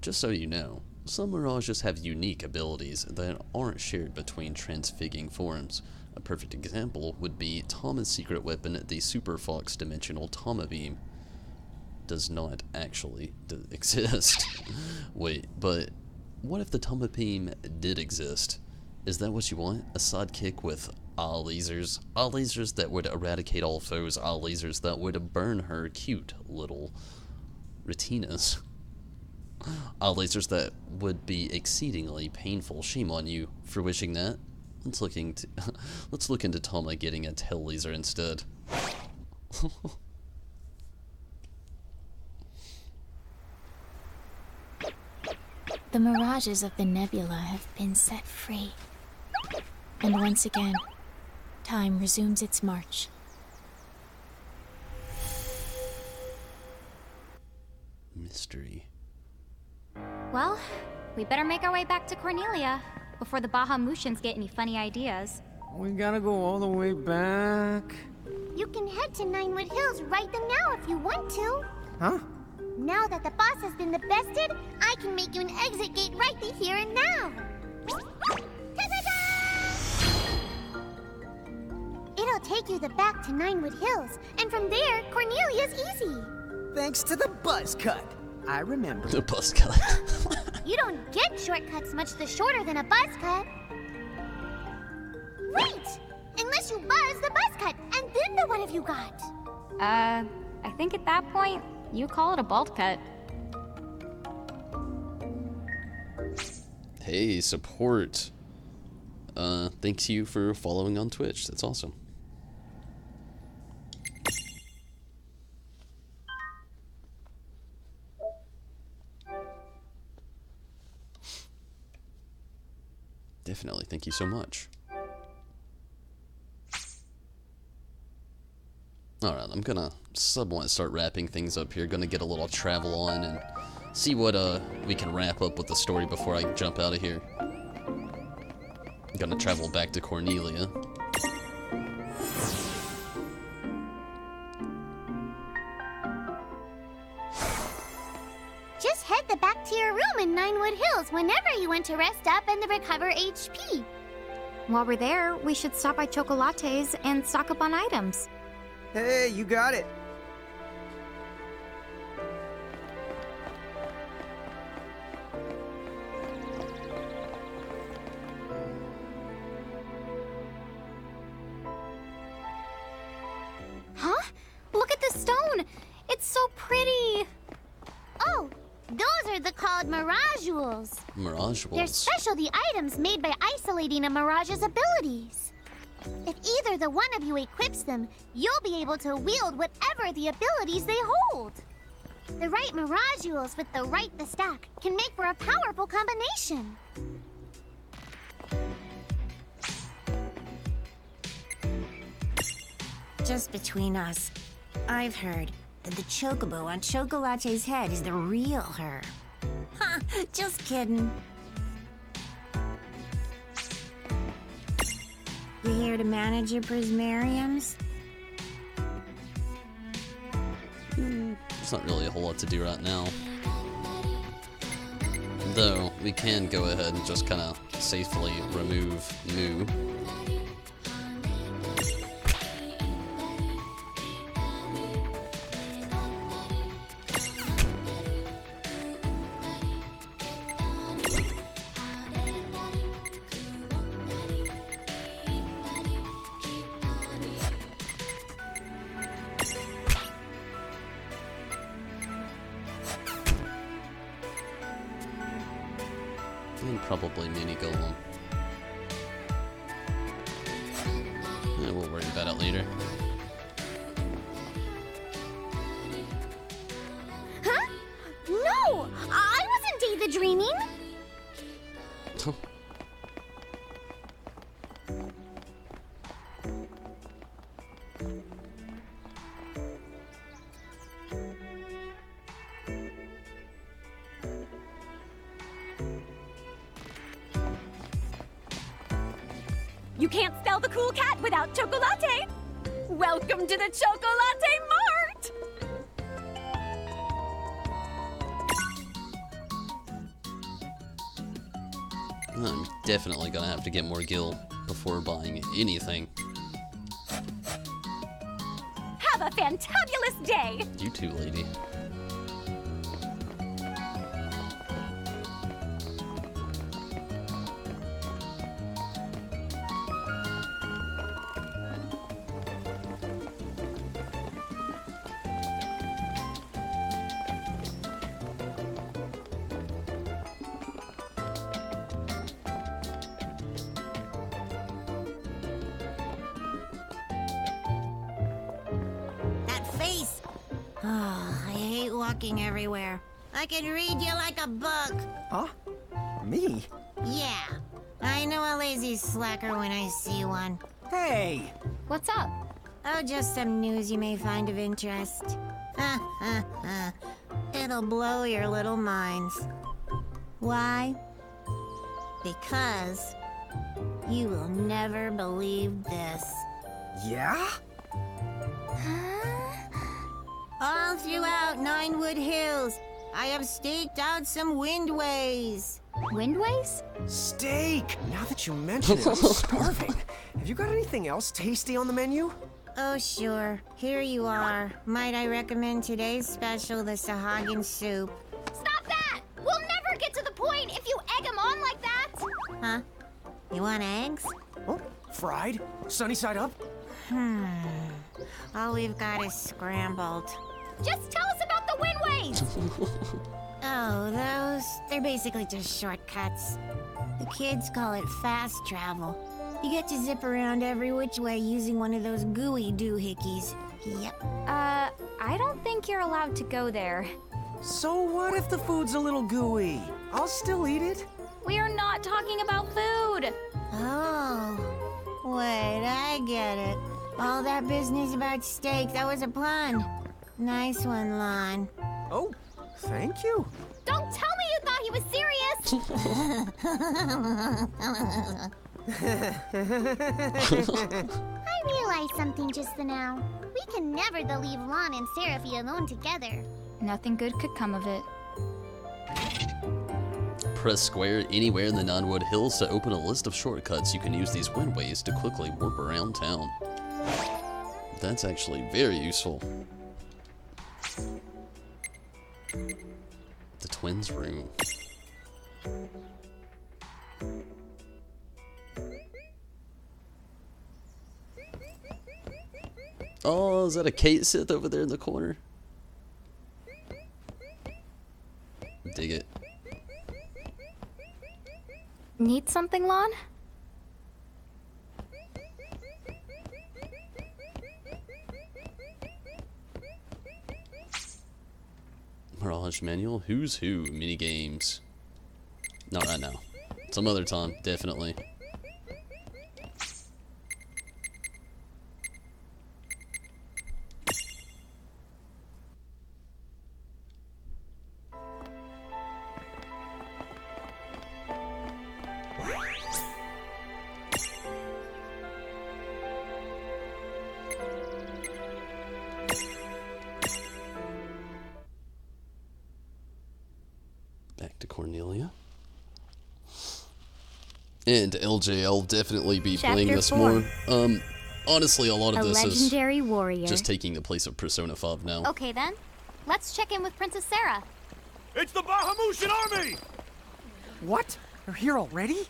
Just so you know, some Mirages have unique abilities that aren't shared between transfigging forms. A perfect example would be Tama's secret weapon, the Super Fox Dimensional Tama Beam. does not actually exist. Wait, but what if the Tama Beam did exist? Is that what you want? A sidekick with lasers? Lasers that would eradicate all foes, lasers that would burn her cute little retinas. Lasers that would be exceedingly painful. Shame on you for wishing that. Let's look into Tama getting a tail laser instead. The mirages of the nebula have been set free. And once again, time resumes its march. Mystery. Well, we better make our way back to Cornelia before the Bahamutians get any funny ideas. We gotta go all the way back. You can head to Ninewood Hills right now if you want to. Huh? Now that the boss has been the bested, I can make you an exit gate right here and now. It'll take you back to Ninewood Hills, and from there, Cornelia's easy. Thanks to the buzz cut. I remember. The buzz cut. You don't get shortcuts much shorter than a buzz cut. Wait! Unless you buzz the buzz cut, and then what have you got? I think at that point, you call it a bolt cut. Hey, support. Thanks you for following on Twitch. That's awesome. Definitely, thank you so much. Alright, I'm gonna somewhat start wrapping things up here. Gonna get a little travel on and see what we can wrap up with the story before I jump out of here. I'm gonna travel back to Cornelia. Just head back to your room in Ninewood Hills whenever you want to rest up and recover HP. While we're there, we should stop by Chocolate's and stock up on items. Hey, you got it. Huh? Look at the stone! It's so pretty! Oh, those are called Mirajules. Mirajules? They're specialty items made by isolating a Mirage's abilities. If either the one of you equips them, you'll be able to wield whatever the abilities they hold. The right Mirajules with the right stack can make for a powerful combination. Just between us, I've heard that the chocobo on Chocolate's head is the real her. Ha! Just kidding. You here to manage your prismariums? There's not really a whole lot to do right now. Though, we can go ahead and just kind of safely remove Moo. And probably mini golem. Yeah, we'll worry about it later. Huh? No! I wasn't daydreaming! You can't spell the cool cat without Chocolate! Welcome to the Chocolate Mart! I'm definitely gonna have to get more gil before buying anything. Have a fantabulous day! You too, lady. walking everywhere. I can read you like a book. Huh? Me? Yeah. I know a lazy slacker when I see one. Hey! What's up? Oh, just some news you may find of interest. It'll blow your little minds. Why? Because you will never believe this. Yeah? All throughout Ninewood Hills, I have staked out some windways. Windways? Steak! Now that you mention it, I'm starving. Have you got anything else tasty on the menu? Oh, sure. Here you are. Might I recommend today's special, the Sahagin soup? Stop that! We'll never get to the point if you egg them on like that! Huh? You want eggs? Oh, fried? Sunny side up? All we've got is scrambled. Just tell us about the windways! Oh, those? They're basically just shortcuts. The kids call it fast travel. You get to zip around every which way using one of those gooey doohickeys. Yep. I don't think you're allowed to go there. So what if the food's a little gooey? I'll still eat it. We are not talking about food! Oh. Wait, I get it. All that business about steak, that was a pun. Nice one, Lon. Oh, thank you. Don't tell me you thought he was serious! I realized something just now. We can never leave Lon and Seraphy alone together. Nothing good could come of it. Press square anywhere in the Ninewood Hills to open a list of shortcuts. You can use these windways to quickly warp around town. That's actually very useful. The twins' room. Oh, is that a Kate Sith over there in the corner? Dig it. Need something, Lon? Mirage manual. Who's Who minigames. Not right now. Some other time, definitely. Back to Cornelia. And LJ, I'll definitely be playing this 4. more. Honestly, a lot of A this legendary is warrior. just taking the place of Persona 5 now. Okay then, let's check in with Princess Sarah. It's the Bahamutian army! What? They're here already?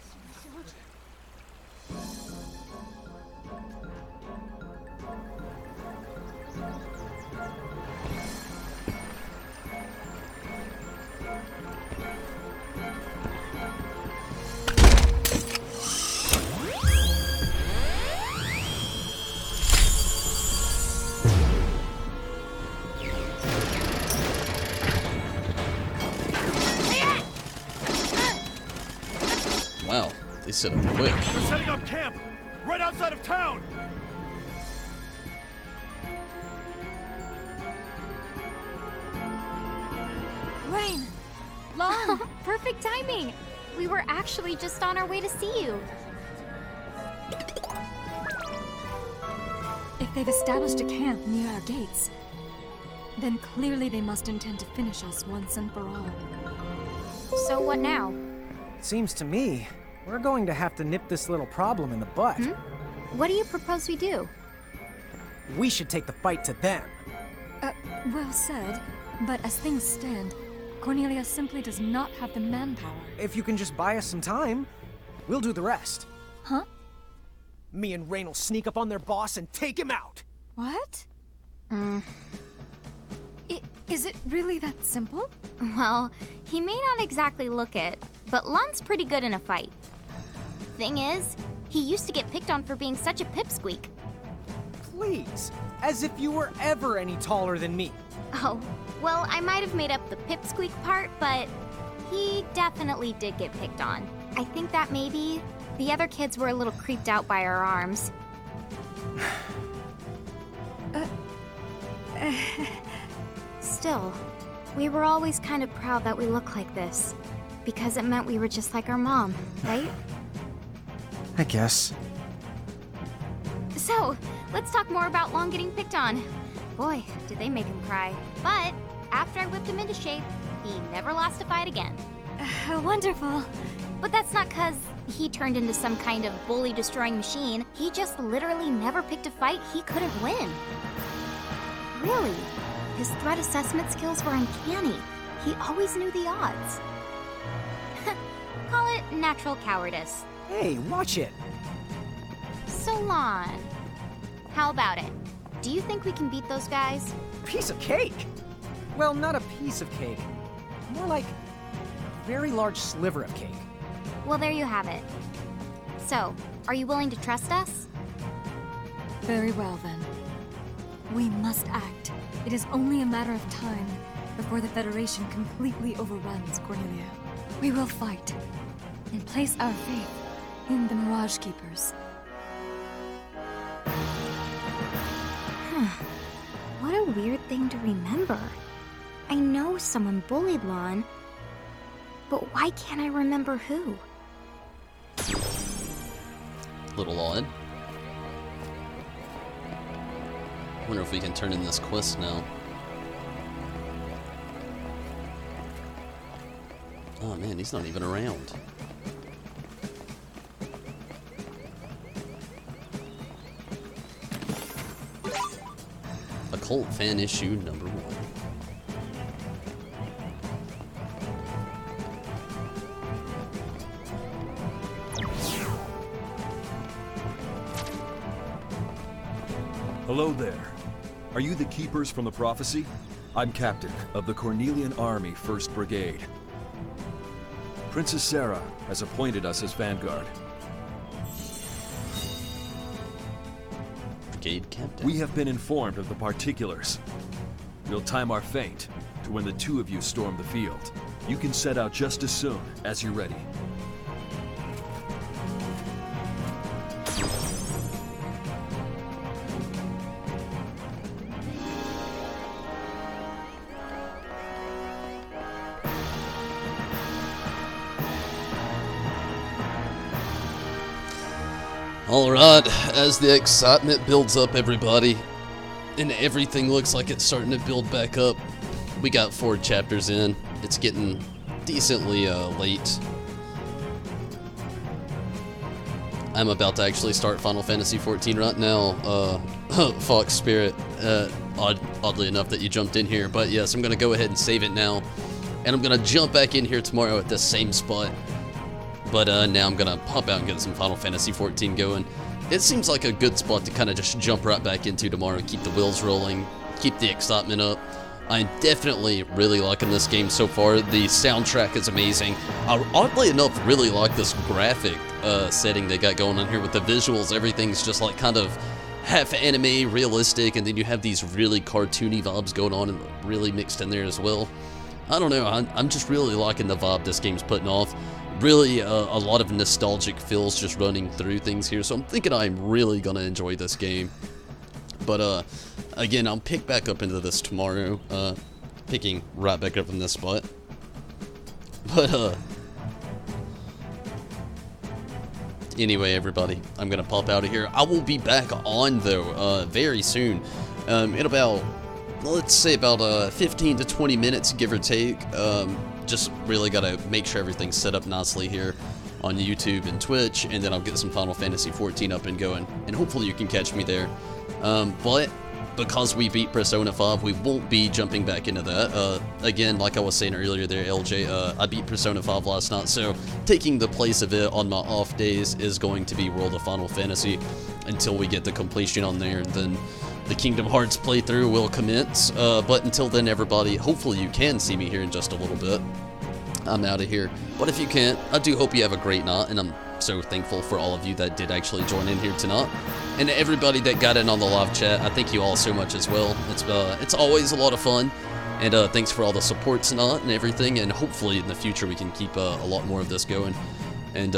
Wow, they set up quick. We're setting up camp right outside of town! Rain! Lon! Perfect timing! We were actually just on our way to see you. If they've established a camp near our gates, then clearly they must intend to finish us once and for all. So what now? Seems to me we're going to have to nip this little problem in the bud. What do you propose we do? We should take the fight to them. Well said, but as things stand, Cornelia simply does not have the manpower. If you can just buy us some time, we'll do the rest. Huh? Me and Rain will sneak up on their boss and take him out. What? Is it really that simple? Well, he may not exactly look it, but Lon's pretty good in a fight. Thing is, he used to get picked on for being such a pipsqueak. Please, as if you were ever any taller than me. Oh, Well, I might have made up the pipsqueak part, but he definitely did get picked on. I think that maybe the other kids were a little creeped out by our arms. Still, we were always kind of proud that we look like this, because it meant we were just like our mom, right? I guess. So, let's talk more about Long getting picked on. Boy, did they make him cry. But after I whipped him into shape, he never lost a fight again. Wonderful. But that's not 'cause he turned into some kind of bully-destroying machine. He just literally never picked a fight he couldn't win. Really, his threat assessment skills were uncanny. He always knew the odds. Call it natural cowardice. Hey, watch it. So, Lon, how about it? Do you think we can beat those guys? Piece of cake? Well, not a piece of cake. More like a very large sliver of cake. Well, there you have it. So, are you willing to trust us? Very well, then. We must act. It is only a matter of time before the Federation completely overruns Cornelia. We will fight and place our faith in the Mirage Keepers. What a weird thing to remember. I know someone bullied Lon, but why can't I remember who? Little odd. Wonder if we can turn in this quest now. Oh man, he's not even around. Occult fan issue number 1. Hello there. Are you the Keepers from the Prophecy? I'm Captain of the Cornelian Army 1st Brigade. Princess Sarah has appointed us as Vanguard. Brigade Captain. We have been informed of the particulars. We'll time our feint to when the two of you storm the field. You can set out just as soon as you're ready. Alright, as the excitement builds up, everybody, and everything looks like it's starting to build back up, we got 4 chapters in. It's getting decently late. I'm about to actually start Final Fantasy XIV right now. Fox Spirit, oddly enough that you jumped in here, but yes, I'm going to go ahead and save it now, and I'm going to jump back in here tomorrow at the same spot. But now I'm gonna pop out and get some Final Fantasy XIV going. It seems like a good spot to kind of just jump right back into tomorrow, keep the wheels rolling, keep the excitement up. I'm definitely really liking this game so far. The soundtrack is amazing. I, oddly enough, really like this graphic setting they got going on here with the visuals. Everything's just like kind of half anime, realistic, and then you have these really cartoony vibes going on and really mixed in there as well. I don't know, I'm just really liking the vibe this game's putting off. Really a lot of nostalgic feels just running through things here, so I'm thinking I'm really gonna enjoy this game. But again, I'll pick back up into this tomorrow, picking right back up from this spot. But anyway, everybody, I'm gonna pop out of here. I will be back on though very soon, in about, let's say about 15 to 20 minutes, give or take. Just really gotta make sure everything's set up nicely here on YouTube and Twitch, and then I'll get some Final Fantasy XIV up and going, and hopefully you can catch me there. But because we beat Persona 5, we won't be jumping back into that. Again, like I was saying earlier there, LJ, I beat Persona 5 last night, so taking the place of it on my off days is going to be World of Final Fantasy until we get the completion on there, and then the Kingdom Hearts playthrough will commence. But until then, everybody, hopefully you can see me here in just a little bit. I'm out of here. But if you can't, I do hope you have a great night, and I'm so thankful for all of you that did actually join in here tonight. And everybody that got in on the live chat, I thank you all so much as well. It's always a lot of fun. And thanks for all the support tonight and everything, and hopefully in the future we can keep a lot more of this going. And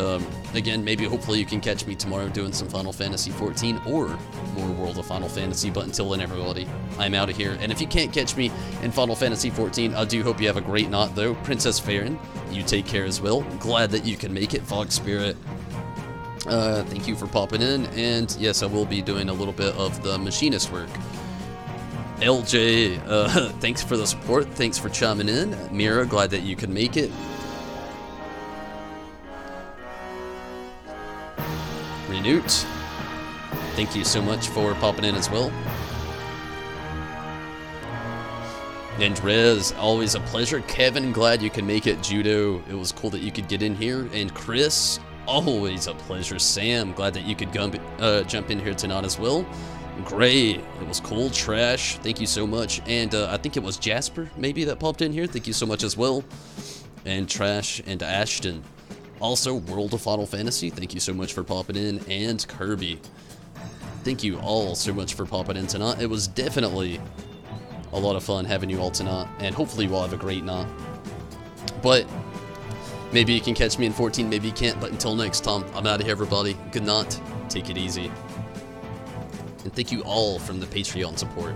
again, maybe hopefully you can catch me tomorrow doing some Final Fantasy XIV or more World of Final Fantasy. But until then, everybody, I'm out of here. And if you can't catch me in Final Fantasy XIV, I do hope you have a great night, though. Princess Farron, you take care as well. Glad that you can make it. Fog Spirit, thank you for popping in. And yes, I will be doing a little bit of the machinist work. LJ, thanks for the support. Thanks for chiming in. Mira, glad that you could make it. Renewt, thank you so much for popping in as well. And Rez, always a pleasure. Kevin, glad you could make it. Judo, it was cool that you could get in here. And Chris, always a pleasure. Sam, glad that you could jump in here tonight as well. Gray, it was cool. Trash, thank you so much. And I think it was Jasper, maybe, that popped in here. Thank you so much as well. And Trash and Ashton. Also, World of Final Fantasy, thank you so much for popping in. And Kirby, thank you all so much for popping in tonight. It was definitely a lot of fun having you all tonight, and hopefully we'll have a great night. But maybe you can catch me in 14, maybe you can't, but until next time, I'm out of here, everybody. Good night, take it easy. And thank you all from the Patreon support.